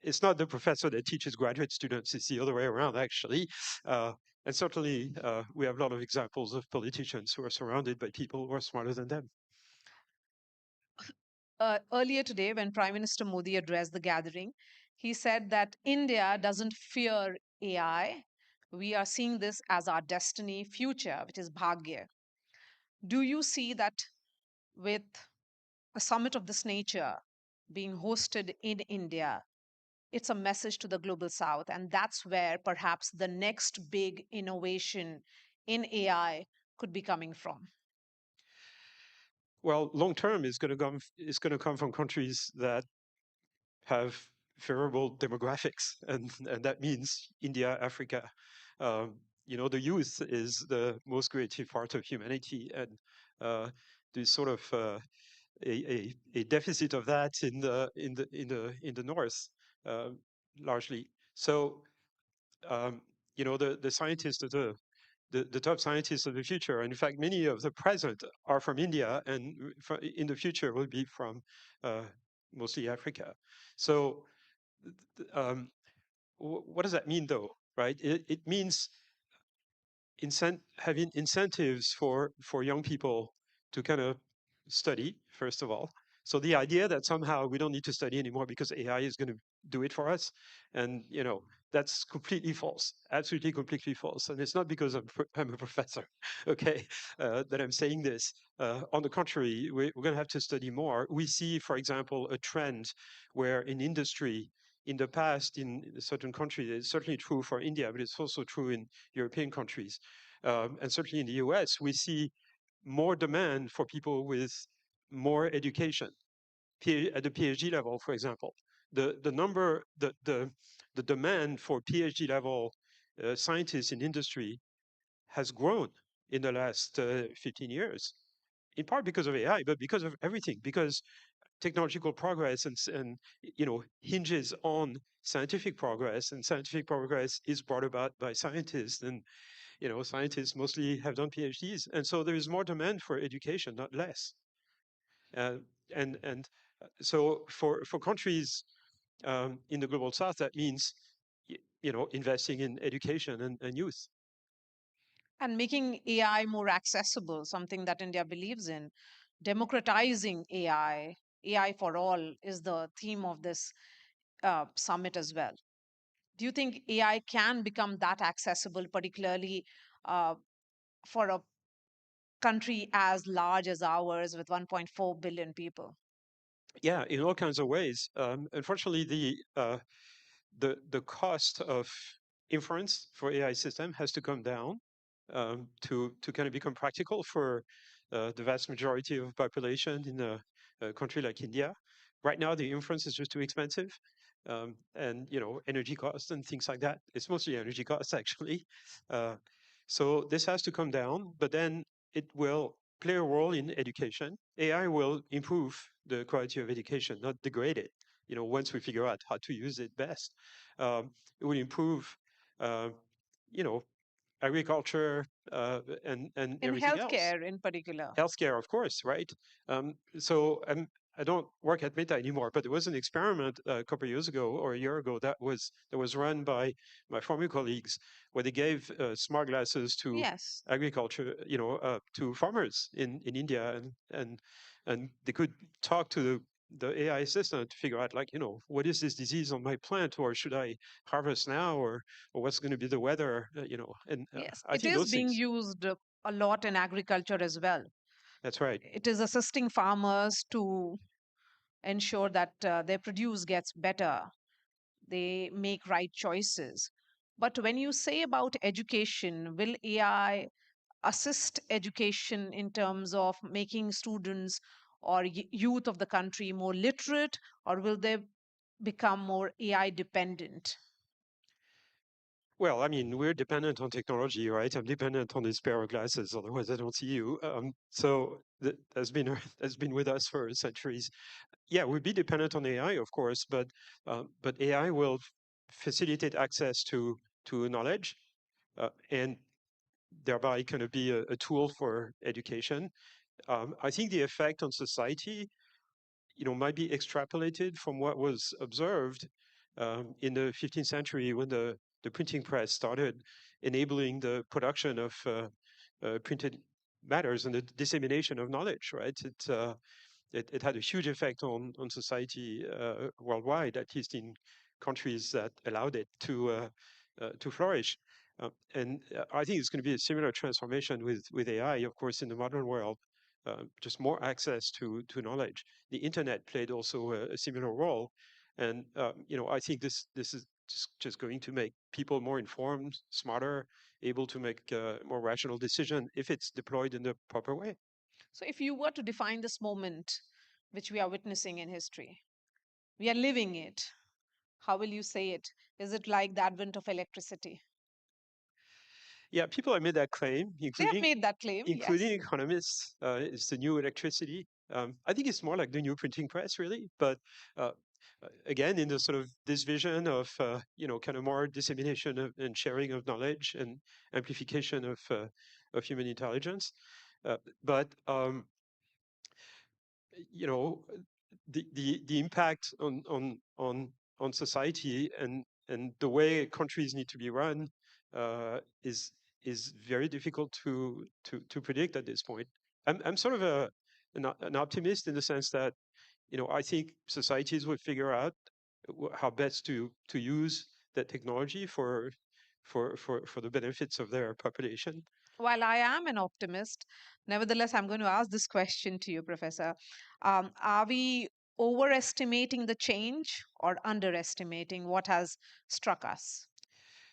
It's not the professor that teaches graduate students, it's the other way around, actually. And certainly, we have a lot of examples of politicians who are surrounded by people who are smarter than them. Earlier today, when Prime Minister Modi addressed the gathering, he said that India doesn't fear AI. We are seeing this as our destiny, future, which is Bhagya. Do you see that with a summit of this nature being hosted in India, it's a message to the global south, and that's where perhaps the next big innovation in AI could be coming from? Well, long term is going to come from countries that have favorable demographics, and that means India, Africa. The youth is the most creative part of humanity, and there's sort of a deficit of that in the north, largely. So the scientists are the top scientists of the future. And in fact, many of the present are from India, and in the future will be from mostly Africa. So what does that mean, though, right? It means having incentives for young people to kind of study, first of all. So the idea that somehow we don't need to study anymore because AI is going to do it for us, and that's completely false, absolutely completely false. And it's not because I'm a professor, okay, that I'm saying this. On the contrary, we're going to have to study more. We see, for example, a trend where in industry, in the past, in certain countries, it's certainly true for India, but it's also true in European countries, and certainly in the US, we see more demand for people with more education at the PhD level, for example. The demand for PhD level scientists in industry has grown in the last 15 years, in part because of AI, but because of everything. Because technological progress and hinges on scientific progress, and scientific progress is brought about by scientists, and scientists mostly have done PhDs, and so there is more demand for education, not less. And so for countries in the global south, that means investing in education and youth. And making AI more accessible, something that India believes in. Democratizing AI, AI for all, is the theme of this summit as well. Do you think AI can become that accessible, particularly for a country as large as ours with 1.4 billion people? Yeah, in all kinds of ways. Unfortunately, the cost of inference for AI system has to come down to kind of become practical for the vast majority of population in a country like India. Right now, the inference is just too expensive, and energy costs and things like that. It's mostly energy costs actually. So this has to come down, but then it will play a role in education. AI will improve the quality of education, not degrade it. Once we figure out how to use it best, it will improve, agriculture and In everything else. healthcare, in particular. Healthcare, of course, right? So I don't work at Meta anymore, but there was an experiment a couple of years ago or a year ago that was run by my former colleagues, where they gave smart glasses to Yes. agriculture, to farmers in India, and they could talk to the AI assistant to figure out, like, what is this disease on my plant, or should I harvest now, or what's going to be the weather, and Yes, I it think is those being things. used a lot in agriculture as well. That's right. It is assisting farmers to ensure that their produce gets better, they make right choices. But when you say about education, will AI assist education in terms of making students or youth of the country more literate, or will they become more AI dependent? Well, I mean, we're dependent on technology, right? I'm dependent on this pair of glasses, otherwise I don't see you. So that's been that's been with us for centuries. Yeah, we'd be dependent on AI, of course, but AI will facilitate access to knowledge, and thereby kind of be a tool for education. I think the effect on society, might be extrapolated from what was observed in the 15th century when the printing press started enabling the production of printed matters and the dissemination of knowledge, right? It had a huge effect on society worldwide, at least in countries that allowed it to flourish. And I think it's going to be a similar transformation with AI, of course, in the modern world. Just more access to knowledge. The internet played also a similar role, and I think this is just going to make people more informed, smarter, able to make more rational decision if it's deployed in the proper way. So, if you were to define this moment which we are witnessing in history, we are living it. How will you say it? Is it like the advent of electricity? Yeah, people have made that claim, They have made that claim, including yes. economists. It's the new electricity. I think it's more like the new printing press, really. But again, in the sort of this vision of kind of more dissemination and sharing of knowledge and amplification of human intelligence. But the impact on society and the way countries need to be run is very difficult to predict at this point. I'm sort of an optimist in the sense that I think societies will figure out how best to use that technology for the benefits of their population. While I am an optimist, nevertheless, I'm going to ask this question to you, Professor. Are we overestimating the change or underestimating what has struck us?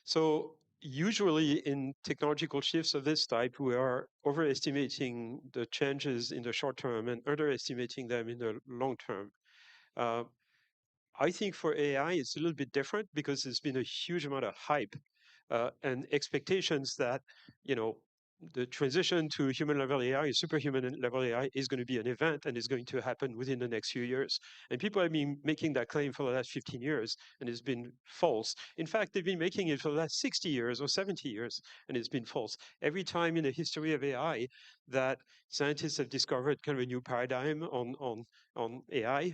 So usually in technological shifts of this type, we are overestimating the changes in the short term and underestimating them in the long term. I think for AI, it's a little bit different because there's been a huge amount of hype and expectations that, the transition to human-level AI, superhuman-level AI, is going to be an event and is going to happen within the next few years. And people have been making that claim for the last 15 years, and it's been false. In fact, they've been making it for the last 60 years or 70 years, and it's been false. Every time in the history of AI that scientists have discovered kind of a new paradigm on AI,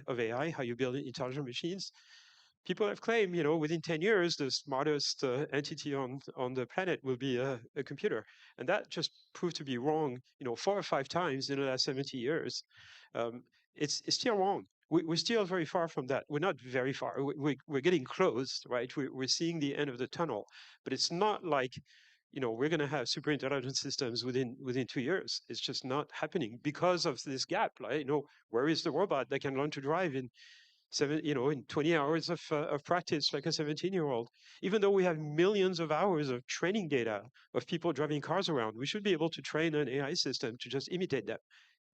how you build intelligent machines, people have claimed, within 10 years, the smartest entity on the planet will be a computer. And that just proved to be wrong, 4 or 5 times in the last 70 years. It's still wrong. We're still very far from that. We're not very far. We're getting close, right? We're seeing the end of the tunnel. But it's not like, we're going to have super intelligent systems within 2 years. It's just not happening because of this gap. Right? Where is the robot that can learn to drive in 20 hours of practice, like a 17-year-old? Even though we have millions of hours of training data of people driving cars around, we should be able to train an AI system to just imitate them.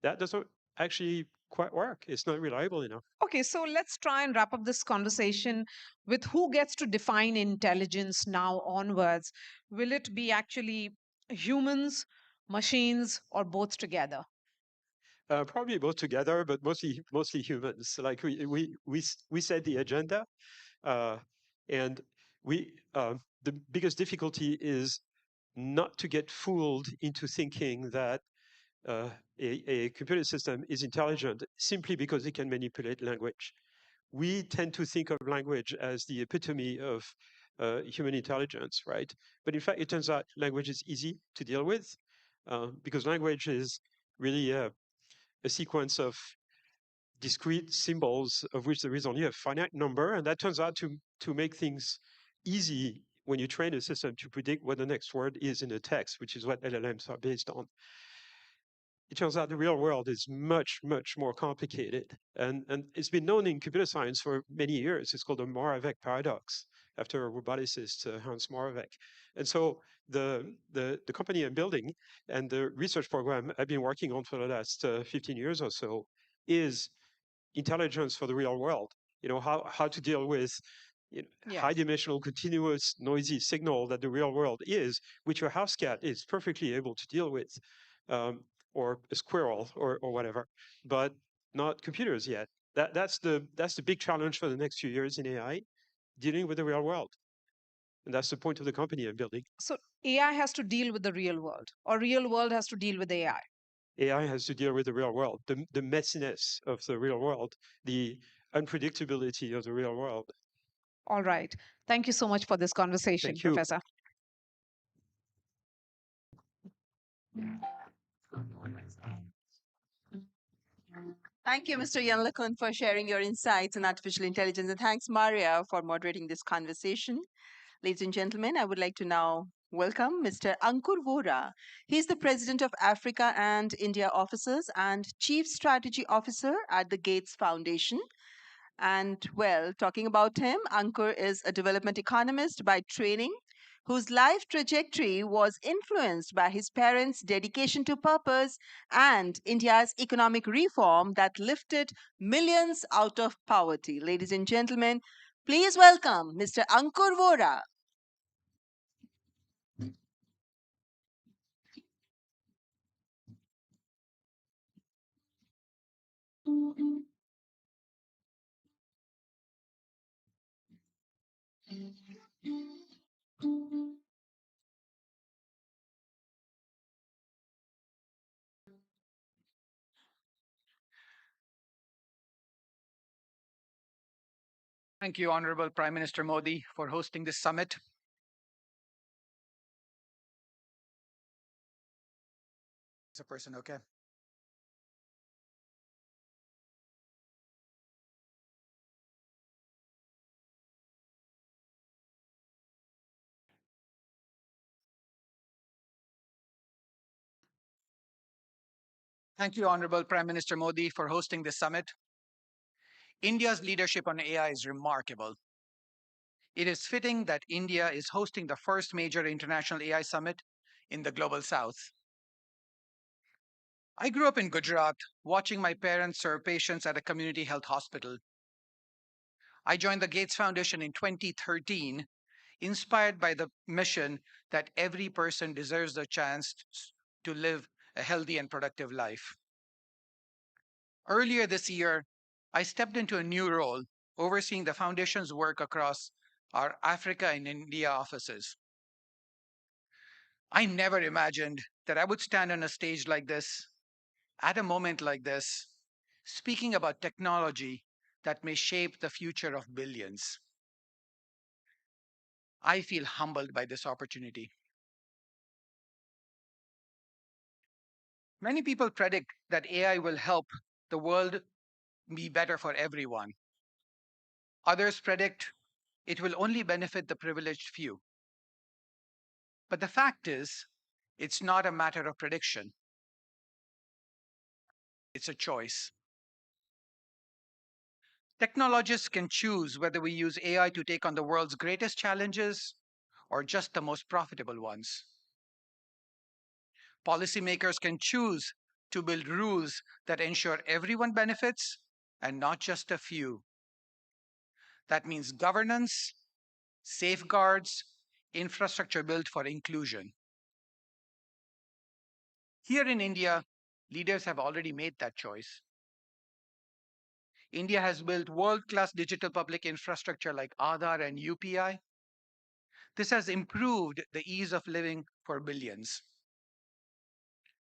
That doesn't actually quite work. It's not reliable enough. Okay, so let's try and wrap up this conversation with who gets to define intelligence now onwards. Will it be actually humans, machines, or both together? Probably both together, but mostly humans. Like we set the agenda, and the biggest difficulty is not to get fooled into thinking that a computer system is intelligent simply because it can manipulate language. We tend to think of language as the epitome of human intelligence, right? But in fact, it turns out language is easy to deal with because language is really a sequence of discrete symbols of which there is only a finite number, and that turns out to make things easy when you train a system to predict what the next word is in a text, which is what LLMs are based on. It turns out the real world is much, much more complicated. And it's been known in computer science for many years. It's called the Moravec paradox, after a roboticist, Hans Moravec. And so the company I'm building and the research program I've been working on for the last 15 years or so is intelligence for the real world. How to deal with high-dimensional, continuous, noisy signal that the real world is, which your house cat is perfectly able to deal with. Or a squirrel or whatever, but not computers yet. That's the big challenge for the next few years in AI, dealing with the real world. And that's the point of the company I'm building. So AI has to deal with the real world, or real world has to deal with AI? AI has to deal with the real world, the messiness of the real world, the unpredictability of the real world. All right. Thank you so much for this conversation, Thank you. Professor. Thank you, Mr. Yanlakun, for sharing your insights on artificial intelligence. And thanks, Maria, for moderating this conversation. Ladies and gentlemen, I would like to now welcome Mr. Ankur Vora. He's the President of Africa and India Offices and Chief Strategy Officer at the Gates Foundation. And well, talking about him, Ankur is a development economist by training, whose life trajectory was influenced by his parents' dedication to purpose and India's economic reform that lifted millions out of poverty. Ladies and gentlemen, please welcome Mr. Ankur Vora. Thank you, Honorable Prime Minister Modi, for hosting this summit. Is a person okay? Thank you, Honorable Prime Minister Modi, for hosting this summit. India's leadership on AI is remarkable. It is fitting that India is hosting the first major international AI summit in the Global South. I grew up in Gujarat, watching my parents serve patients at a community health hospital. I joined the Gates Foundation in 2013, inspired by the mission that every person deserves the chance to live a healthy and productive life. Earlier this year, I stepped into a new role, overseeing the Foundation's work across our Africa and India offices. I never imagined that I would stand on a stage like this, at a moment like this, speaking about technology that may shape the future of billions. I feel humbled by this opportunity. Many people predict that AI will help the world be better for everyone. Others predict it will only benefit the privileged few. But the fact is, it's not a matter of prediction. It's a choice. Technologists can choose whether we use AI to take on the world's greatest challenges or just the most profitable ones. Policymakers can choose to build rules that ensure everyone benefits and not just a few. That means governance, safeguards, infrastructure built for inclusion. Here in India, leaders have already made that choice. India has built world-class digital public infrastructure like Aadhaar and UPI. This has improved the ease of living for billions.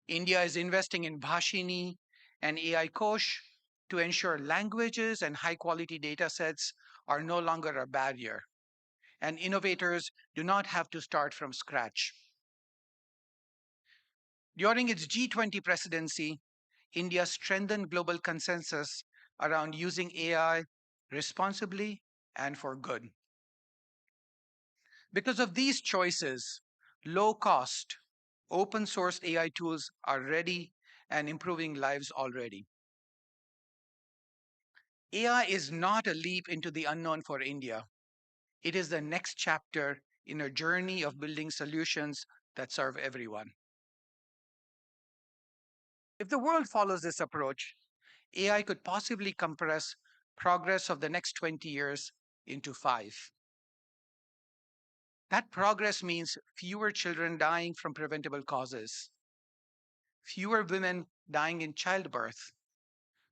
India is investing in Bhashini and AI Kosh to ensure languages and high-quality data sets are no longer a barrier, and innovators do not have to start from scratch. During its G20 presidency, India strengthened global consensus around using AI responsibly and for good. Because of these choices, low-cost, open-source AI tools are ready and improving lives already. AI is not a leap into the unknown for India. It is the next chapter in a journey of building solutions that serve everyone. If the world follows this approach, AI could possibly compress progress of the next 20 years into 5. That progress means fewer children dying from preventable causes, fewer women dying in childbirth,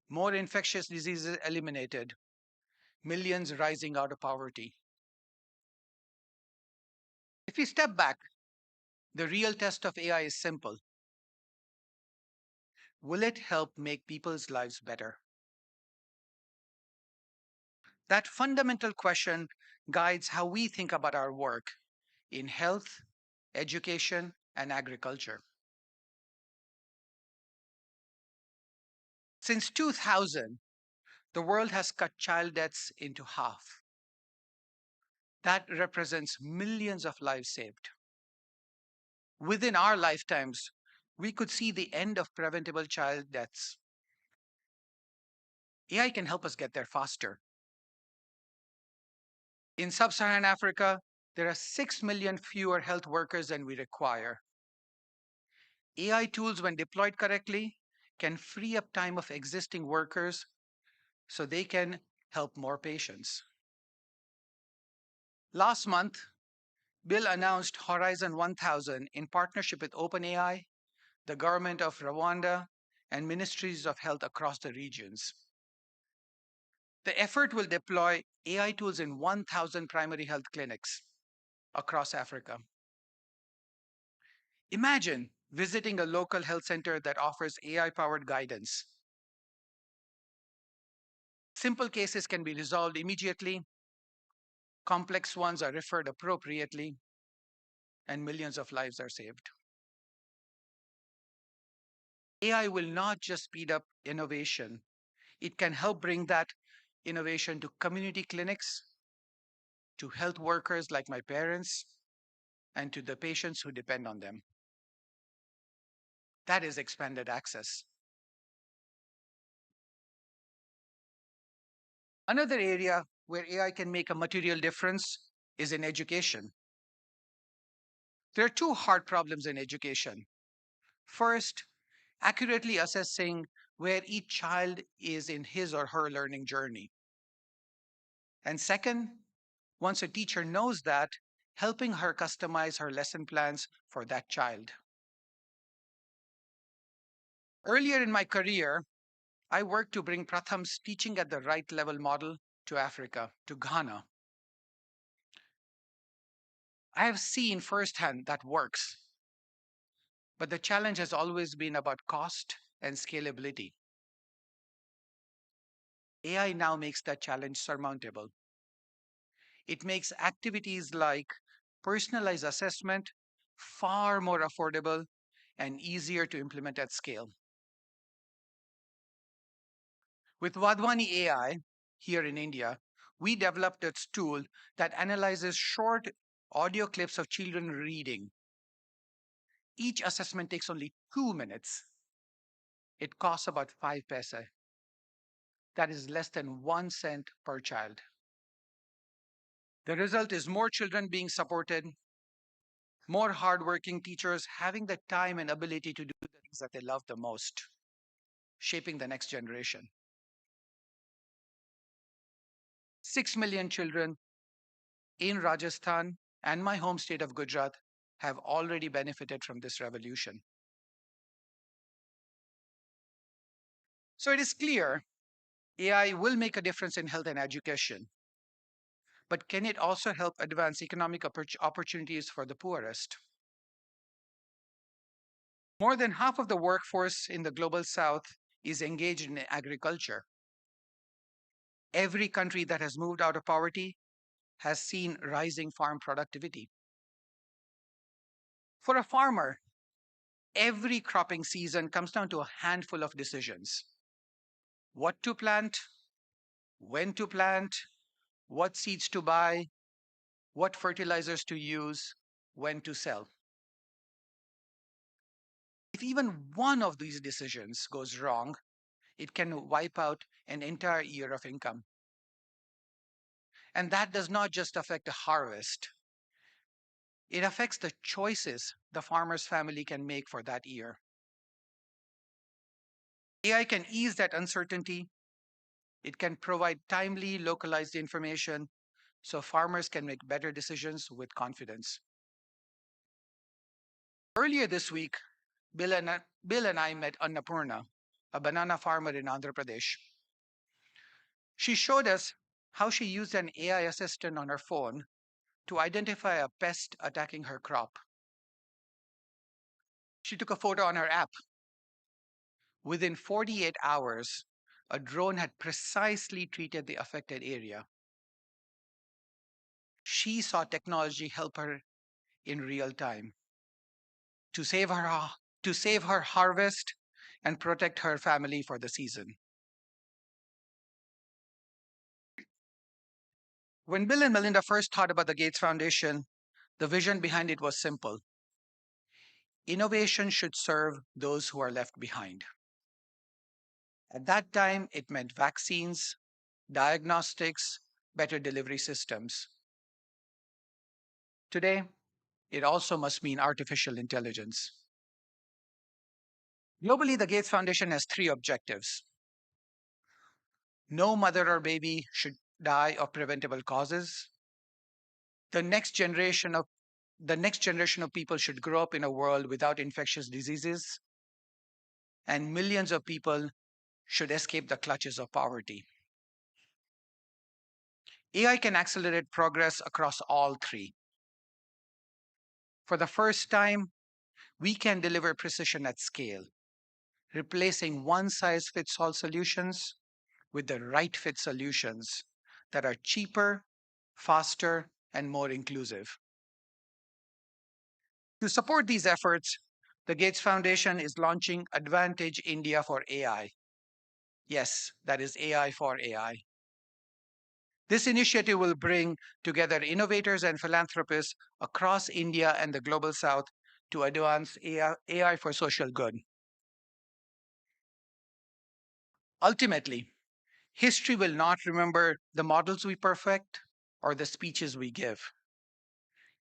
more infectious diseases eliminated, millions rising out of poverty. If we step back, the real test of AI is simple. Will it help make people's lives better? That fundamental question guides how we think about our work in health, education, and agriculture. Since 2000, the world has cut child deaths into half. That represents millions of lives saved. Within our lifetimes, we could see the end of preventable child deaths. AI can help us get there faster. In sub-Saharan Africa, there are 6 million fewer health workers than we require. AI tools, when deployed correctly, can free up time of existing workers so they can help more patients. Last month, Bill announced Horizon 1000 in partnership with OpenAI, the government of Rwanda, and ministries of health across the regions. The effort will deploy AI tools in 1,000 primary health clinics across Africa. Imagine visiting a local health center that offers AI-powered guidance. Simple cases can be resolved immediately, complex ones are referred appropriately, and millions of lives are saved. AI will not just speed up innovation, it can help bring that innovation to community clinics, to health workers like my parents, and to the patients who depend on them. That is expanded access. Another area where AI can make a material difference is in education. There are 2 hard problems in education. First, accurately assessing where each child is in his or her learning journey. And second, once a teacher knows that, helping her customize her lesson plans for that child. Earlier in my career, I worked to bring Pratham's teaching at the right level model to Africa, to Ghana. I have seen firsthand that works, but the challenge has always been about cost and scalability. AI now makes that challenge surmountable. It makes activities like personalized assessment far more affordable and easier to implement at scale. With Vadwani AI here in India, we developed a tool that analyzes short audio clips of children reading. Each assessment takes only 2 minutes. It costs about 5 paise. That is less than 1 cent per child. The result is more children being supported, more hardworking teachers having the time and ability to do the things that they love the most, shaping the next generation. 6 million children in Rajasthan and my home state of Gujarat have already benefited from this revolution. So it is clear AI will make a difference in health and education. But can it also help advance economic opportunities for the poorest? More than half of the workforce in the global south is engaged in agriculture. Every country that has moved out of poverty has seen rising farm productivity. For a farmer, every cropping season comes down to a handful of decisions: what to plant, when to plant, what seeds to buy, what fertilizers to use, when to sell. If even one of these decisions goes wrong, it can wipe out an entire year of income. And that does not just affect the harvest. It affects the choices the farmer's family can make for that year. AI can ease that uncertainty. It can provide timely, localized information so farmers can make better decisions with confidence. Earlier this week, Bill and I met Annapurna, a banana farmer in Andhra Pradesh. She showed us how she used an AI assistant on her phone to identify a pest attacking her crop. She took a photo on her app. Within 48 hours, a drone had precisely treated the affected area. She saw technology help her in real time to save her harvest and protect her family for the season. When Bill and Melinda first thought about the Gates Foundation, the vision behind it was simple. Innovation should serve those who are left behind. At that time, it meant vaccines, diagnostics, better delivery systems. Today, it also must mean artificial intelligence. Globally, the Gates Foundation has 3 objectives. No mother or baby should die of preventable causes. The next generation of people should grow up in a world without infectious diseases, and millions of people should escape the clutches of poverty. AI can accelerate progress across all 3. For the first time, we can deliver precision at scale, replacing one-size-fits-all solutions with the right fit solutions that are cheaper, faster, and more inclusive. To support these efforts, the Gates Foundation is launching Advantage India for AI. Yes, that is AI for AI. This initiative will bring together innovators and philanthropists across India and the global south to advance AI for social good. Ultimately, history will not remember the models we perfect or the speeches we give.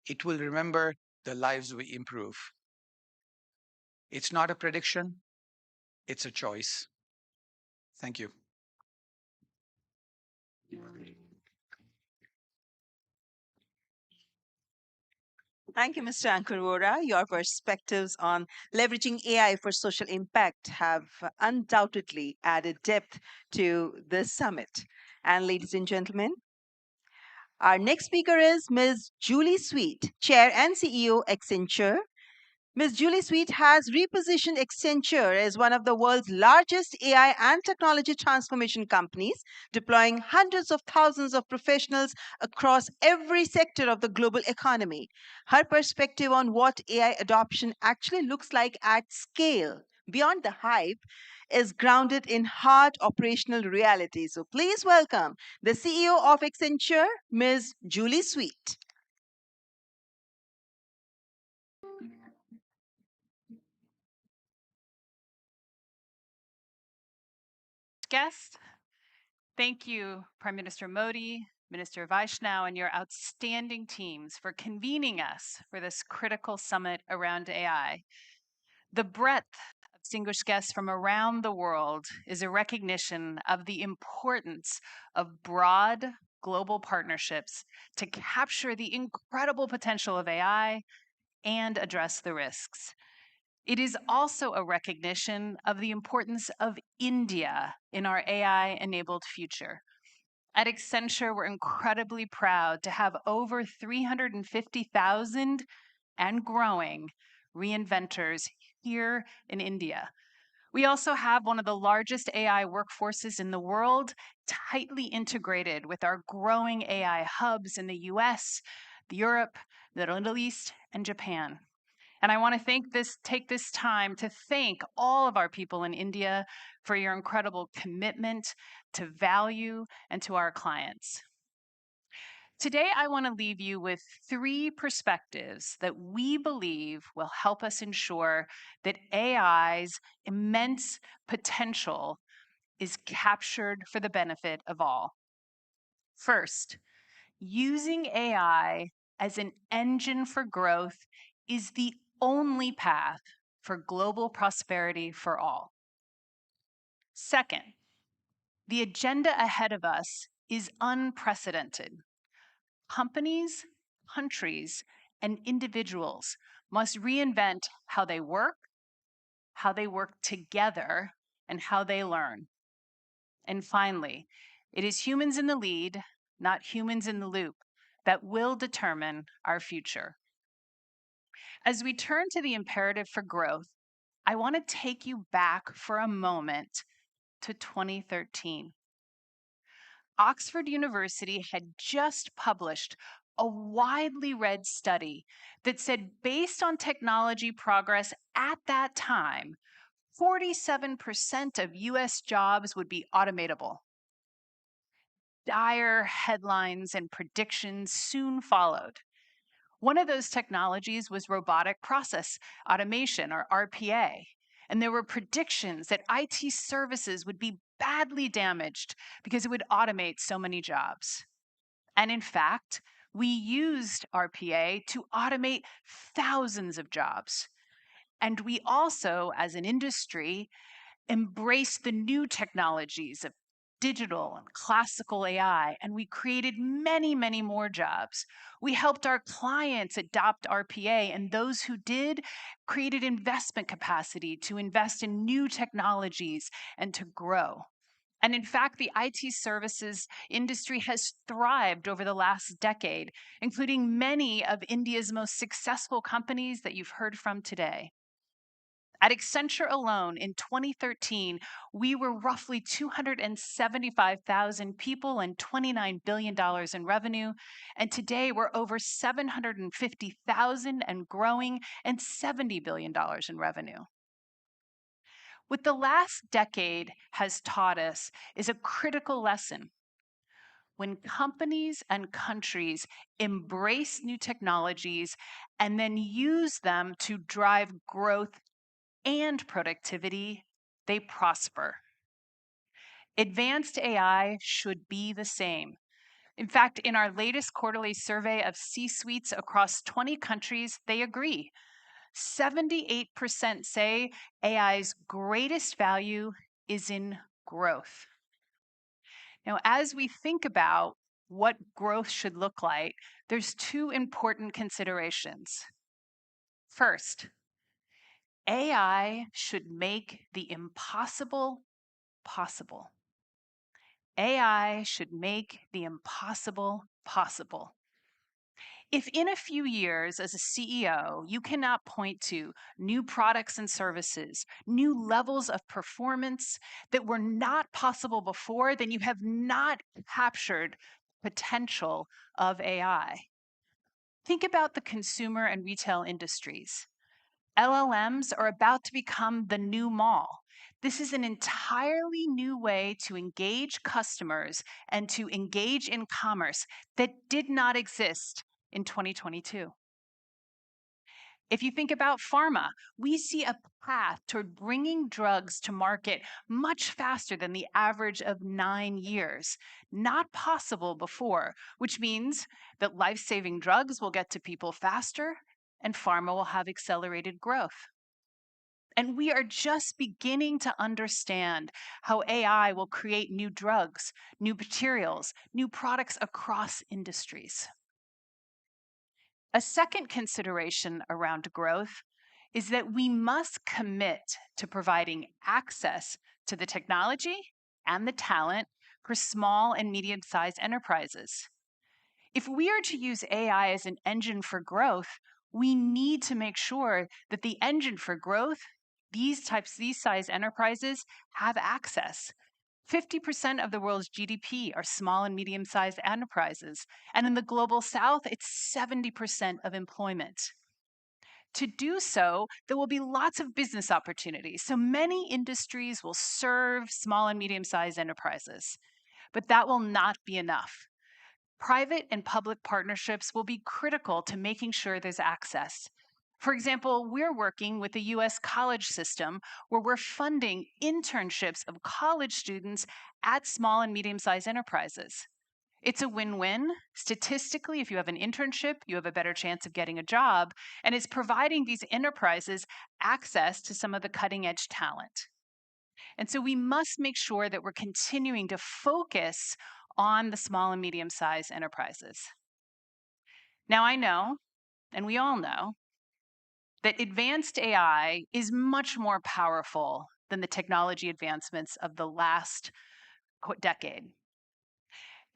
It will remember the lives we improve. It's not a prediction, it's a choice. Thank you. Thank you, Mr. Ankur Vora. Your perspectives on leveraging AI for social impact have undoubtedly added depth to this summit. And ladies and gentlemen, our next speaker is Ms. Julie Sweet, Chair and CEO, Accenture. Ms. Julie Sweet has repositioned Accenture as one of the world's largest AI and technology transformation companies, deploying hundreds of thousands of professionals across every sector of the global economy. Her perspective on what AI adoption actually looks like at scale, beyond the hype, is grounded in hard operational reality. So please welcome the CEO of Accenture, Ms. Julie Sweet. Guests, thank you, Prime Minister Modi, Minister Vaishnaw, and your outstanding teams for convening us for this critical summit around AI. The breadth of distinguished guests from around the world is a recognition of the importance of broad global partnerships to capture the incredible potential of AI and address the risks. It is also a recognition of the importance of India in our AI-enabled future. At Accenture, we're incredibly proud to have over 350,000 and growing reinventors here in India. We also have one of the largest AI workforces in the world, tightly integrated with our growing AI hubs in the US, Europe, the Middle East, and Japan. And I want to take this time to thank all of our people in India for your incredible commitment to value and to our clients. Today, I want to leave you with 3 perspectives that we believe will help us ensure that AI's immense potential is captured for the benefit of all. First, using AI as an engine for growth is the only path for global prosperity for all. Second, the agenda ahead of us is unprecedented. Companies, countries, and individuals must reinvent how they work together, and how they learn. And finally, it is humans in the lead, not humans in the loop, that will determine our future. As we turn to the imperative for growth, I want to take you back for a moment to 2013. Oxford University had just published a widely read study that said, based on technology progress at that time, 47% of US jobs would be automatable. Dire headlines and predictions soon followed. One of those technologies was robotic process automation, or RPA. And there were predictions that IT services would be badly damaged because it would automate so many jobs. And in fact, we used RPA to automate thousands of jobs. And we also, as an industry, embraced the new technologies of digital and classical AI, and we created many, many more jobs. We helped our clients adopt RPA, and those who did created investment capacity to invest in new technologies and to grow. And in fact, the IT services industry has thrived over the last decade, including many of India's most successful companies that you've heard from today. At Accenture alone in 2013, we were roughly 275,000 people and $29 billion in revenue. And today we're over 750,000 and growing and $70 billion in revenue. What the last decade has taught us is a critical lesson. When companies and countries embrace new technologies and then use them to drive growth and productivity, they prosper. Advanced AI should be the same. In fact, in our latest quarterly survey of C-suites across 20 countries, they agree. 78% say AI's greatest value is in growth. Now, as we think about what growth should look like, there's two important considerations. First, AI should make the impossible possible. AI should make the impossible possible. If in a few years as a CEO, you cannot point to new products and services, new levels of performance that were not possible before, then you have not captured potential of AI. Think about the consumer and retail industries. LLMs are about to become the new mall. This is an entirely new way to engage customers and to engage in commerce that did not exist in 2022. If you think about pharma, we see a path toward bringing drugs to market much faster than the average of 9 years. Not possible before, which means that life-saving drugs will get to people faster and pharma will have accelerated growth. And we are just beginning to understand how AI will create new drugs, new materials, new products across industries. A second consideration around growth is that we must commit to providing access to the technology and the talent for small and medium-sized enterprises. If we are to use AI as an engine for growth, we need to make sure that the engine for growth, these size enterprises, have access. 50% of the world's GDP are small and medium-sized enterprises, and in the global south, it's 70% of employment. To do so, there will be lots of business opportunities. So many industries will serve small and medium-sized enterprises, but that will not be enough. Private and public partnerships will be critical to making sure there's access. For example, we're working with the US college system where we're funding internships of college students at small and medium-sized enterprises. It's a win-win. Statistically, if you have an internship, you have a better chance of getting a job, and it's providing these enterprises access to some of the cutting-edge talent. And so we must make sure that we're continuing to focus on the small and medium-sized enterprises. Now, I know, and we all know, that advanced AI is much more powerful than the technology advancements of the last decade.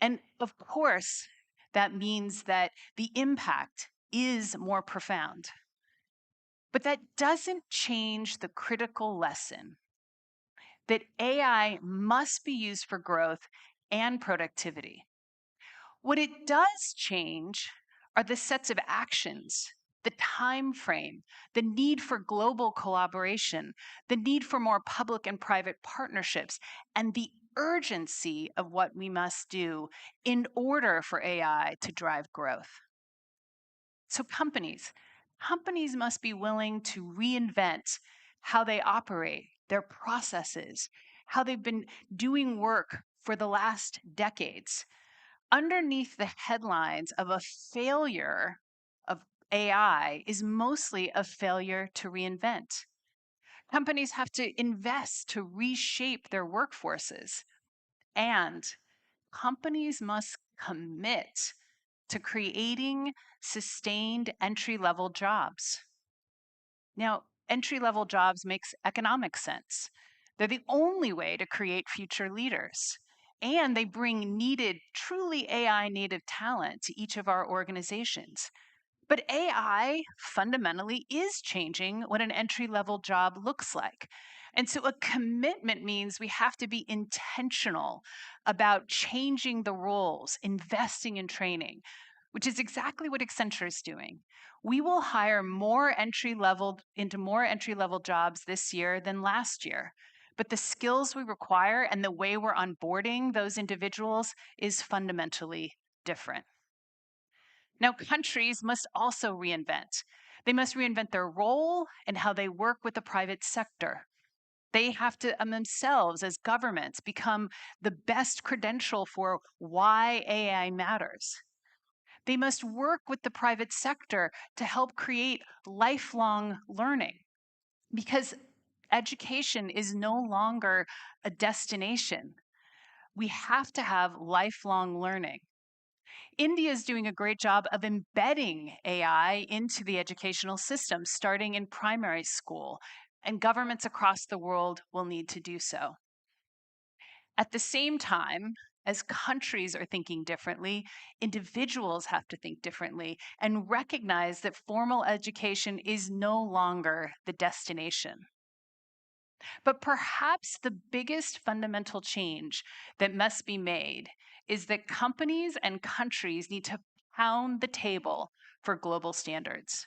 And of course, that means that the impact is more profound. But that doesn't change the critical lesson that AI must be used for growth and productivity. What it does change are the sets of actions, the time frame, the need for global collaboration, the need for more public and private partnerships, and the urgency of what we must do in order for AI to drive growth. So companies must be willing to reinvent how they operate, their processes, how they've been doing work for the last decades. Underneath the headlines of a failure of AI is mostly a failure to reinvent. Companies have to invest to reshape their workforces, and companies must commit to creating sustained entry-level jobs. Now, entry-level jobs makes economic sense. They're the only way to create future leaders. And they bring needed, truly AI native talent to each of our organizations. But AI fundamentally is changing what an entry-level job looks like. And so a commitment means we have to be intentional about changing the roles, investing in training, which is exactly what Accenture is doing. We will hire into more entry-level jobs this year than last year. But the skills we require and the way we're onboarding those individuals is fundamentally different. Now, countries must also reinvent. They must reinvent their role and how they work with the private sector. They have to themselves, as governments, become the best credential for why AI matters. They must work with the private sector to help create lifelong learning, because education is no longer a destination. We have to have lifelong learning. India is doing a great job of embedding AI into the educational system, starting in primary school, and governments across the world will need to do so. At the same time, as countries are thinking differently, individuals have to think differently and recognize that formal education is no longer the destination. But perhaps the biggest fundamental change that must be made is that companies and countries need to pound the table for global standards.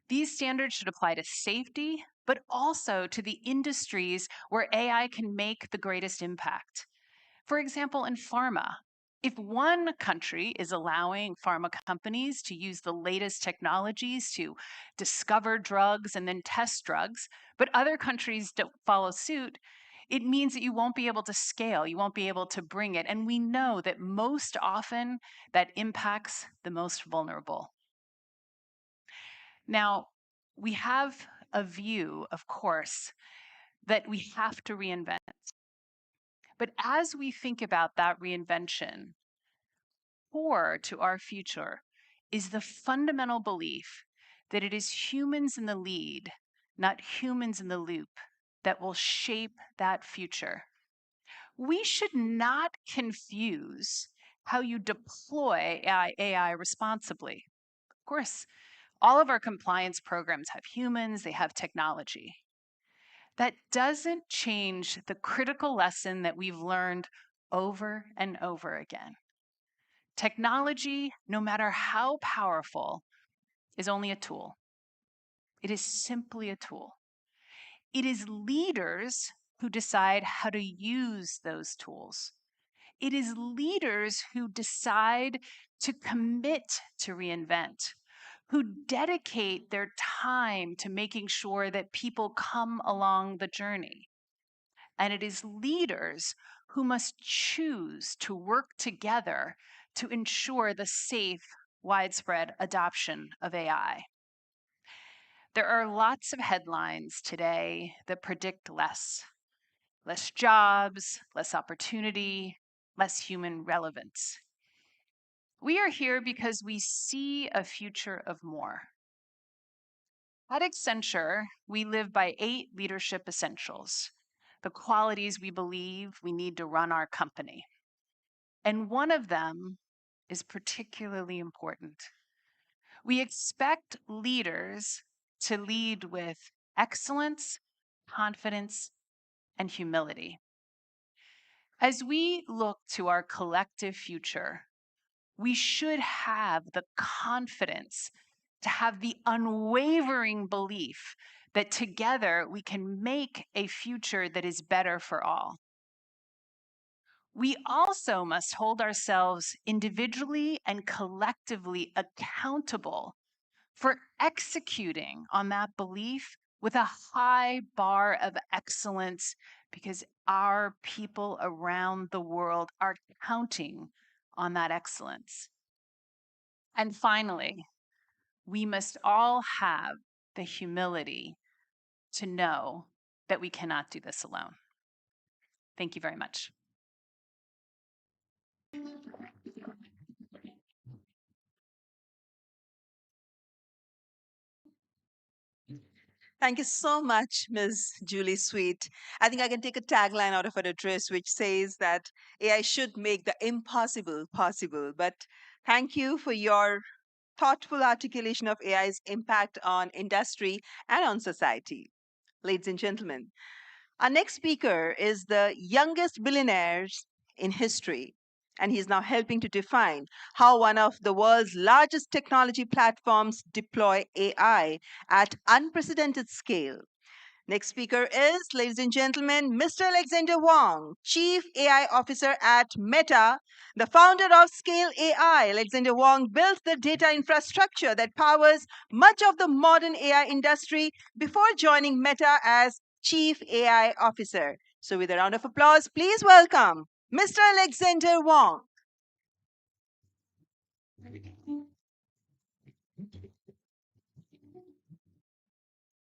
These standards should apply to safety, but also to the industries where AI can make the greatest impact. For example, in pharma, if one country is allowing pharma companies to use the latest technologies to discover drugs and then test drugs, but other countries don't follow suit, it means that you won't be able to scale, you won't be able to bring it. And we know that most often that impacts the most vulnerable. Now, we have a view, of course, that we have to reinvent. But as we think about that reinvention, core to our future is the fundamental belief that it is humans in the lead, not humans in the loop, that will shape that future. We should not confuse how you deploy AI responsibly. Of course, all of our compliance programs have humans, they have technology. That doesn't change the critical lesson that we've learned over and over again. Technology, no matter how powerful, is only a tool. It is simply a tool. It is leaders who decide how to use those tools. It is leaders who decide to commit to reinvent, who dedicate their time to making sure that people come along the journey. And it is leaders who must choose to work together to ensure the safe, widespread adoption of AI. There are lots of headlines today that predict less jobs, less opportunity, less human relevance. We are here because we see a future of more. At Accenture, we live by 8 leadership essentials, the qualities we believe we need to run our company. And one of them is particularly important. We expect leaders to lead with excellence, confidence, and humility. As we look to our collective future, we should have the confidence to have the unwavering belief that together we can make a future that is better for all. We also must hold ourselves individually and collectively accountable for executing on that belief with a high bar of excellence, because our people around the world are counting on that excellence. And finally, we must all have the humility to know that we cannot do this alone. Thank you very much. Thank you so much, Ms. Julie Sweet. I think I can take a tagline out of her address, which says that AI should make the impossible possible. But thank you for your thoughtful articulation of AI's impact on industry and on society. Ladies and gentlemen, our next speaker is the youngest billionaire in history, and he's now helping to define how one of the world's largest technology platforms deploy AI at unprecedented scale. Next speaker is, ladies and gentlemen, Mr. Alexander Wang, Chief AI Officer at Meta, the founder of Scale AI. Alexander Wang built the data infrastructure that powers much of the modern AI industry before joining Meta as Chief AI Officer. So with a round of applause, please welcome Mr. Alexander Wang.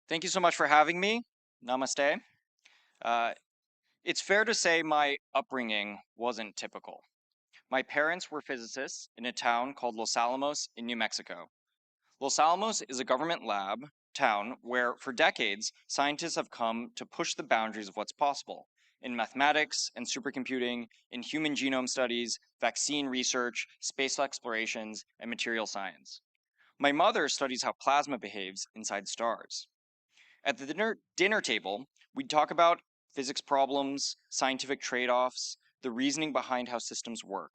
Thank you so much for having me. Namaste. It's fair to say my upbringing wasn't typical. My parents were physicists in a town called Los Alamos in New Mexico. Los Alamos is a government lab town where, for decades, scientists have come to push the boundaries of what's possible in mathematics and supercomputing, in human genome studies, vaccine research, space explorations, and material science. My mother studies how plasma behaves inside stars. At the dinner table, we'd talk about physics problems, scientific trade-offs, the reasoning behind how systems work.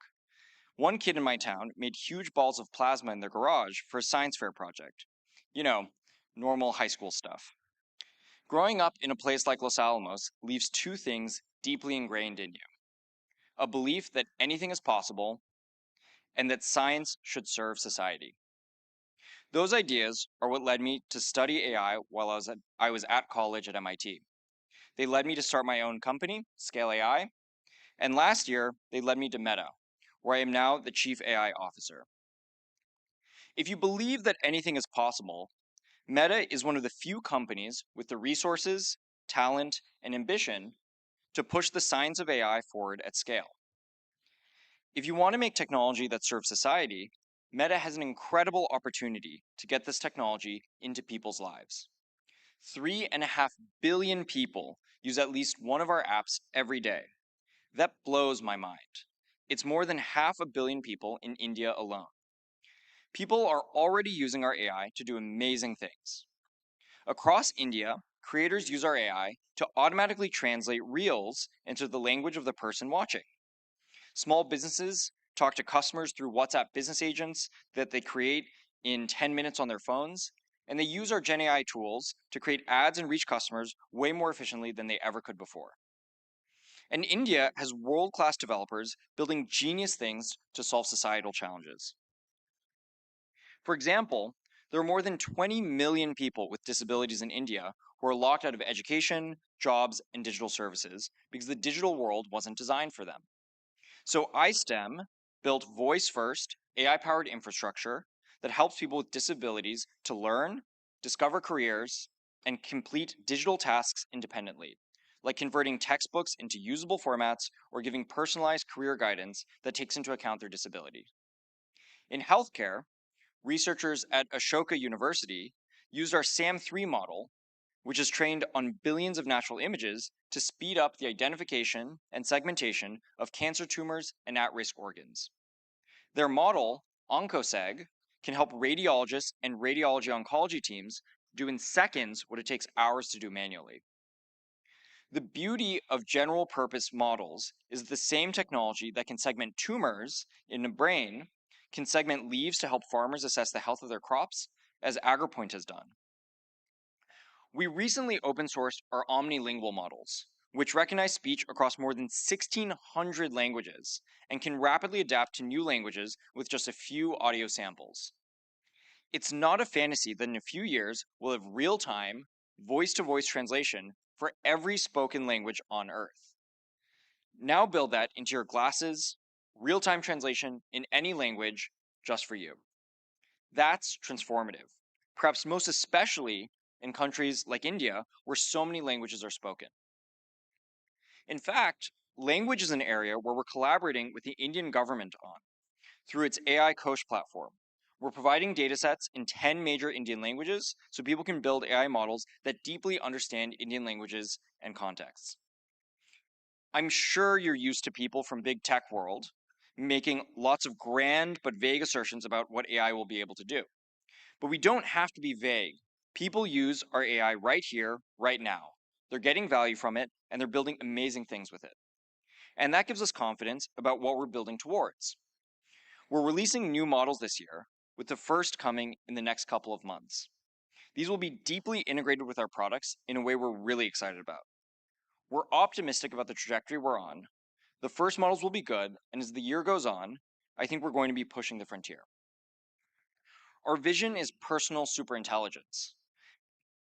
One kid in my town made huge balls of plasma in their garage for a science fair project. You know, normal high school stuff. Growing up in a place like Los Alamos leaves two things deeply ingrained in you: a belief that anything is possible and that science should serve society. Those ideas are what led me to study AI while I was at college at MIT. They led me to start my own company, Scale AI, and last year they led me to Meta, where I am now the Chief AI Officer. If you believe that anything is possible, Meta is one of the few companies with the resources, talent, and ambition to push the science of AI forward at scale. If you want to make technology that serves society, Meta has an incredible opportunity to get this technology into people's lives. 3.5 billion people use at least one of our apps every day. That blows my mind. It's more than 500 million people in India alone. People are already using our AI to do amazing things. Across India, creators use our AI to automatically translate reels into the language of the person watching. Small businesses talk to customers through WhatsApp business agents that they create in 10 minutes on their phones, and they use our Gen AI tools to create ads and reach customers way more efficiently than they ever could before. And India has world-class developers building genius things to solve societal challenges. For example, there are more than 20 million people with disabilities in India who are locked out of education, jobs, and digital services because the digital world wasn't designed for them. So iSTEM built voice-first, AI-powered infrastructure that helps people with disabilities to learn, discover careers, and complete digital tasks independently, like converting textbooks into usable formats or giving personalized career guidance that takes into account their disability. In healthcare, researchers at Ashoka University used our SAM3 model, which is trained on billions of natural images, to speed up the identification and segmentation of cancer tumors and at-risk organs. Their model, OncoSeg, can help radiologists and radiology oncology teams do in seconds what it takes hours to do manually. The beauty of general purpose models is the same technology that can segment tumors in the brain can segment leaves to help farmers assess the health of their crops, as AgriPoint has done. We recently open sourced our omnilingual models, which recognize speech across more than 1,600 languages and can rapidly adapt to new languages with just a few audio samples. It's not a fantasy that in a few years we'll have real-time, voice-to-voice translation for every spoken language on Earth. Now build that into your glasses, real-time translation in any language just for you. That's transformative, perhaps most especially in countries like India, where so many languages are spoken. In fact, language is an area where we're collaborating with the Indian government on through its AI Kosh platform. We're providing datasets in 10 major Indian languages so people can build AI models that deeply understand Indian languages and contexts. I'm sure you're used to people from big tech world making lots of grand but vague assertions about what AI will be able to do. But we don't have to be vague. People use our AI right here, right now. They're getting value from it, and they're building amazing things with it. And that gives us confidence about what we're building towards. We're releasing new models this year, with the first coming in the next couple of months. These will be deeply integrated with our products in a way we're really excited about. We're optimistic about the trajectory we're on. The first models will be good, and as the year goes on, I think we're going to be pushing the frontier. Our vision is personal superintelligence.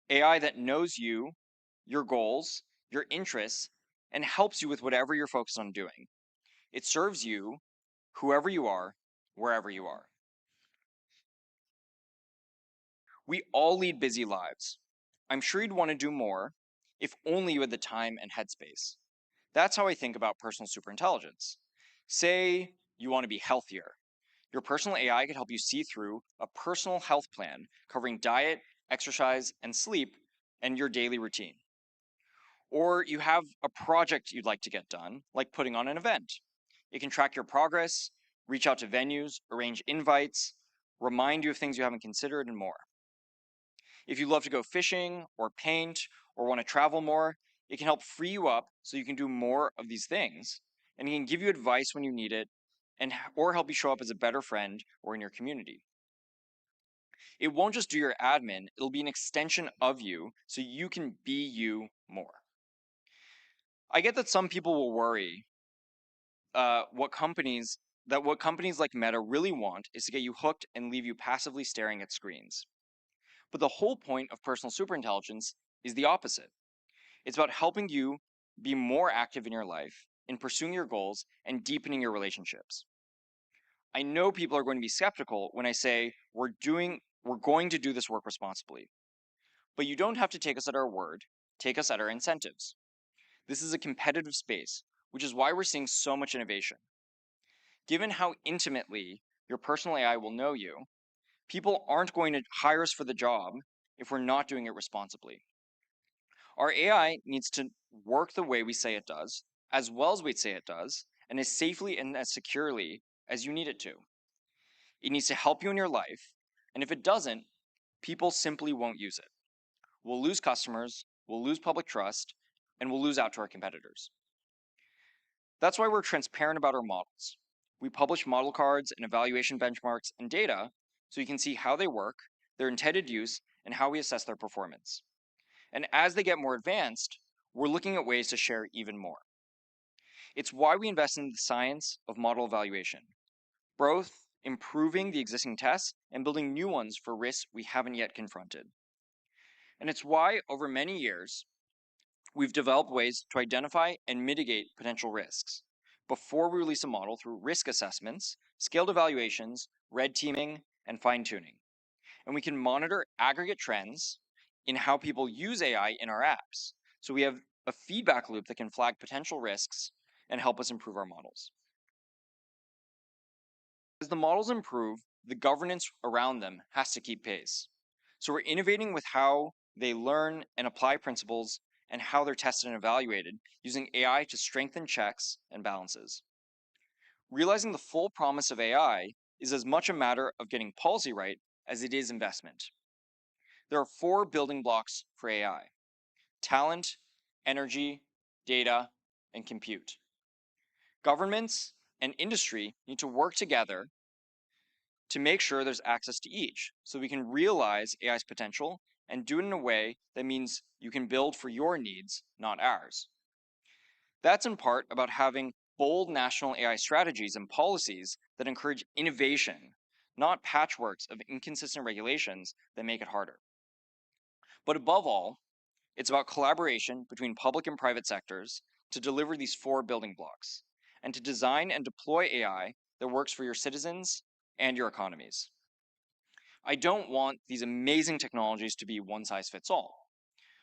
AI that knows you, your goals, your interests, and helps you with whatever you're focused on doing. It serves you, whoever you are, wherever you are. We all lead busy lives. I'm sure you'd want to do more if only you had the time and headspace. That's how I think about personal superintelligence. Say You want to be healthier. Your personal AI could help you see through a personal health plan covering diet, exercise, and sleep, and your daily routine. Or you have a project you'd like to get done, like putting on an event. It can track your progress, reach out to venues, arrange invites, remind you of things you haven't considered, and more. If you love to go fishing or paint or want to travel more, it can help free you up so you can do more of these things, and it can give you advice when you need it, or help you show up as a better friend or in your community. It won't just do your admin, it'll be an extension of you so you can be you more. I get that some people will worry what companies like Meta really want is to get you hooked and leave you passively staring at screens. But the whole point of personal superintelligence is the opposite. It's about helping you be more active in your life, in pursuing your goals, and deepening your relationships. I know people are going to be skeptical when I say we're going to do this work responsibly. But you don't have to take us at our word, take us at our incentives. This is a competitive space, which is why we're seeing so much innovation. Given how intimately your personal AI will know you, people aren't going to hire us for the job if we're not doing it responsibly. Our AI needs to work the way we say it does, as well as we say it does, and as safely and as securely as you need it to. It needs to help you in your life, and if it doesn't, people simply won't use it. We'll lose customers, we'll lose public trust, and we'll lose out to our competitors. That's why we're transparent about our models. We publish model cards and evaluation benchmarks and data so you can see how they work, their intended use, and how we assess their performance. And as they get more advanced, we're looking at ways to share even more. It's why we invest in the science of model evaluation, both improving the existing tests and building new ones for risks we haven't yet confronted. And it's why, over many years, we've developed ways to identify and mitigate potential risks before we release a model through risk assessments, scaled evaluations, red teaming, and fine-tuning. And we can monitor aggregate trends in how people use AI in our apps. So we have a feedback loop that can flag potential risks and help us improve our models. As the models improve, the governance around them has to keep pace. So we're innovating with how they learn and apply principles and how they're tested and evaluated, using AI to strengthen checks and balances. Realizing the full promise of AI is as much a matter of getting policy right as it is investment. There are 4 building blocks for AI: talent, energy, data, and compute. Governments and industry need to work together to make sure there's access to each, so we can realize AI's potential and do it in a way that means you can build for your needs, not ours. That's in part about having bold national AI strategies and policies that encourage innovation, not patchworks of inconsistent regulations that make it harder. But above all, it's about collaboration between public and private sectors to deliver these 4 building blocks, and to design and deploy AI that works for your citizens and your economies. I don't want these amazing technologies to be one size fits all.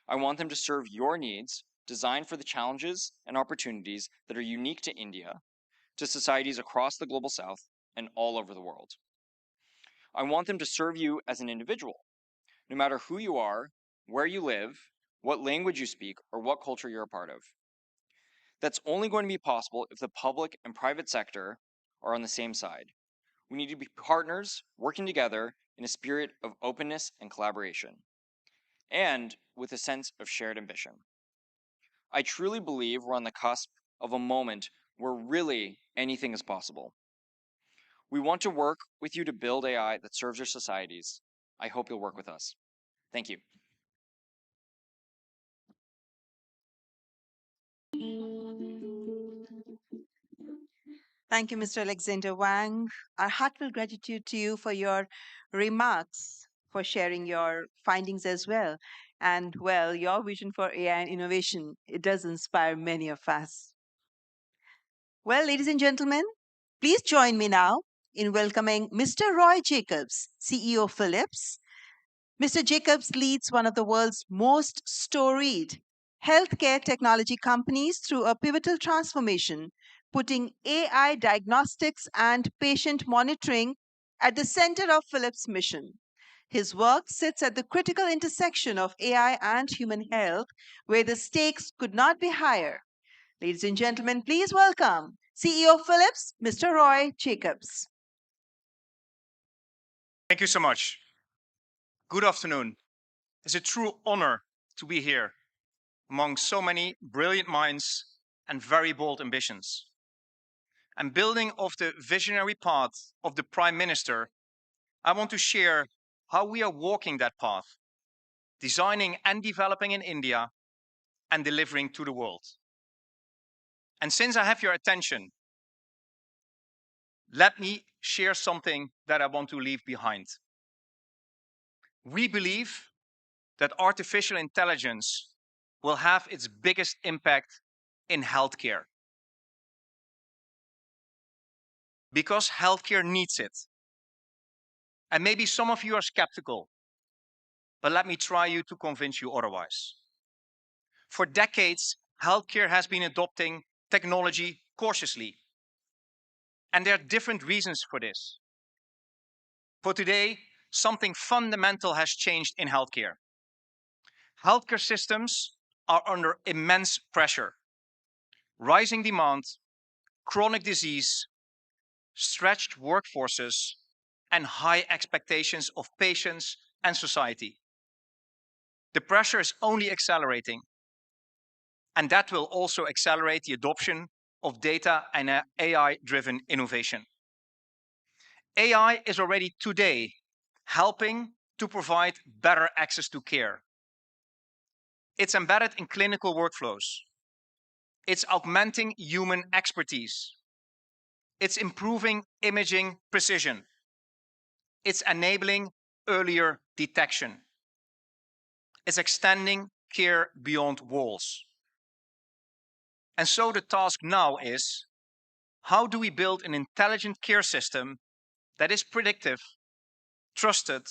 I want them to serve your needs, designed for the challenges and opportunities that are unique to India, to societies across the global south, and all over the world. I want them to serve you as an individual, no matter who you are, where you live, what language you speak, or what culture you're a part of. That's only going to be possible if the public and private sector are on the same side. We need to be partners working together in a spirit of openness and collaboration, and with a sense of shared ambition. I truly believe we're on the cusp of a moment where really anything is possible. We want to work with you to build AI that serves your societies. I hope you'll work with us. Thank you. Thank you, Mr. Alexander Wang. Our heartfelt gratitude to you for your remarks, for sharing your findings as well. And well, your vision for AI and innovation, it does inspire many of us. Well, ladies and gentlemen, please join me now in welcoming Mr. Roy Jacobs, CEO of Philips. Mr. Jacobs leads one of the world's most storied healthcare technology companies through a pivotal transformation, putting AI diagnostics and patient monitoring at the center of Philips' mission. His work sits at the critical intersection of AI and human health, where the stakes could not be higher. Ladies and gentlemen, please welcome CEO of Philips, Mr. Roy Jacobs. Thank you so much. Good afternoon. It's a true honor to be here among so many brilliant minds and very bold ambitions. And building off the visionary path of the Prime Minister, I want to share how we are walking that path, designing and developing in India and delivering to the world. And since I have your attention, let me share something that I want to leave behind. We believe that artificial intelligence will have its biggest impact in healthcare. Because healthcare needs it. And maybe some of you are skeptical, but let me try to convince you otherwise. For decades, healthcare has been adopting technology cautiously. And there are different reasons for this. For today, something fundamental has changed in healthcare. Healthcare systems are under immense pressure. Rising demand, chronic disease, stretched workforces, and high expectations of patients and society. The pressure is only accelerating, and that will also accelerate the adoption of data and AI-driven innovation. AI is already today helping to provide better access to care. It's embedded in clinical workflows. It's augmenting human expertise. It's improving imaging precision. It's enabling earlier detection. It's extending care beyond walls. And so the task now is, how do we build an intelligent care system that is predictive, trusted,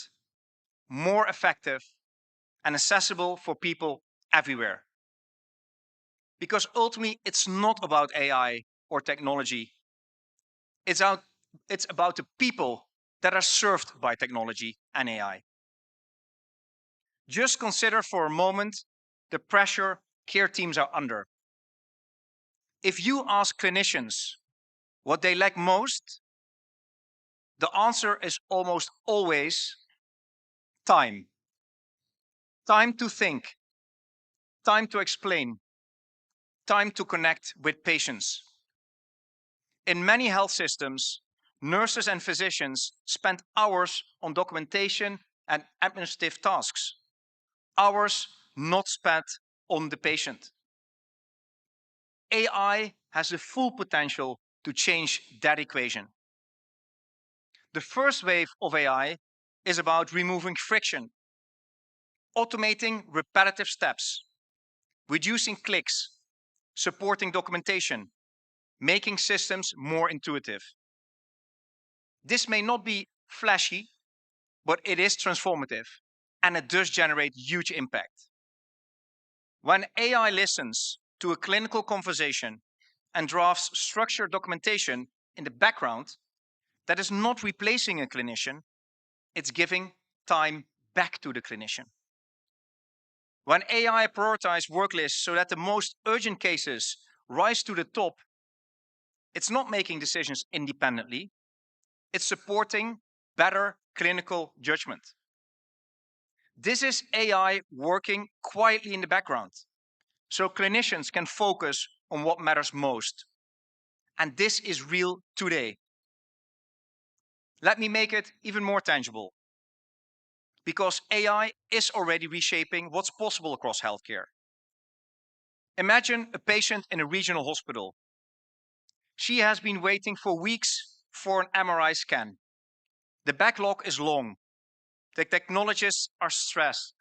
more effective, and accessible for people everywhere? Because ultimately, it's not about AI or technology. It's about the people that are served by technology and AI. Just consider for a moment the pressure care teams are under. If you ask clinicians what they lack most, the answer is almost always time. Time to think, time to explain, time to connect with patients. In many health systems, nurses and physicians spend hours on documentation and administrative tasks, hours not spent on the patient. AI has the full potential to change that equation. The first wave of AI is about removing friction, automating repetitive steps, reducing clicks, supporting documentation, making systems more intuitive. This may not be flashy, but it is transformative, and it does generate huge impact. When AI listens to a clinical conversation and drafts structured documentation in the background, that is not replacing a clinician, it's giving time back to the clinician. When AI prioritizes work lists so that the most urgent cases rise to the top, it's not making decisions independently, it's supporting better clinical judgment. This is AI working quietly in the background, so clinicians can focus on what matters most. And this is real today. Let me make it even more tangible, because AI is already reshaping what's possible across healthcare. Imagine a patient in a regional hospital. She has been waiting for weeks for an MRI scan. The backlog is long. The technologists are stressed.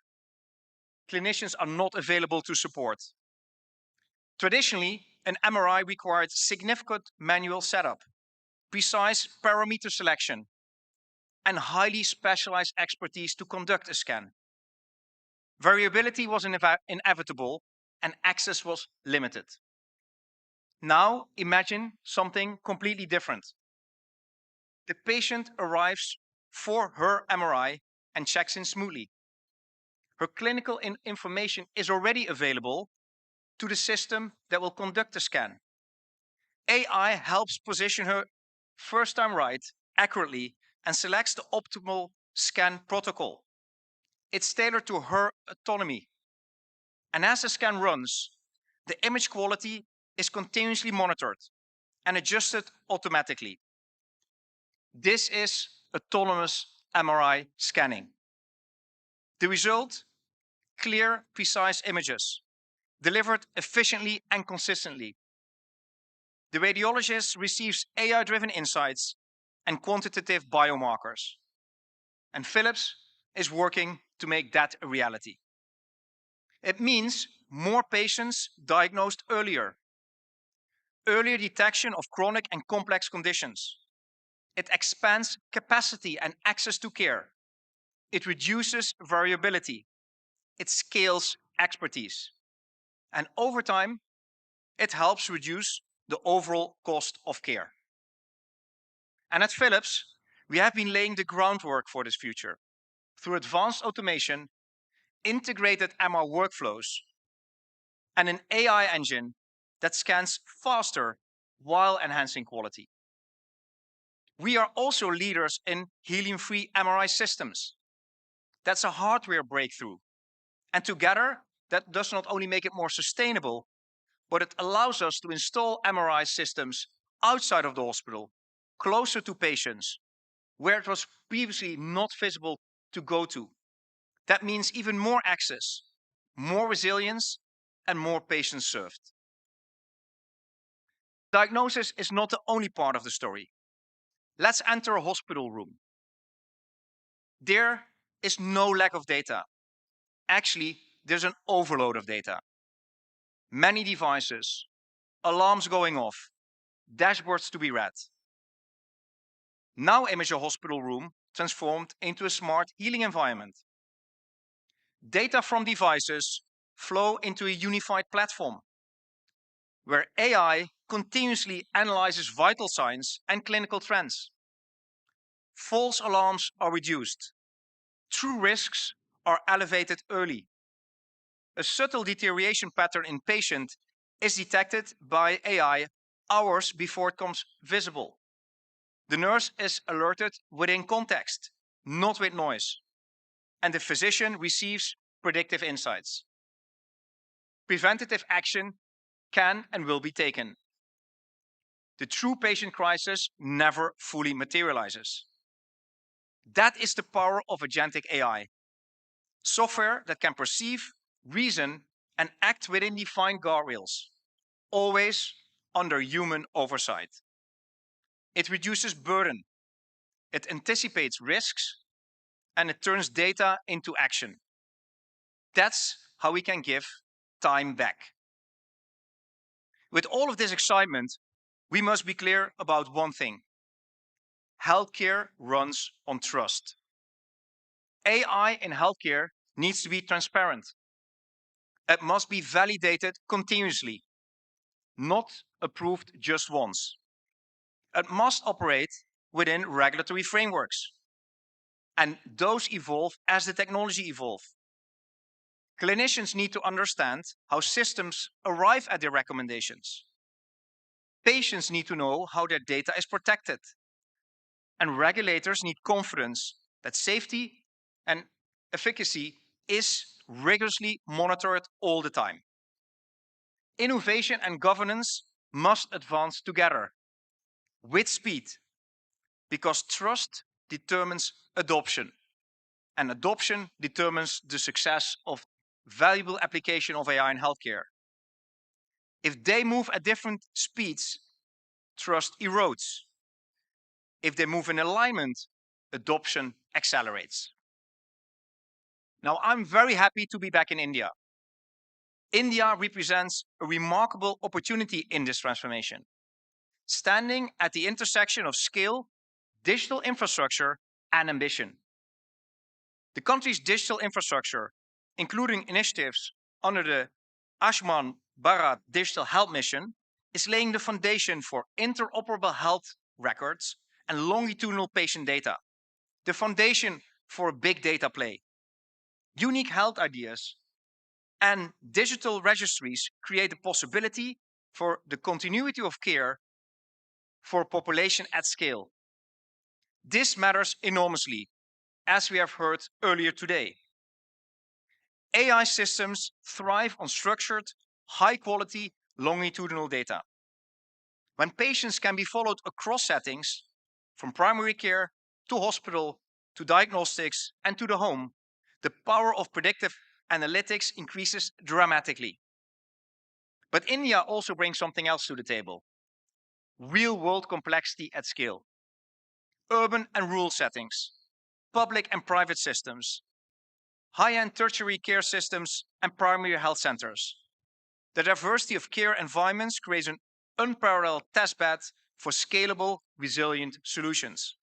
Clinicians are not available to support. Traditionally, an MRI required significant manual setup, precise parameter selection, and highly specialized expertise to conduct a scan. Variability was inevitable and access was limited. Now imagine something completely different. The patient arrives for her MRI and checks in smoothly. Her clinical information is already available to the system that will conduct the scan. AI helps position her first time right, accurately, and selects the optimal scan protocol. It's tailored to her autonomy. And as the scan runs, the image quality is continuously monitored and adjusted automatically. This is autonomous MRI scanning. The result? Clear, precise images, delivered efficiently and consistently. The radiologist receives AI-driven insights and quantitative biomarkers. And Philips is working to make that a reality. It means more patients diagnosed earlier, earlier detection of chronic and complex conditions. It expands capacity and access to care. It reduces variability. It scales expertise. And over time, it helps reduce the overall cost of care. And at Philips, we have been laying the groundwork for this future through advanced automation, integrated MR workflows, and an AI engine that scans faster while enhancing quality. We are also leaders in helium-free MRI systems. That's a hardware breakthrough. And together, that does not only make it more sustainable, but it allows us to install MRI systems outside of the hospital, closer to patients, where it was previously not feasible to go to. That means even more access, more resilience, and more patients served. Diagnosis is not the only part of the story. Let's enter a hospital room. There is no lack of data. Actually, there's an overload of data. Many devices, alarms going off, dashboards to be read. Now image a hospital room transformed into a smart healing environment. Data from devices flow into a unified platform where AI continuously analyzes vital signs and clinical trends. False alarms are reduced. True risks are elevated early. A subtle deterioration pattern in patient is detected by AI hours before it becomes visible. The nurse is alerted within context, not with noise, and the physician receives predictive insights. Preventative action can and will be taken. The true patient crisis never fully materializes. That is the power of agentic AI. Software that can perceive, reason, and act within defined guardrails, always under human oversight. It reduces burden, it anticipates risks, and it turns data into action. That's how we can give time back. With all of this excitement, we must be clear about one thing. Healthcare runs on trust. AI in healthcare needs to be transparent. It must be validated continuously, not approved just once. It must operate within regulatory frameworks. And those evolve as the technology evolves. Clinicians need to understand how systems arrive at their recommendations. Patients need to know how their data is protected. And regulators need confidence that safety and efficacy is rigorously monitored all the time. Innovation and governance must advance together with speed, because trust determines adoption, and adoption determines the success of valuable application of AI in healthcare. If they move at different speeds, trust erodes. If they move in alignment, adoption accelerates. Now, I'm very happy to be back in India. India represents a remarkable opportunity in this transformation, standing at the intersection of scale, digital infrastructure, and ambition. The country's digital infrastructure, including initiatives under the Ayushman Bharat Digital Health Mission, is laying the foundation for interoperable health records and longitudinal patient data, the foundation for a big data play. Unique health ideas and digital registries create the possibility for the continuity of care for population at scale. This matters enormously, as we have heard earlier today. AI systems thrive on structured, high-quality, longitudinal data. When patients can be followed across settings, from primary care to hospital to diagnostics and to the home, the power of predictive analytics increases dramatically. But India also brings something else to the table: real-world complexity at scale. Urban and rural settings, public and private systems, high-end tertiary care systems, and primary health centers. The diversity of care environments creates an unparalleled testbed for scalable, resilient solutions.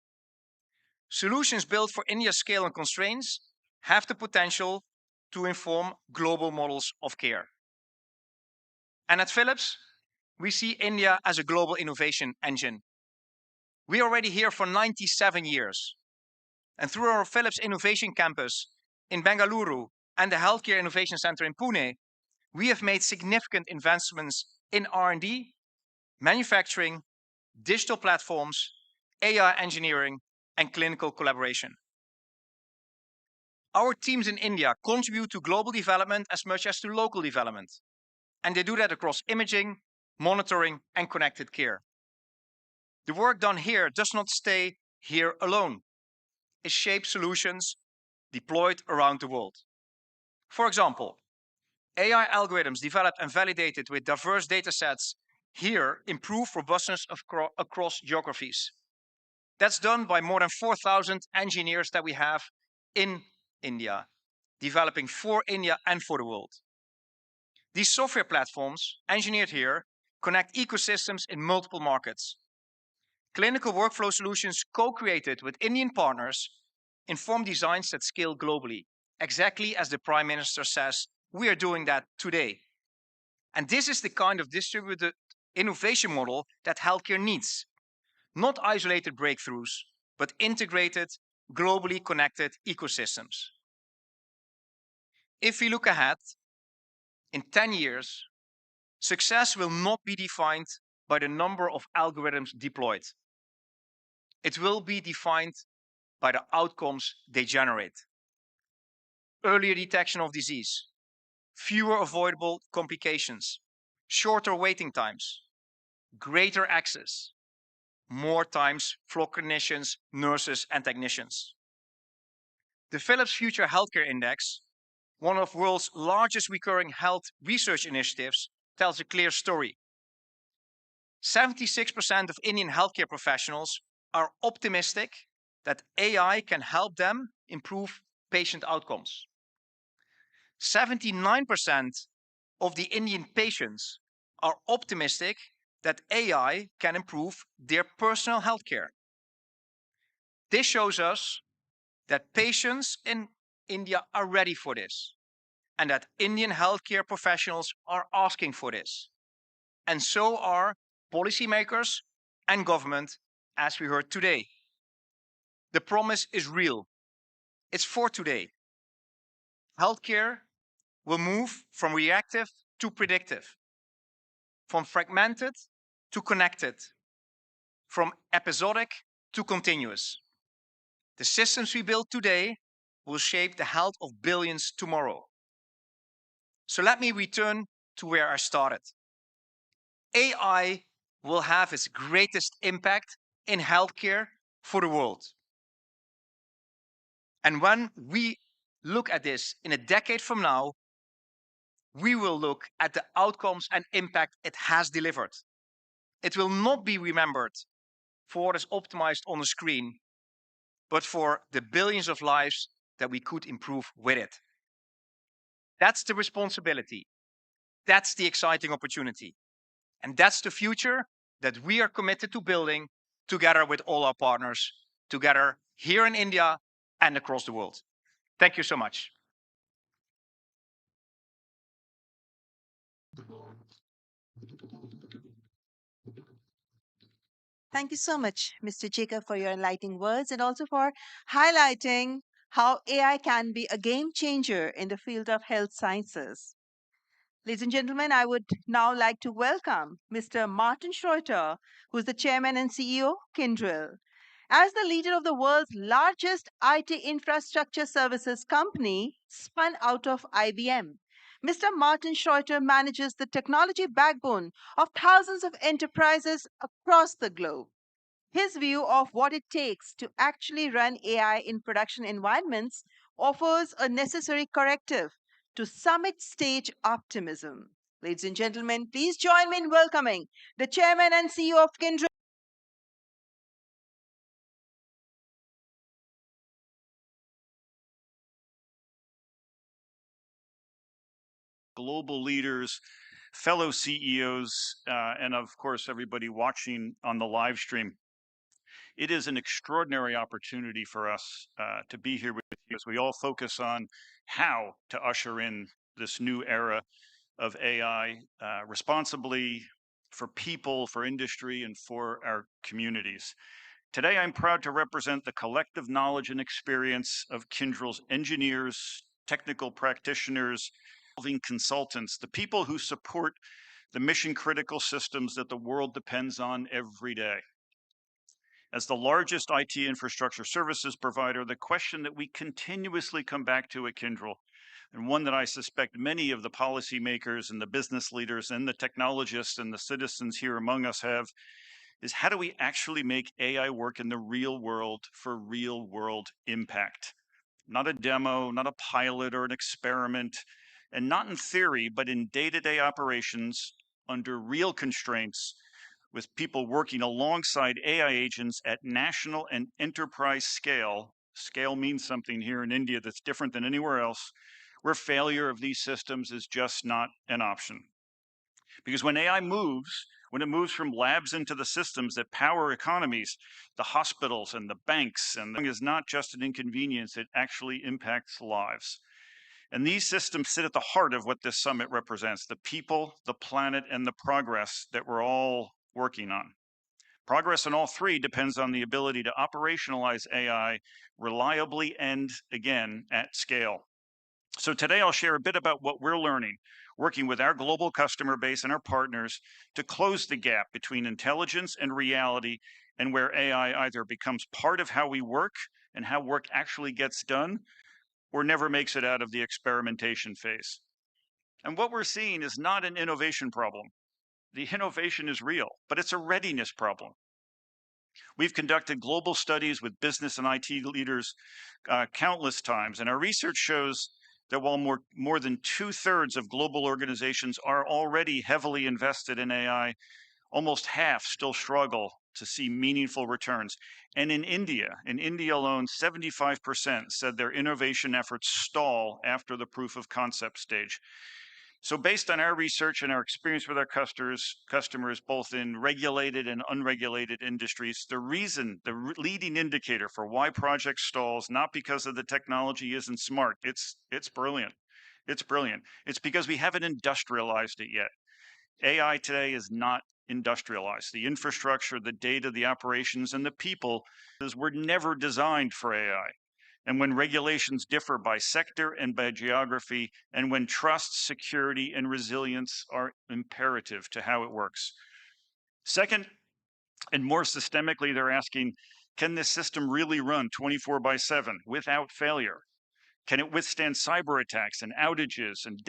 Solutions built for India's scale and constraints have the potential to inform global models of care. And at Philips, we see India as a global innovation engine. We are already here for 97 years. And through our Philips Innovation Campus in Bengaluru and the Healthcare Innovation Center in Pune, we have made significant investments in R&D, manufacturing, digital platforms, AI engineering, and clinical collaboration. Our teams in India contribute to global development as much as to local development, and they do that across imaging, monitoring, and connected care. The work done here does not stay here alone. It shapes solutions deployed around the world. For example, AI algorithms developed and validated with diverse data sets here improve robustness across geographies. That's done by more than 4,000 engineers that we have in India, developing for India and for the world. These software platforms, engineered here, connect ecosystems in multiple markets. Clinical workflow solutions co-created with Indian partners inform designs that scale globally, exactly as the Prime Minister says we are doing that today. And this is the kind of distributed innovation model that healthcare needs. Not isolated breakthroughs, but integrated, globally connected ecosystems. If we look ahead, in 10 years, success will not be defined by the number of algorithms deployed. It will be defined by the outcomes they generate. Earlier detection of disease, fewer avoidable complications, shorter waiting times, greater access, more times for clinicians, nurses, and technicians. The Philips Future Healthcare Index, one of the world's largest recurring health research initiatives, tells a clear story. 76% of Indian healthcare professionals are optimistic that AI can help them improve patient outcomes. 79% of the Indian patients are optimistic that AI can improve their personal healthcare. This shows us that patients in India are ready for this, and that Indian healthcare professionals are asking for this. And so are policymakers and government, as we heard today. The promise is real. It's for today. Healthcare will move from reactive to predictive, from fragmented to connected, from episodic to continuous. The systems we build today will shape the health of billions tomorrow. So let me return to where I started. AI will have its greatest impact in healthcare for the world. And when we look at this in a decade from now, we will look at the outcomes and impact it has delivered. It will not be remembered for what is optimized on the screen, but for the billions of lives that we could improve with it. That's the responsibility. That's the exciting opportunity. And that's the future that we are committed to building together with all our partners, together here in India and across the world. Thank you so much. Thank you so much, Mr. Jacob, for your enlightening words and also for highlighting how AI can be a game changer in the field of health sciences. Ladies and gentlemen, I would now like to welcome Mr. Martin Schroeter, who is the chairman and CEO, Kyndryl. As the leader of the world's largest IT infrastructure services company, spun out of IBM, Mr. Martin Schroeter manages the technology backbone of thousands of enterprises across the globe. His view of what it takes to actually run AI in production environments offers a necessary corrective to summit stage optimism. Ladies and gentlemen, please join me in welcoming the chairman and CEO of Kyndryl. Global leaders, fellow CEOs, and of course, everybody watching on the live stream. It is an extraordinary opportunity for us to be here with you as we all focus on how to usher in this new era of AI responsibly for people, for industry, and for our communities. Today, I'm proud to represent the collective knowledge and experience of Kyndryl's engineers, technical practitioners, consultants, the people who support the mission-critical systems that the world depends on every day. As the largest IT infrastructure services provider, the question that we continuously come back to at Kyndryl, and one that I suspect many of the policymakers and the business leaders and the technologists and the citizens here among us have, is how do we actually make AI work in the real world for real world impact? Not a demo, not a pilot or an experiment, and not in theory, but in day-to-day operations under real constraints with people working alongside AI agents at national and enterprise scale. Scale means something here in India that's different than anywhere else, where failure of these systems is just not an option. Because when AI moves, when it moves from labs into the systems that power economies, the hospitals and the banks, and it is not just an inconvenience, it actually impacts lives. And these systems sit at the heart of what this summit represents, the people, the planet, and the progress that we're all working on. Progress in all three depends on the ability to operationalize AI reliably and, again, at scale. So today I'll share a bit about what we're learning, working with our global customer base and our partners to close the gap between intelligence and reality, and where AI either becomes part of how we work and how work actually gets done, or never makes it out of the experimentation phase. And what we're seeing is not an innovation problem. The innovation is real, but it's a readiness problem. We've conducted global studies with business and IT leaders countless times, and our research shows that while more than 2/3 of global organizations are already heavily invested in AI, almost half still struggle to see meaningful returns. And in India alone, 75% said their innovation efforts stall after the proof of concept stage. So based on our research and our experience with our customers, both in regulated and unregulated industries, the leading indicator for why project stalls, not because of the technology isn't smart, it's brilliant. It's brilliant. It's because we haven't industrialized it yet. AI today is not industrialized. The infrastructure, the data, the operations, and the people were never designed for AI. And when regulations differ by sector and by geography, and when trust, security, and resilience are imperative to how it works. Second, and more systemically, they're asking, can this system really run 24/7 without failure? Can it withstand cyber attacks and outages and data